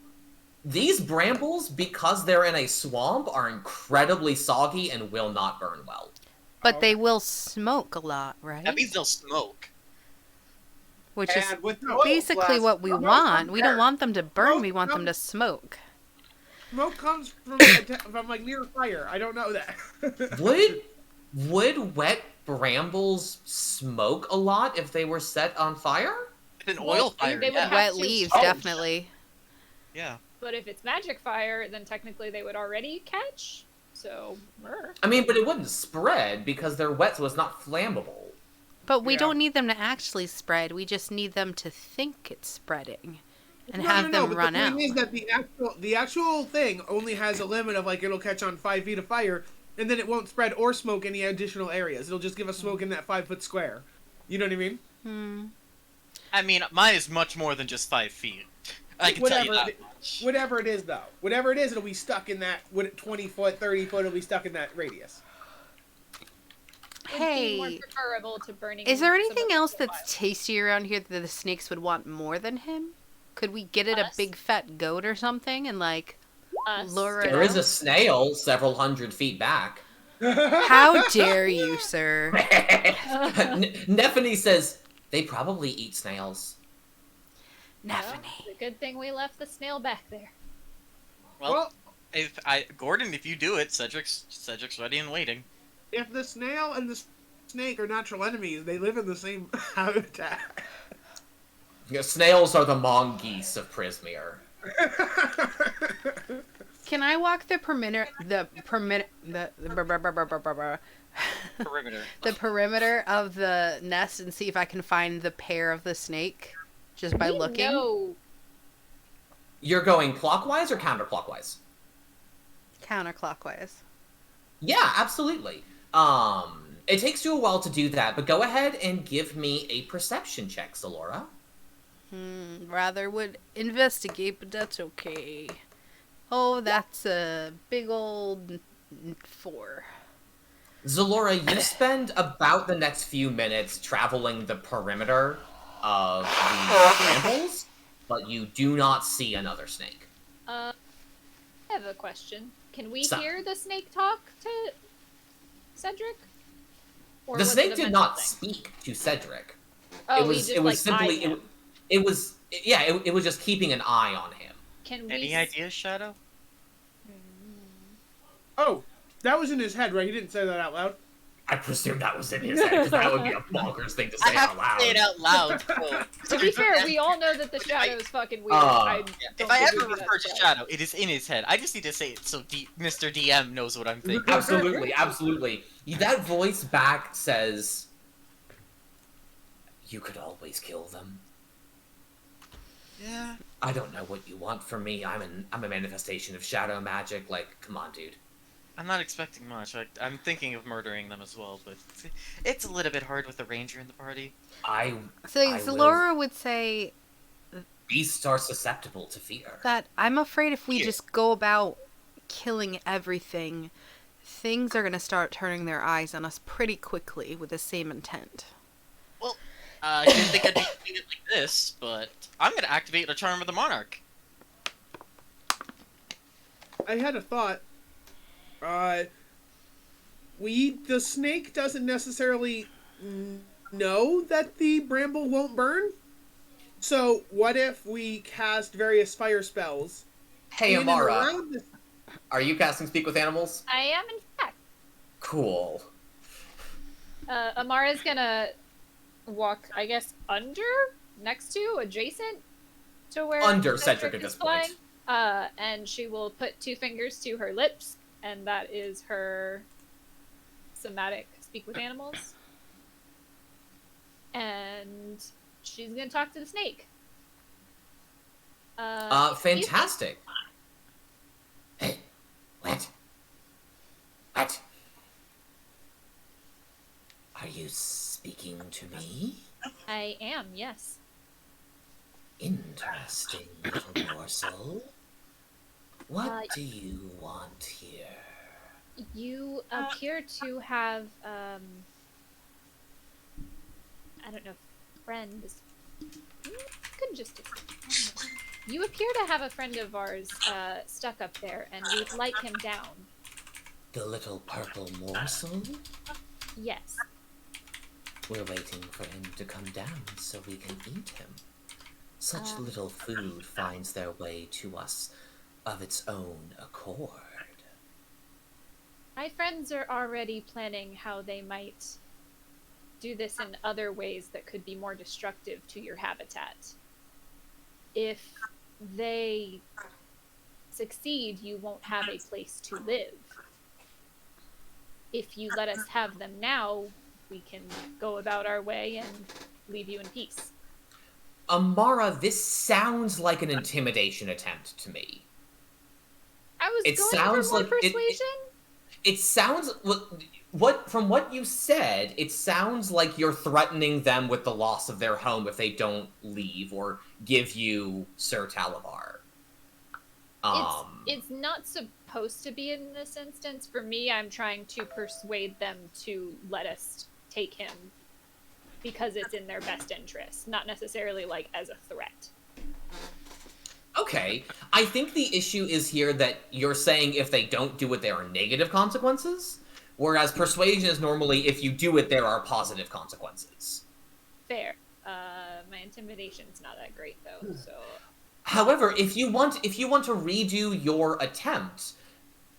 these brambles, because they're in a swamp, are incredibly soggy and will not burn well. But they will smoke a lot, right? That means they'll smoke. Which is And with the oil basically flask, what we no, want. We don't there. want them to burn, No, we want no. them to smoke. Smoke comes from like near fire. I don't know that. Would wet brambles smoke a lot if they were set on fire? An oil I mean, fire, they would yeah. have Wet to- leaves, Oh. definitely. Yeah. But if it's magic fire, then technically they would already catch. So, I mean, but it wouldn't spread because they're wet, so it's not flammable. But we Yeah. don't need them to actually spread. We just need them to think it's spreading and No, have no, them but run the out. thing is that the actual thing only has a limit of like it'll catch on 5 feet of fire, and then it won't spread or smoke any additional areas. It'll just give us smoke in that 5-foot square. You know what I mean? I mean, mine is much more than just 5 feet. I can tell you Whatever that much. Whatever it is, though. Whatever it is, it'll be stuck in that 20-foot, 30-foot. It'll be stuck in that radius. would be more Hey, preferable to burning. is there some of anything the else wild. that's tasty around here that the snakes would want more than him? Could we get it a Us? big fat goat or something and like Us. lure it There is a out? snail several hundred feet back. How dare you, sir? Nephany says, they probably eat snails. Well, Nephany. it's a good thing we left the snail back there. Well, Gordon, if you do it, Cedric's ready and waiting. If the snail and the snake are natural enemies, they live in the same habitat. Yeah, snails are the mongoose of Prismere. Can I walk the perimeter the perimeter of the nest and see if I can find the pair of the snake just by looking? No. You're going clockwise or counterclockwise? Counterclockwise. Yeah, absolutely. It takes you a while to do that, but go ahead and give me a perception check, Zalora. Rather would investigate, but that's okay. Oh, that's a big old 4. Zalora, you spend about the next few minutes traveling the perimeter of the brambles, but you do not see another snake. I have a question. Can we Stop. hear the snake talk to Cedric? Or The was snake it a did mental not thing? speak to Cedric. Oh, it was he just, simply eyed him. it was just keeping an eye on him. Can we Any ideas, Shadow? Oh, that was in his head, right? He didn't say that out loud. I presume that was in his head, because that would be a bonkers thing to say out loud. To say it out loud. To be fair, we all know that the shadow is fucking weird. If I ever refer to Shadow, it is in his head. I just need to say it so Mr. DM knows what I'm thinking. Absolutely, absolutely. That voice back says, "You could always kill them." Yeah. I don't know what you want from me. I'm a manifestation of shadow magic. Like, come on, dude. I'm not expecting much. I'm thinking of murdering them as well, but it's a little bit hard with the ranger in the party. So Zalora would say beasts are susceptible to fear. that I'm afraid if we just go about killing everything, things are going to start turning their eyes on us pretty quickly with the same intent. Well, I didn't think I'd be doing it like this, but I'm going to activate the Charm of the Monarch. I had a thought. The snake doesn't necessarily know that the bramble won't burn. So what if we cast various fire spells? Hey, in and Amara, around the- are you casting Speak with Animals? I am, in fact. Cool. Amara's gonna walk, I guess, next to, adjacent to where Under Cedric at is this point. flying. And she will put 2 fingers to her lips, and that is her somatic speak with animals. And she's gonna talk to the snake. Fantastic. Hey, what? What? Are you speaking to me? I am, yes. Interesting little morsel. What do you want here? You appear to have, I don't know, friend is... Could just... You appear to have a friend of ours stuck up there, and we'd like him down. The little purple morsel? Yes. We're waiting for him to come down so we can eat him. Such little food finds their way to us of its own accord. My friends are already planning how they might do this in other ways that could be more destructive to your habitat. If they succeed, you won't have a place to live. If you let us have them now, we can go about our way and leave you in peace. Amara, this sounds like an intimidation attempt to me. I was It going sounds for more like persuasion. It sounds what from what you said, it sounds like you're threatening them with the loss of their home if they don't leave or give you Sir Talavar. It's not supposed to be in this instance. For me, I'm trying to persuade them to let us take him because it's in their best interest, not necessarily like as a threat. Okay, I think the issue is here that you're saying if they don't do it, there are negative consequences, whereas persuasion is normally if you do it, there are positive consequences. Fair. My intimidation's not that great though, so. However, if you want to redo your attempt,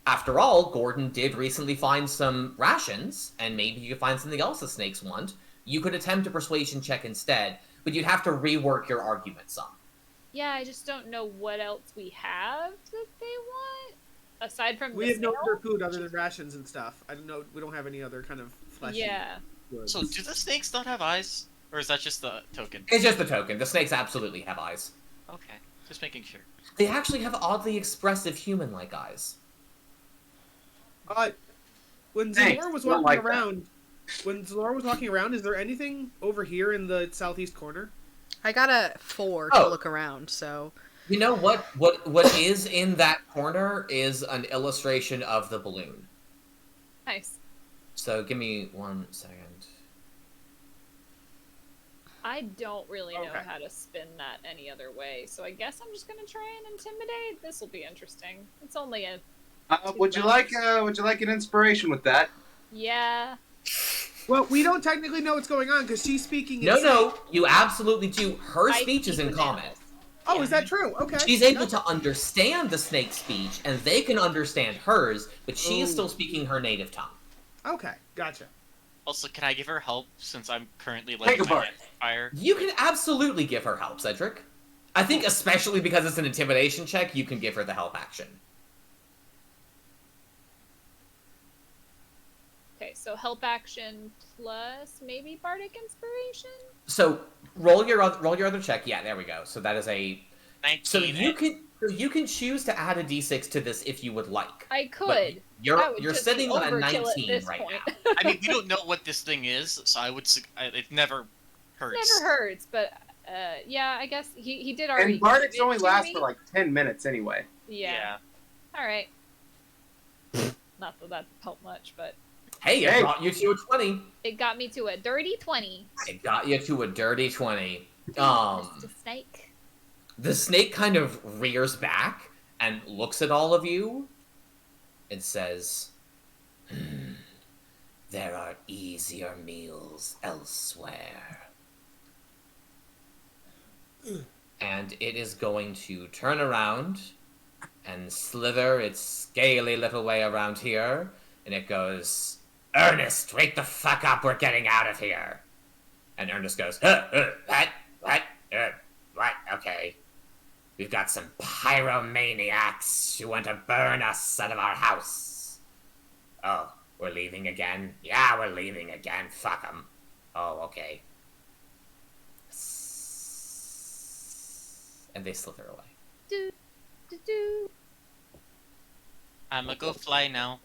After all, Gordon did recently find some rations, and maybe you could find something else the snakes want. You could attempt a persuasion check instead, but you'd have to rework your argument some. Yeah, I just don't know what else we have that they want. Aside from We the have no snail? other food other than rations and stuff. I don't know. We don't have any other kind of fleshy Yeah. goods. So, do the snakes not have eyes? Or is that just the token? It's just the token. The snakes absolutely have eyes. Okay, just making sure. They actually have oddly expressive human-like eyes. When Thanks, Zalora was don't walking like that. around, is there anything over here in the southeast corner? I got a 4 Oh. to look around, so You know what is in that corner is an illustration of the balloon. Nice. So give me 1 second. I don't really know Okay. how to spin that any other way, so I guess I'm just gonna try and intimidate. This will be interesting. It's only a Would you like an inspiration with that? yeah. Well, we don't technically know what's going on because she's speaking. In No, you absolutely do. Her I speech is speak in with common. animals. Oh, is that true? Okay. She's able to understand the snake speech, and they can understand hers, but she is Ooh. still speaking her native tongue. Okay, gotcha. Also, can I give her help since I'm currently Take lighting a my bark. hand on fire? You can absolutely give her help, Cedric. I think especially because it's an intimidation check, you can give her the help action. Okay, so help action plus maybe Bardic Inspiration? So roll your other check. Yeah, there we go. So that is a 19. so you can choose to add a d6 to this if you would like. I But could. That would you're just be sitting on a overkill at 19 this right point. now. I mean, we don't know what this thing is, so I would. It never hurts. Never hurts, but yeah, I guess he did already. And Bardic's give it only to lasts me. for like 10 minutes anyway. Yeah. All right. Not that that helped much, but Hey, I Hey. brought you to a 20. it got me to a dirty 20. I got you to a dirty 20. Mr. Snake. The snake kind of rears back and looks at all of you and says, there are easier meals elsewhere. And it is going to turn around and slither its scaly little way around here, and it goes, Ernest, wake the fuck up, we're getting out of here. And Ernest goes, what, okay. We've got some pyromaniacs who want to burn us out of our house. Oh, we're leaving again? Yeah, we're leaving again, fuck them. Oh, okay. And they slither away. Do, do, do. I'ma go fly now.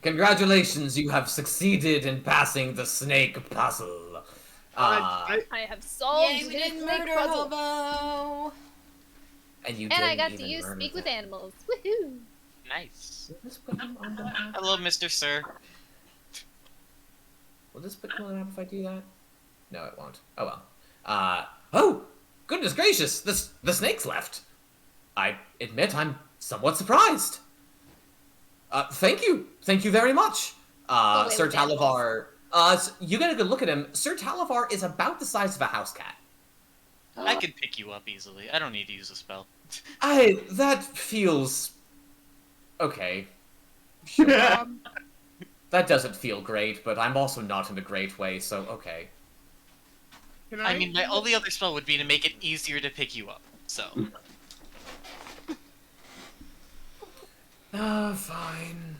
Congratulations, you have succeeded in passing the snake puzzle. I I have solved Yay, we this didn't snake murder puzzle. Hobo. And you And I didn't got to even use murder speak with them. animals. Woohoo! Nice. Will this put him on the map? Hello, Mr. Sir. Will this put him on the map if I do that? No, it won't. Oh well. Oh! Goodness gracious! The snake's left! I admit I'm somewhat surprised. Thank you! Thank you very much! wait, Sir with animals. Talavar, you get a good look at him. Sir Talavar is about the size of a house cat. I can pick you up easily. I don't need to use a spell. That feels... okay. That doesn't feel great, but I'm also not in a great way, so okay. Can I mean, my only other spell would be to make it easier to pick you up. So, Fine.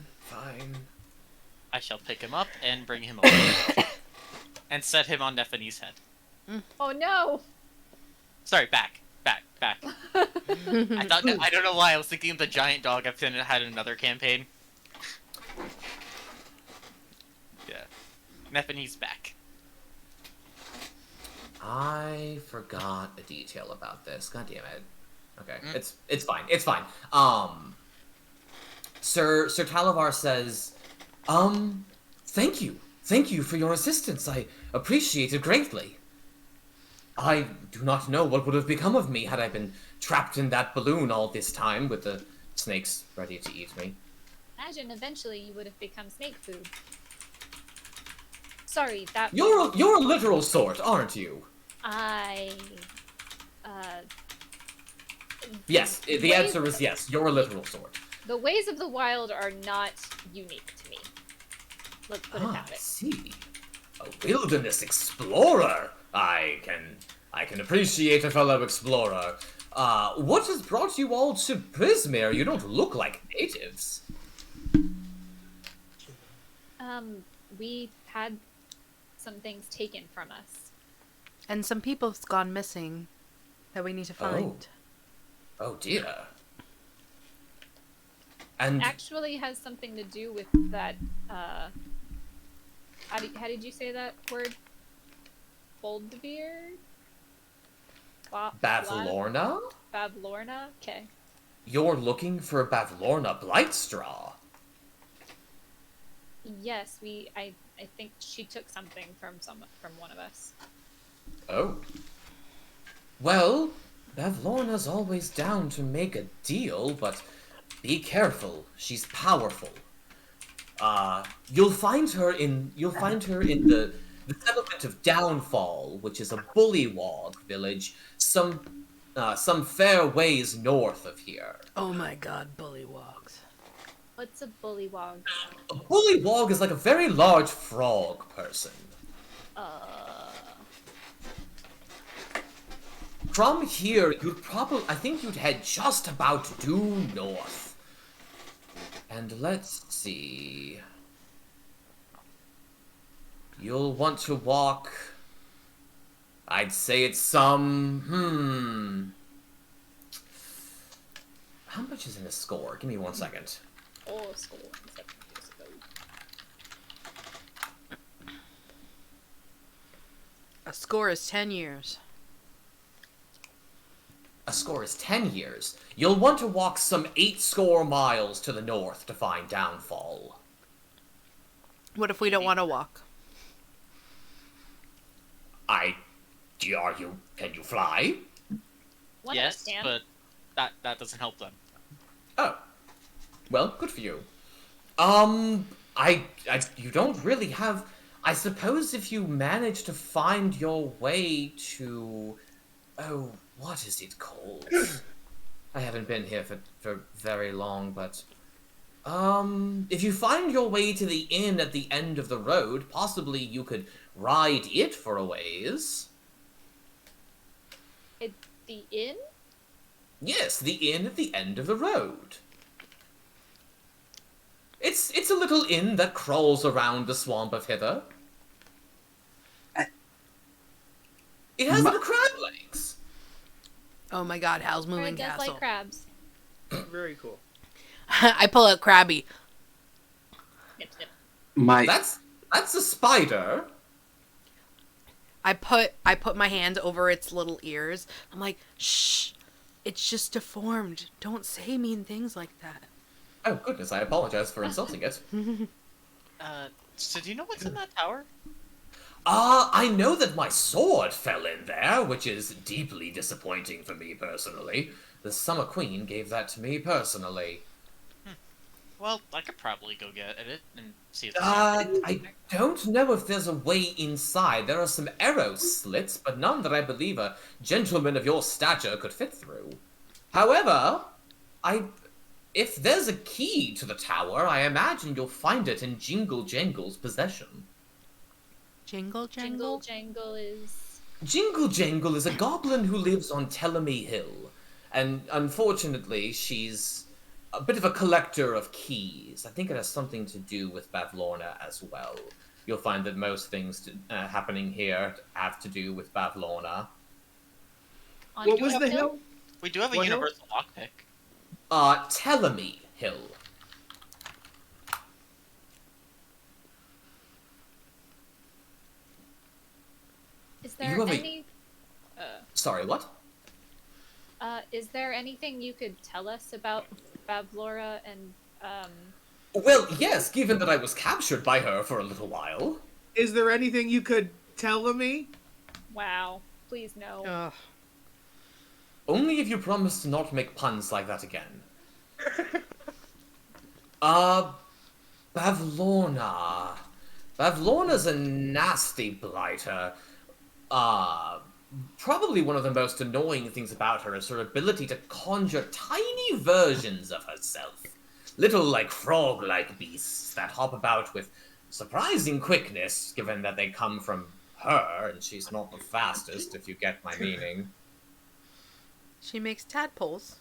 I shall pick him up and bring him over. And set him on Nephani's head. Oh no! Sorry, back. I don't know why I was thinking of the giant dog I've had in another campaign. Yeah. Nephani's back. I forgot a detail about this. God damn it. Okay, Mm. it's fine. It's fine. Sir Talavar says, thank you for your assistance. I appreciate it greatly. I do not know what would have become of me had I been trapped in that balloon all this time with the snakes ready to eat me. Imagine eventually you would have become snake food. Sorry, that You're a literal sort, aren't you? uh Yes, the answer is yes. You're a literal sort. The ways of the wild are not unique to me. Let's put it that I way. see. A wilderness explorer. I can appreciate a fellow explorer. What has brought you all to Prismere? You don't look like natives. We had some things taken from us. And some people's gone missing that we need to find. Oh dear. And Actually has something to do with that, how did you say that word? Boldvir? Bavlorna? Bavlorna? Okay. You're looking for Bavlorna Blightstraw. Yes, I think she took something from one of us. Oh. Well, Bavlorna's always down to make a deal, but be careful. She's powerful. You'll find her in the settlement of Downfall, which is a bullywog village, some fair ways north of here. Oh my god, bullywogs. What's a bullywog? A bullywog is like a very large frog person. From here, I think you'd head just about due north. And let's see. You'll want to walk. I'd say it's some. How much is in a score? Give me 1 second. Score. 7 years ago. A score is 10 years. A score is 10 years. You'll want to walk some 8 score miles to the north to find Downfall. What if we don't want to walk? Can you fly? One Yes, of us can. but that doesn't help them. Oh. Well, good for you. You don't really have... I suppose if you manage to find your way to... Oh, what is it called? I haven't been here for very long, but... if you find your way to the inn at the end of the road, possibly you could ride it for a ways. The inn? Yes, the inn at the end of the road. It's a little inn that crawls around the swamp of Hither. It has little crab legs. Oh my god, Hal's Or moving it does castle. like crabs. Very cool. I pull out Krabby. Snip, snip. That's a spider. I put my hand over its little ears. I'm like, shh, it's just deformed. Don't say mean things like that. Oh goodness, I apologize for insulting it. So do you know what's in that tower? I know that my sword fell in there, which is deeply disappointing for me personally. The Summer Queen gave that to me personally. Well, I could probably go get at it and see if I don't know if there's a way inside. There are some arrow slits, but none that I believe a gentleman of your stature could fit through. However, if there's a key to the tower, I imagine you'll find it in Jingle Jangle's possession. Jingle jangle? Jingle Jangle is... Jingle Jangle is a goblin who lives on Telemy Hill, and unfortunately, she's a bit of a collector of keys. I think it has something to do with Bavlorna as well. You'll find that most things happening here have to do with Bavlorna. What was the hill? We do have a What hill? universal lockpick. Telemy Hill. Is there You have any... Sorry, what? is there anything you could tell us about Bavlora and, Well, yes, given that I was captured by her for a little while. Is there anything you could tell me? wow, please no. Ugh. Only if you promise to not make puns like that again. Bavlorna. Bavlorna's a nasty blighter. Probably one of the most annoying things about her is her ability to conjure tiny versions of herself. little, like, frog-like beasts that hop about with surprising quickness, given that they come from her, and she's not the fastest, if you get my meaning. She makes tadpoles.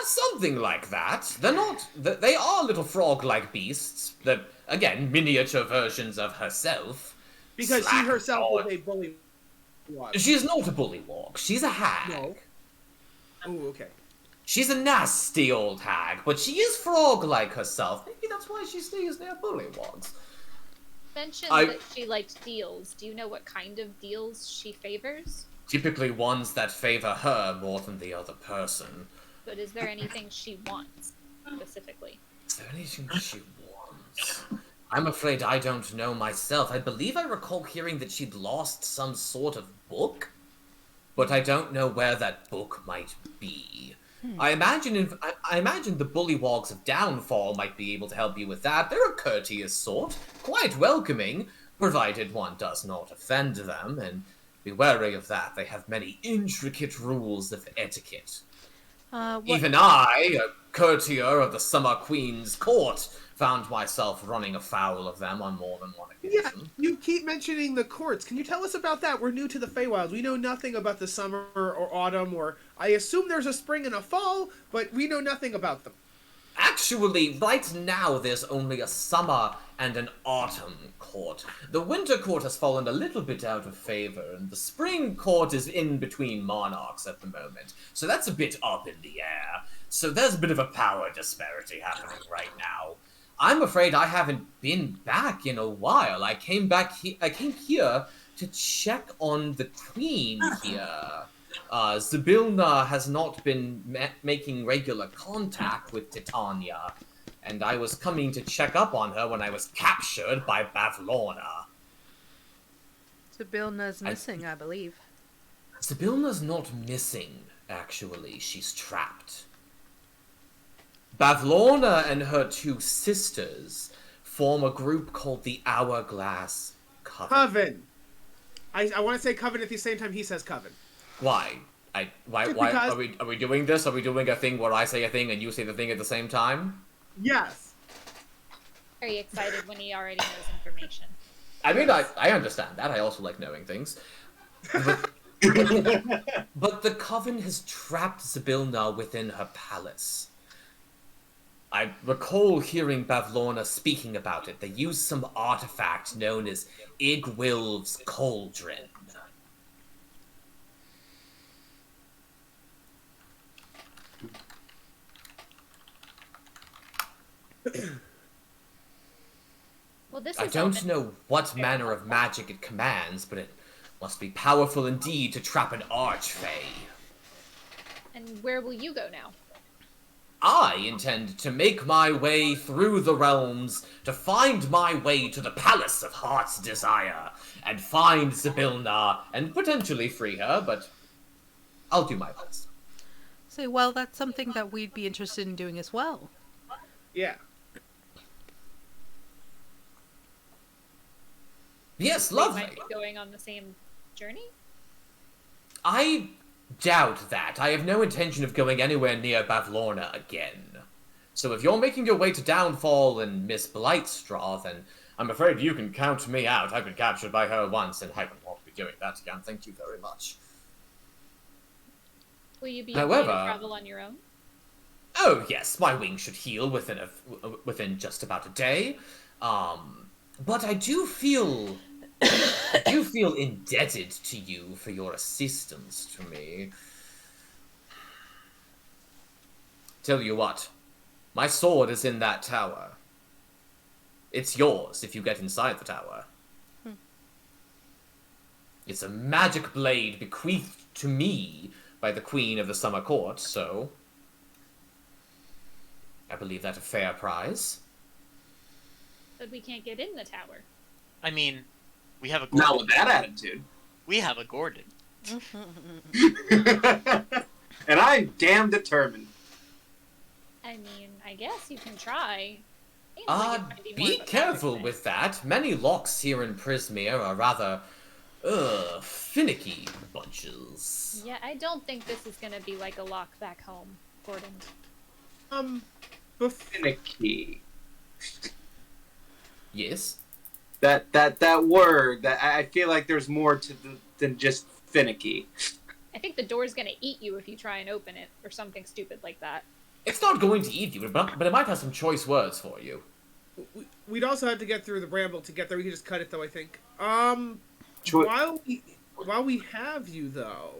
Something like that. They're not... They are little frog-like beasts. They're, again, miniature versions of herself. Because she herself is a bully. She's not a bullywog. She's a hag. No. Oh, okay. She's a nasty old hag, but she is frog-like herself. Maybe that's why she stays near bullywogs. Mentioned that she liked deals. Do you know what kind of deals she favors? Typically ones that favor her more than the other person. But is there anything she wants, specifically? Is there anything she wants? I'm afraid I don't know myself. I believe I recall hearing that she'd lost some sort of book, but I don't know where that book might be. I imagine the bullywogs of Downfall might be able to help you with that. They're a courteous sort, quite welcoming, provided one does not offend them, and be wary of that. They have many intricate rules of etiquette. Even I, a courtier of the Summer Queen's court, found myself running afoul of them on more than one occasion. Yeah, you keep mentioning the courts. Can you tell us about that? We're new to the Feywild. We know nothing about the summer or autumn, or I assume there's a spring and a fall, but we know nothing about them. Actually, right now there's only a summer and an autumn court. The winter court has fallen a little bit out of favor, and the spring court is in between monarchs at the moment. So that's a bit up in the air. So there's a bit of a power disparity happening right now. I'm afraid I haven't been back in a while. I came here to check on the queen here. Zybilna has not been making regular contact with Titania, and I was coming to check up on her when I was captured by Bavlorna. Zybilna's missing, I believe. Zybilna's not missing, actually. She's trapped. Bavlorna and her two sisters form a group called the Hourglass Coven. Coven. I want to say coven at the same time he says coven. Why? Why are we doing this? Are we doing a thing where I say a thing and you say the thing at the same time? Yes. Very excited when he already knows information. I mean, I understand that. I also like knowing things. But, but the coven has trapped Zybilna within her palace. I recall hearing Bavlorna speaking about it. They used some artifact known as Igwilv's Cauldron. Well, this I is don't know what manner of magic it commands, but it must be powerful indeed to trap an archfey. And where will you go now? I intend to make my way through the realms to find my way to the Palace of Heart's Desire and find Zybilna and potentially free her, but I'll do my best. Say, well, that's something that we'd be interested in doing as well. Yeah. Yes, We lovely. might be going on the same journey? I doubt that. I have no intention of going anywhere near Bavlorna again. So if you're making your way to Downfall and Miss Blightstraw, then I'm afraid you can count me out. I've been captured by her once, and I don't want to be doing that again. Thank you very much. Will you be However, able to travel on your own? Oh yes, my wings should heal within just about a day. But I do feel indebted to you for your assistance to me. Tell you what, my sword is in that tower. It's yours if you get inside the tower. It's a magic blade bequeathed to me by the Queen of the Summer Court, so I believe that a fair price. But we can't get in the tower. I mean, we have a Gordon. Not with that attitude. We have a Gordon. And I'm damn determined. I mean, I guess you can try. Seems like it might be more Be of a careful magic with that. Many locks here in Prismere are rather, finicky bunches. thing. Yeah, I don't think this is gonna be like a lock back home, Gordon. Finicky. Yes. That word. That I feel like there's more to than just finicky. I think the door's gonna eat you if you try and open it, or something stupid like that. It's not going to eat you, but it might have some choice words for you. We'd also have to get through the bramble to get there. We can just cut it, though, I think. While we have you, though...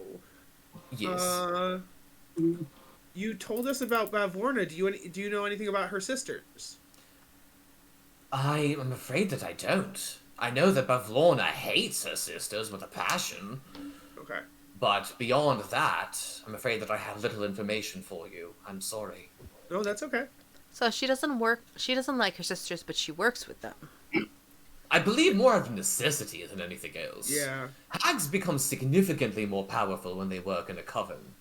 Yes. You told us about Bavorna. Do you know anything about her sisters? I am afraid that I don't. I know that Bavlorna hates her sisters with a passion. Okay. But beyond that, I'm afraid that I have little information for you. I'm sorry. No, that's okay. So she doesn't like her sisters, but she works with them. I believe more out of necessity than anything else. Yeah. Hags become significantly more powerful when they work in a coven.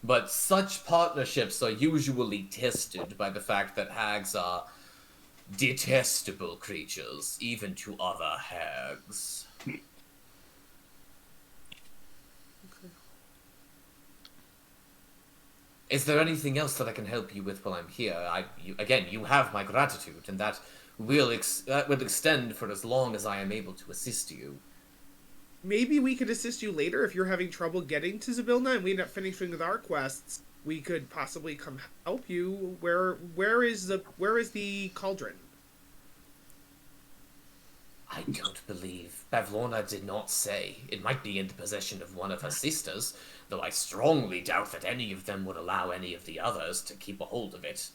But such partnerships are usually tested by the fact that hags are detestable creatures, even to other hags. Is there anything else that I can help you with while I'm here? You have my gratitude, and that will extend for as long as I am able to assist you. Maybe we could assist you later if you're having trouble getting to Zybilna and we end up finishing with our quests. We could possibly come help you. Where is the cauldron? I don't believe Bavlorna did not say. It might be in the possession of one of her sisters, though I strongly doubt that any of them would allow any of the others to keep a hold of it.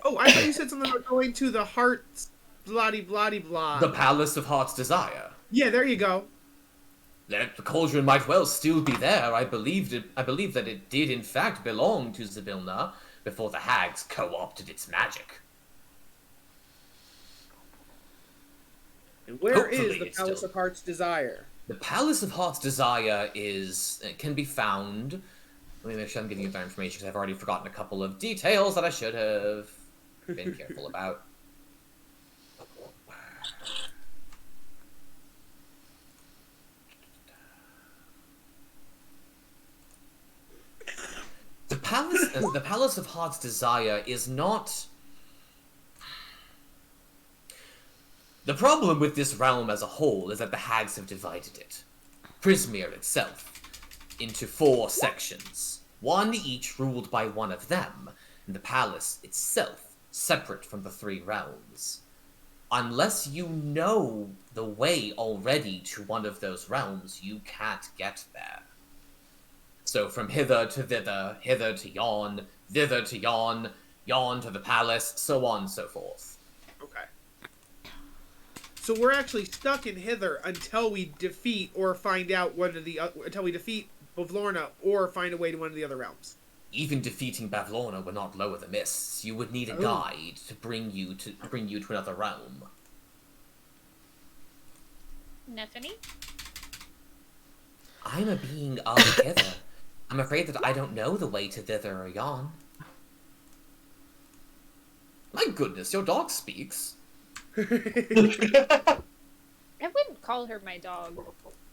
Oh, I thought you said something about going to the Heart's blah. The Palace of Heart's Desire. Yeah, there you go. The cauldron might well still be there. I believe that it did in fact belong to Zybilna before the hags co-opted its magic. And where Hopefully is the it's Palace still- of Heart's Desire? The Palace of Heart's Desire can be found. Let me make sure I'm giving you that information because I've already forgotten a couple of details that I should have been careful about. The Palace of Heart's Desire is not... The problem with this realm as a whole is that the hags have divided it, Prismere itself, into 4 sections, one each ruled by one of them, and the palace itself separate from the 3 realms. Unless you know the way already to one of those realms, you can't get there. So from hither to thither, hither to yon, thither to yon, yon to the palace, so on and so forth. Okay. So we're actually stuck in hither until we defeat or find out until we defeat Bavlorna or find a way to one of the other realms. Even defeating Bavlorna would not lower the mists. You would need a guide to bring you to another realm. Neffany? I'm a being of hither. I'm afraid that I don't know the way to thither or yon. My goodness, your dog speaks. I wouldn't call her my dog.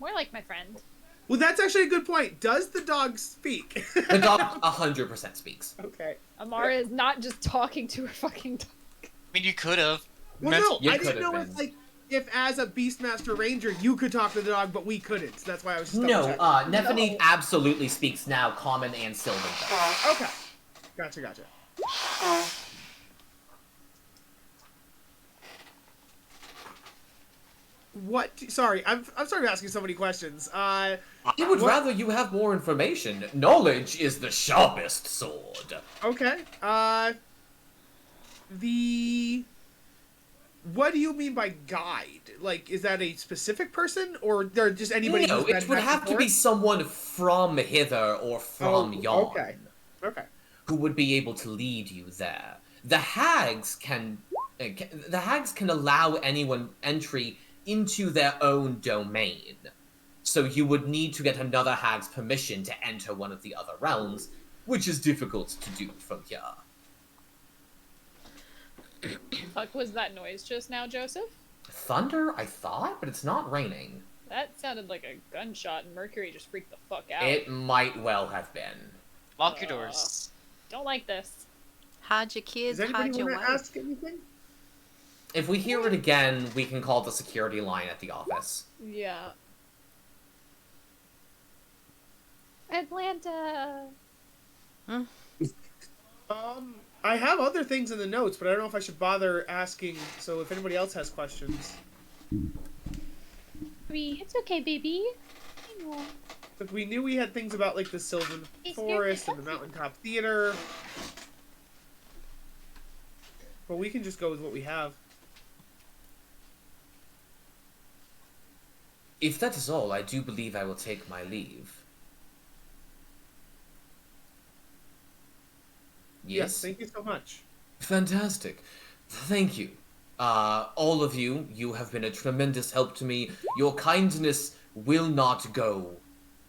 More like my friend. Well, that's actually a good point. Does the dog speak? The dog 100% speaks. Okay. Amara is not just talking to her fucking dog. I mean, you could have. Well, no, You I could didn't have know been. if as a Beastmaster Ranger you could talk to the dog, but we couldn't. So that's why I was just No, double-checking. Neffany absolutely speaks now Common and Sylvan. Okay. Gotcha. What? Sorry, I'm sorry for asking so many questions. I would rather you have more information. Knowledge is the sharpest sword. Okay. What do you mean by guide? Like, is that a specific person, or they're just anybody? No, who's been it would back have and to be forth? someone from hither or from yon. Okay. Who would be able to lead you there. The hags can allow anyone entry into their own domain. So you would need to get another hag's permission to enter one of the other realms, which is difficult to do from here. Fuck was that noise just now, Joseph? Thunder, I thought, but it's not raining. That sounded like a gunshot and Mercury just freaked the fuck out. It might well have been. Lock your doors. Don't like this. Hide your kids, Does hide anybody your want to wife. ask anything? If we hear it again, we can call the security line at the office. Yeah. Atlanta. I have other things in the notes, but I don't know if I should bother asking. So if anybody else has questions, It's okay, baby. I know. because we knew we had things about like the Sylvan It's Forest very and the Mountaintop Theater, but we can just go with what we have. If that is all, I do believe I will take my leave. Yes? Thank you so much. Fantastic. Thank you. All of you, you have been a tremendous help to me. Your kindness will not go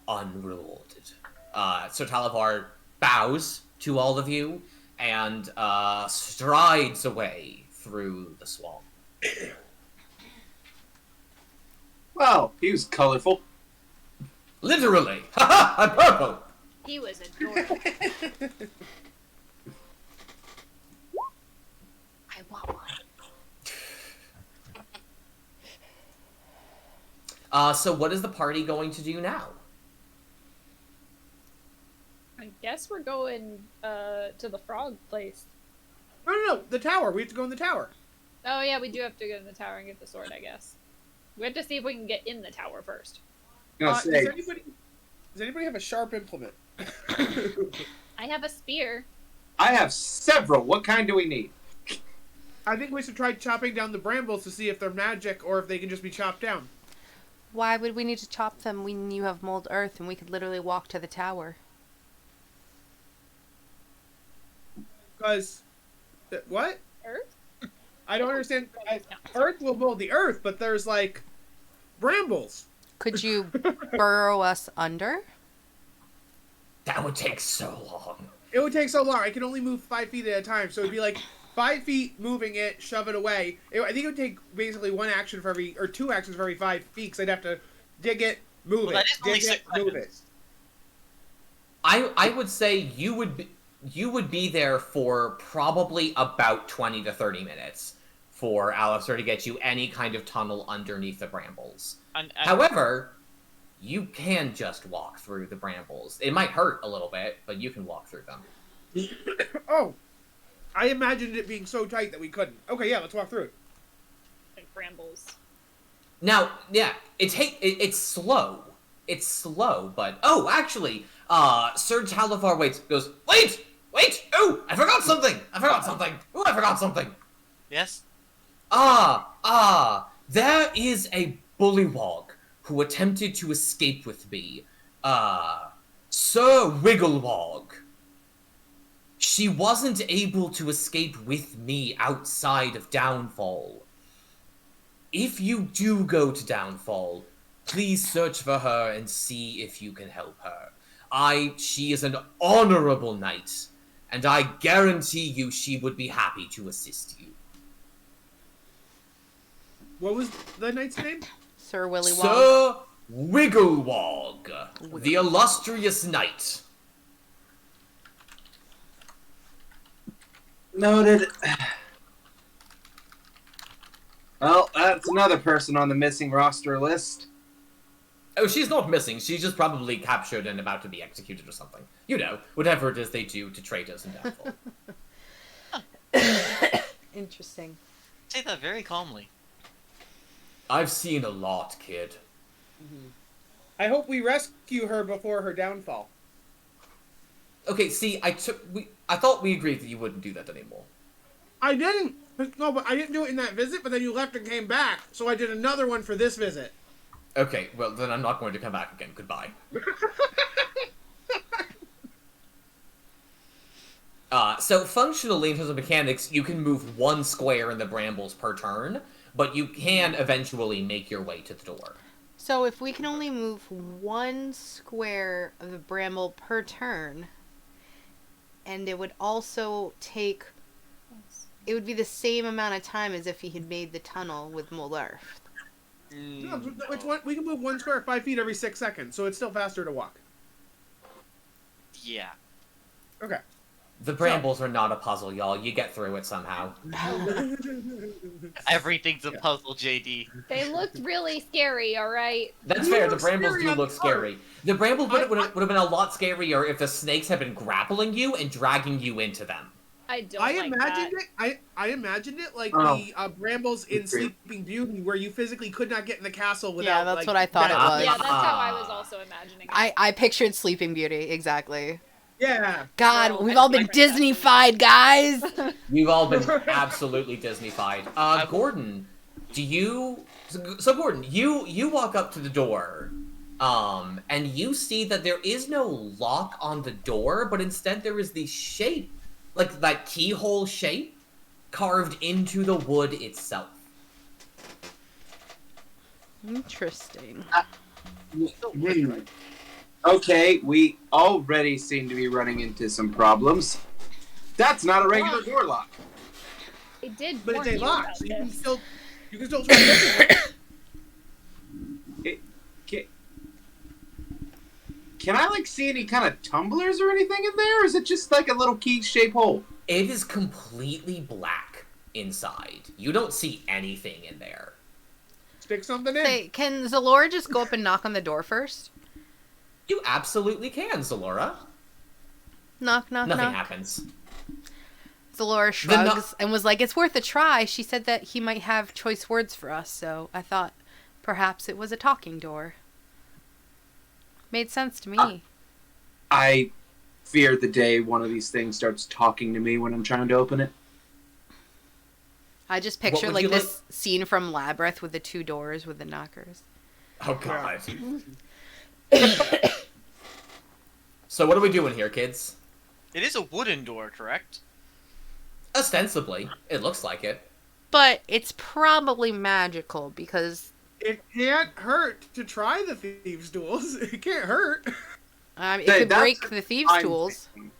unrewarded. Sir Talavar bows to all of you and strides away through the swamp. Wow, he was colorful. Literally! Haha! I'm purple! He was adorable. I want one. So what is the party going to do now? I guess we're going to the frog place. No, the tower. We have to go in the tower. Oh yeah, we do have to go to the tower and get the sword, I guess. We have to see if we can get in the tower first. Gonna say, Does anybody have a sharp implement? I have a spear. I have several. What kind do we need? I think we should try chopping down the brambles to see if they're magic or if they can just be chopped down. Why would we need to chop them when you have mold earth and we could literally walk to the tower? Because... What? Earth? I don't understand. Earth will mold the earth, but there's, like, brambles. Could you burrow us under? That would take so long. It would take so long. I can only move 5 feet at a time, so it'd be like 5 feet moving it, shove it away. I think it would take basically 1 action for every, or 2 actions for every 5 feet, because I'd have to dig it, move Well, that it, is only dig it, 6 move it. seconds. I would say you would be there for probably about 20 to 30 minutes for Alistair to get you any kind of tunnel underneath the brambles. However, you can just walk through the brambles. It might hurt a little bit, but you can walk through them. Oh, I imagined it being so tight that we couldn't. Okay, yeah, let's walk through it. Like brambles. Now, yeah, it's slow. It's slow, but actually, Sir Talavar goes, wait! Oh, I forgot something! Oh, I forgot something! Yes? There is a bullywog who attempted to escape with me. Sir Wigglewog. She wasn't able to escape with me outside of Downfall. If you do go to Downfall, please search for her and see if you can help her. She is an honorable knight, and I guarantee you she would be happy to assist you. What was the knight's name? Sir Willy Wog. Sir Wigglewog, the illustrious knight. Noted. Well, that's another person on the missing roster list. Oh, she's not missing. She's just probably captured and about to be executed or something. You know, whatever it is they do to traitors and downfall. Interesting. Say that very calmly. I've seen a lot, kid. I hope we rescue her before her downfall. Okay, see, I thought we agreed that you wouldn't do that anymore. I didn't. No, but I didn't do it in that visit, but then you left and came back, so I did another one for this visit. Okay, well, then I'm not going to come back again. Goodbye. So functionally, in terms of mechanics, you can move 1 square in the brambles per turn, but you can eventually make your way to the door. So if we can only move 1 square of the bramble per turn, and it would also take... It would be the same amount of time as if he had made the tunnel with Mold Earth. No, we can move 1 square 5 feet every 6 seconds, so it's still faster to walk. Yeah. Okay. The brambles are not a puzzle, y'all. You get through it somehow. Everything's a puzzle, JD. They looked really scary, alright? That's You fair. The look brambles scary do on look the art. scary. The brambles would have been a lot scarier if the snakes had been grappling you and dragging you into them. I don't I like imagined that. it. I imagined it like Oh. the brambles in Sleeping Beauty, where you physically could not get in the castle without. Yeah, that's like, what I thought it that- was. Yeah, that's how I was also imagining it. I pictured Sleeping Beauty, exactly. Yeah. God, Girl, we've I all been like that. Disney-fied, guys! We've all been absolutely Disney-fied. Gordon, So Gordon, you walk up to the door, and you see that there is no lock on the door, but instead there is the shape, like that keyhole shape, carved into the wood itself. Interesting. Okay, we already seem to be running into some problems. That's not a regular door lock. It did But warn it's a you lock, about so you can this. still try it. Can I like see any kind of tumblers or anything in there, or is it just like a little key-shaped hole? It is completely black inside. You don't see anything in there. Stick something in. Say, can Zalora just go up and knock on the door first? You absolutely can, Zalora. Knock, knock, Nothing knock. happens. Zalora shrugs and was like, it's worth a try. She said that he might have choice words for us, so I thought perhaps it was a talking door. Made sense to me. I fear the day one of these things starts talking to me when I'm trying to open it. I just picture would like you this scene from Labyrinth with the two doors with the knockers. Oh god. So what are we doing here, kids? It is a wooden door, correct? Ostensibly, it looks like it. But it's probably magical because It can't hurt to try the thieves' tools. It can't hurt. it Hey, could that's break the thieves' I'm tools. thinking.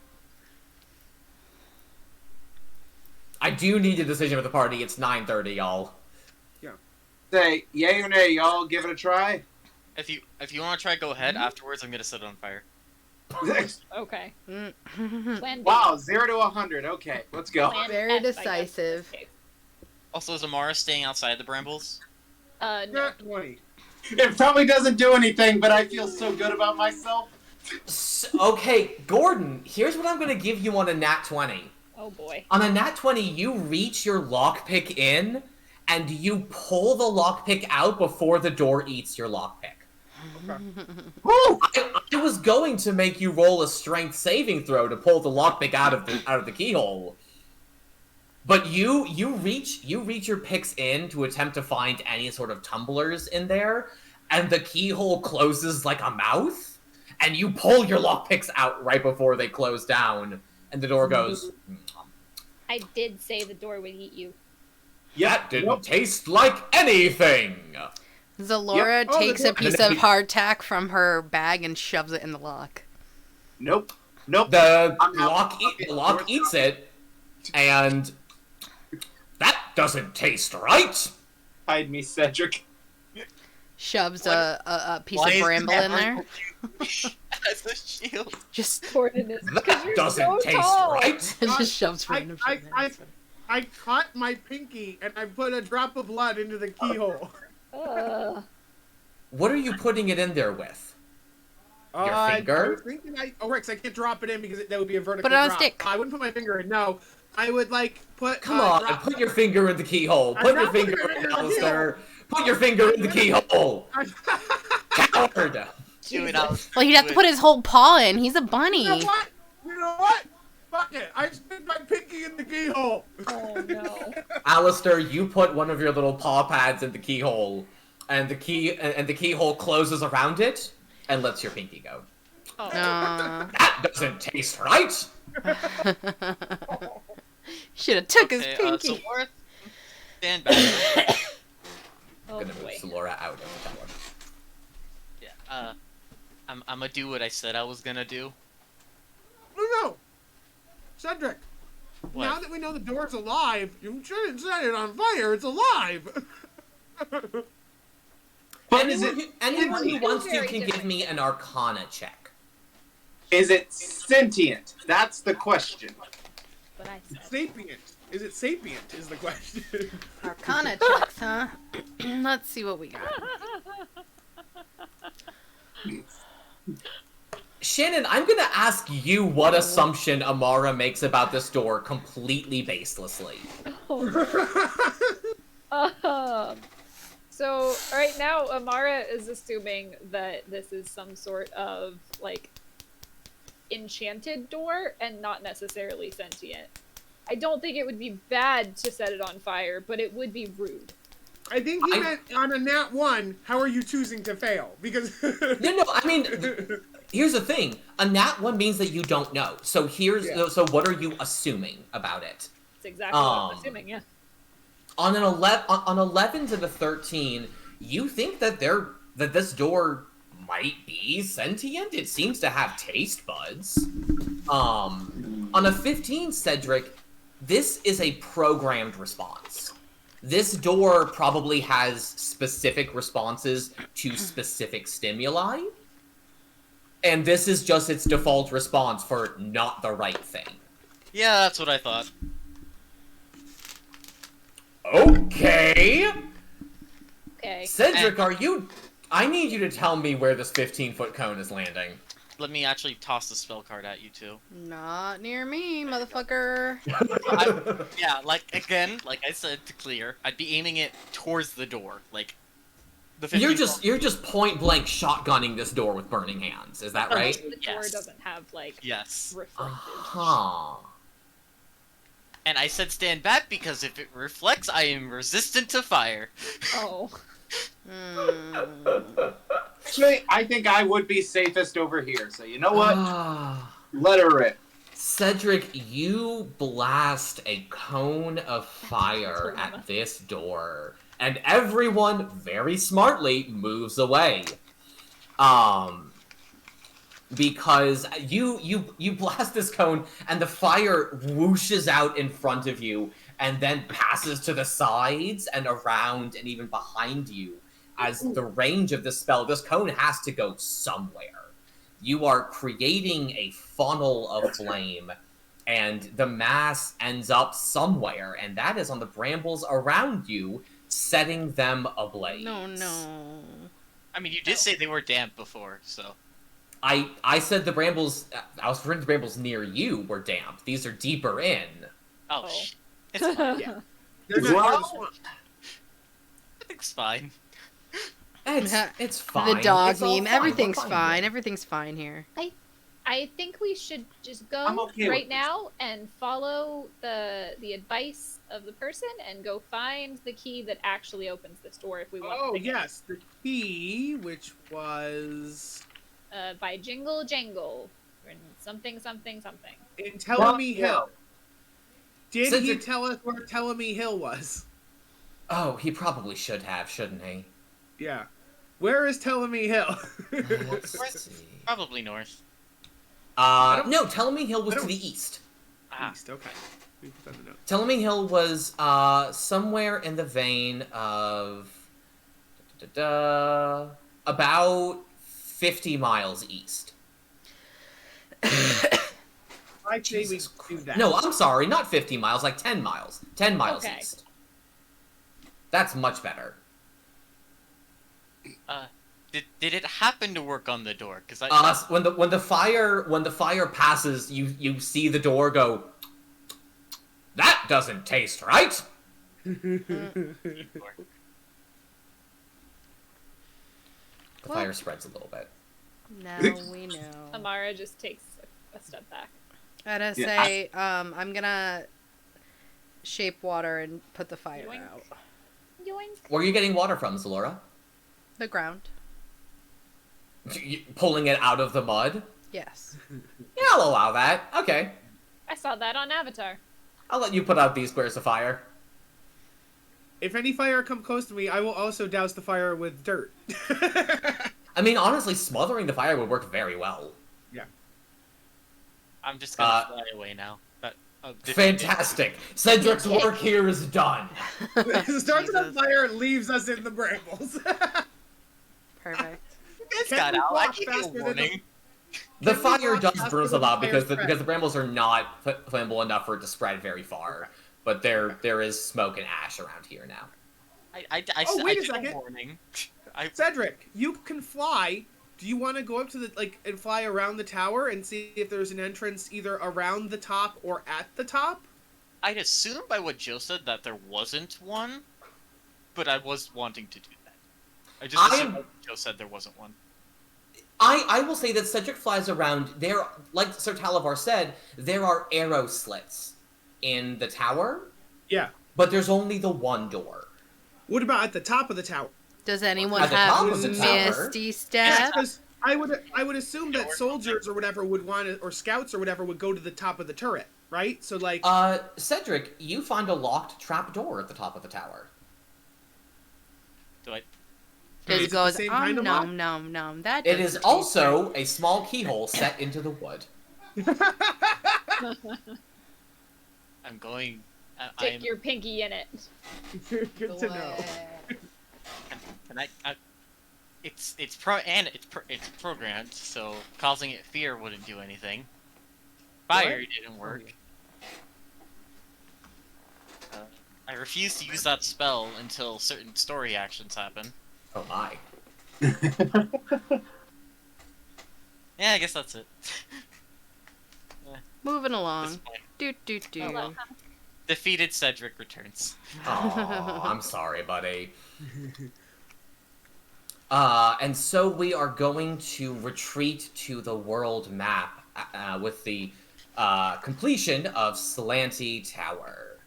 I do need a decision with the party. It's 9:30, y'all. Say, yay or nay, y'all give it a try? If you want to try, go ahead. Afterwards, I'm gonna set it on fire. Okay. Mm. Plan B. Wow, 0 to 100. Okay, let's go. Plan Very F, I guess, in decisive. this case. Also, is Amara staying outside the brambles? No. Not 20. It probably doesn't do anything, but I feel so good about myself. Okay, Gordon, here's what I'm going to give you on a nat 20. Oh boy. On a nat 20, you reach your lockpick in, and you pull the lockpick out before the door eats your lockpick. Woo! I was going to make you roll a strength saving throw to pull the lockpick out of the keyhole. But you reach your picks in to attempt to find any sort of tumblers in there, and the keyhole closes like a mouth, and you pull your lockpicks out right before they close down, and the door goes. I did say the door would eat you. That didn't taste like anything. Zalora Yep. Oh, takes the a door- piece of hardtack from her bag and shoves it in the lock. Nope. Nope. The I'm out. lock eats it, and that doesn't taste right. Hide me, Cedric. Shoves What? a piece Why of is bramble in there. As a shield. Just Gordon is because That you're doesn't so taste tall. right. just shoves I, random I, shit in I, there. I caught my pinky and I put a drop of blood into the keyhole. Ugh. What are you putting it in there with? Your I finger? was thinking right, 'cause I can't drop it in because that would be a vertical Put it on a drop. stick. I wouldn't put my finger in. No, I would like put. Come on, drop- put your finger in the keyhole. I'm Put your not putting finger my in, finger in the Alistair. Put your finger in the keyhole. Coward. Do it out. Well, he'd have to put his whole paw in. He's a bunny. You know what? You know what? Fuck it. I stick my pinky in the keyhole. Oh no. Alistair, you put one of your little paw pads in the keyhole, and the keyhole closes around it and lets your pinky go. Oh. That doesn't taste right. Should have took his Okay, pinky. so Laura, stand back. Oh Gonna move boy. Laura out of the tower. Yeah, I'm gonna do what I said I was gonna do. No. Cedric. What? Now that we know the door's alive, you shouldn't set it on fire. It's alive. But is it? Anyone who wants to Very can give different. me an Arcana check. Is it sentient? That's the question. What I said. Sapient. Is it sapient? Is the question. Arcana checks, huh? Let's see what we got. Shannon, I'm gonna ask you what assumption Amara makes about this door completely baselessly. So right now, Amara is assuming that this is some sort of like enchanted door and not necessarily sentient. I don't think it would be bad to set it on fire, but it would be rude. I think he meant on a nat 1, how are you choosing to fail? Because No, I mean, here's the thing. A nat 1 means that you don't know. So so what are you assuming about it? That's exactly what I'm assuming, yeah. On an 11 to the 13, you think that this door might be sentient? It seems to have taste buds. On a 15, Cedric, this is a programmed response. This door probably has specific responses to specific stimuli. And this is just its default response for not the right thing. Yeah, that's what I thought. Okay! Okay. Cedric, I need you to tell me where this 15-foot cone is landing. Let me actually toss the spell card at you, too. Not near me, motherfucker. Yeah, like I said to clear, I'd be aiming it towards the door. Like, the 15 You're just point-blank shotgunning this door with burning hands, is that right? The door doesn't have, like, Yes. reflective. Huh. And I said stand back because if it reflects, I am resistant to fire. Oh. Actually, I think I would be safest over here. So you know what? Let her rip. Cedric, you blast a cone of fire at this door, and everyone very smartly moves away. Because you blast this cone, and the fire whooshes out in front of you, and then passes to the sides and around and even behind you. As the range of this spell, this cone has to go somewhere. You are creating a funnel of flame, and the mass ends up somewhere, and that is on the brambles around you, setting them ablaze. No. I mean, you did say they were damp before, so... I said the brambles, I was referring to brambles near you were damp. These are deeper in. Oh, it's fine. yeah. They're not I think it's fine. It's fine. The dog It's all meme. fine. Everything's We're fine. Everything's fine here. I think we should just go I'm okay right with now and follow the advice of the person and go find the key that actually opens this door if we want Oh, to. yes. The key, which was... by Jingle Jangle. Or something. in Telemy Yeah. Hill. Did Since he it- tell us where Telemy Hill was? Oh, he probably should have, shouldn't he? Yeah. Where is Telemy Hill? Let's see. Probably north. No, Telemy Hill was I to don't- the east. East, okay. We put that in the notes. Telemy Hill was somewhere in the vein of about 50 miles east. I say we Jesus do that. No, I'm sorry, not 50 miles, like 10 miles. 10 miles Okay. east. That's much better. Did it happen to work on the door? Because When the fire passes, you see the door go. That doesn't taste right. The fire spreads a little bit. Now we know. Amara just takes a step back. I gotta Yeah, say, I'm gonna shape water and put the fire Yoink. out. Yoink. Where are you getting water from, Zalora? The ground. Pulling it out of the mud? Yes. Yeah, I'll allow that. Okay. I saw that on Avatar. I'll let you put out these squares of fire. If any fire come close to me, I will also douse the fire with dirt. I mean, honestly, smothering the fire would work very well. I'm just gonna fly away now. Fantastic. Cedric's work here is done. Starts on fire, leaves us in the brambles. Perfect. It's Can got we out. I walk gave you a faster than warning. The Can we fire walk does after burn the a lot fire because spread? because the brambles are not flammable enough for it to spread very far. But there is smoke and ash around here now. Oh, wait a did second. warning. Cedric, you can fly. Do you want to go up to and fly around the tower and see if there's an entrance either around the top or at the top? I'd assume by what Joe said that there wasn't one, but I was wanting to do that. I just assumed by what Joe said there wasn't one. I will say that Cedric flies around. There, like Sir Talavar said, there are arrow slits in the tower. Yeah. But there's only the one door. What about at the top of the tower? Does anyone At the top have of the tower? Misty Step? Because I would assume that soldiers or whatever would want to, or scouts or whatever would go to the top of the turret, right? So like. Cedric, you find a locked trap door at the top of the tower. Do I? Just Is it the goes same kind of lock? nom. That It doesn't is taste also a small keyhole set into the wood. I'm going. Stick your pinky in it. Good to know. Can I? It's programmed, so causing it fear wouldn't do anything. Fire didn't work. I refuse to use that spell until certain story actions happen. Oh my. Yeah, I guess that's it. Moving This along. point. Do. Oh, well. Defeated Cedric returns. Aw, I'm sorry, buddy. And so we are going to retreat to the world map with the completion of Slanted Tower.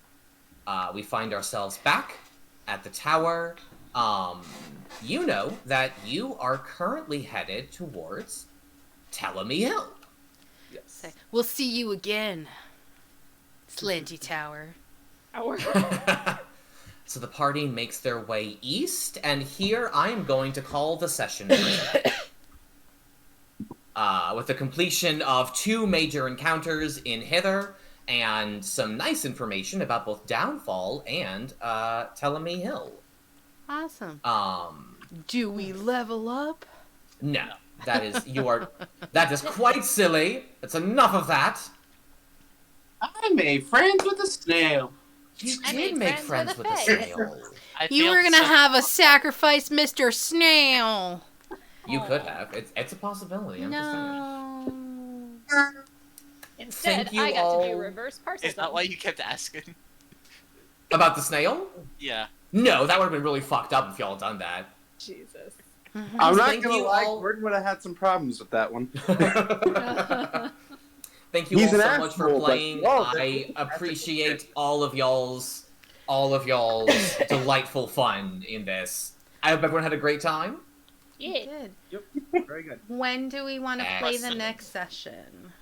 We find ourselves back at the tower. You know that you are currently headed towards Telemy Hill. Yes. We'll see you again, Slanty Tower. So the party makes their way east, and here I am going to call the session for with the completion of 2 major encounters in Hither, and some nice information about both Downfall and Telemy Hill. Awesome. Um, Do we level up? no, that is quite silly. It's enough of that. I made friends with a snail. You I did made make friends friends with with a a fae. snail. I You failed were gonna so- have a sacrifice, Mr. Snail. You could have. It's a possibility. I'm just saying. No. Instead, Thank you I got to all. do reverse parcel. Is that why you kept asking? About the snail? Yeah. No, that would have been really fucked up if y'all had done that. Jesus. I'm not Thank gonna you lie, all. Gordon would have had some problems with that one. Thank you He's all an so much for asshole, but- playing. Whoa, I appreciate all of y'all's delightful fun in this. I hope everyone had a great time. Yeah. Good. Very good. When do we want to play the Excellent. next session?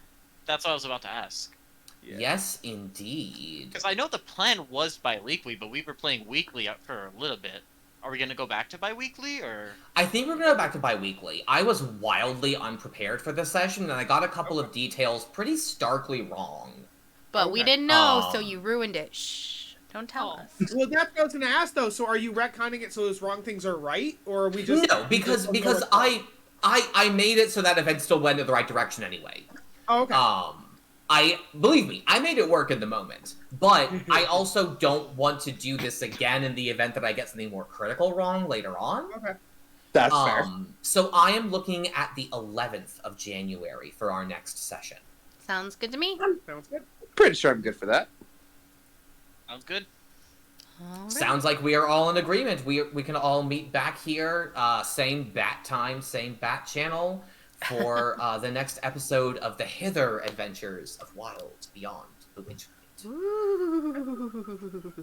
That's what I was about to ask. Yeah. Yes, indeed. Because I know the plan was bi-weekly, but we were playing weekly for a little bit. Are we gonna go back to bi-weekly, or...? I think we're going to go back to bi-weekly. I was wildly unprepared for this session, and I got a couple of details pretty starkly wrong. But we Okay. didn't know, so you ruined it. Shh. Don't tell Oh. us. Well, that's what I was gonna ask though. So, are you retconning it so those wrong things are right, or are we just No, because we just don't know what's wrong? I made it so that event still went in the right direction anyway. Oh, okay. Believe me, I made it work in the moment, but I also don't want to do this again in the event that I get something more critical wrong later on. Okay. That's fair. So I am looking at the 11th of January for our next session. Sounds good to me. Sounds good. Pretty sure I'm good for that. Sounds good. All right. Sounds like we are all in agreement. We can all meet back here, same bat time, same bat channel, for the next episode of the Hither Adventures of Wild Beyond the Witchlight. Ooh.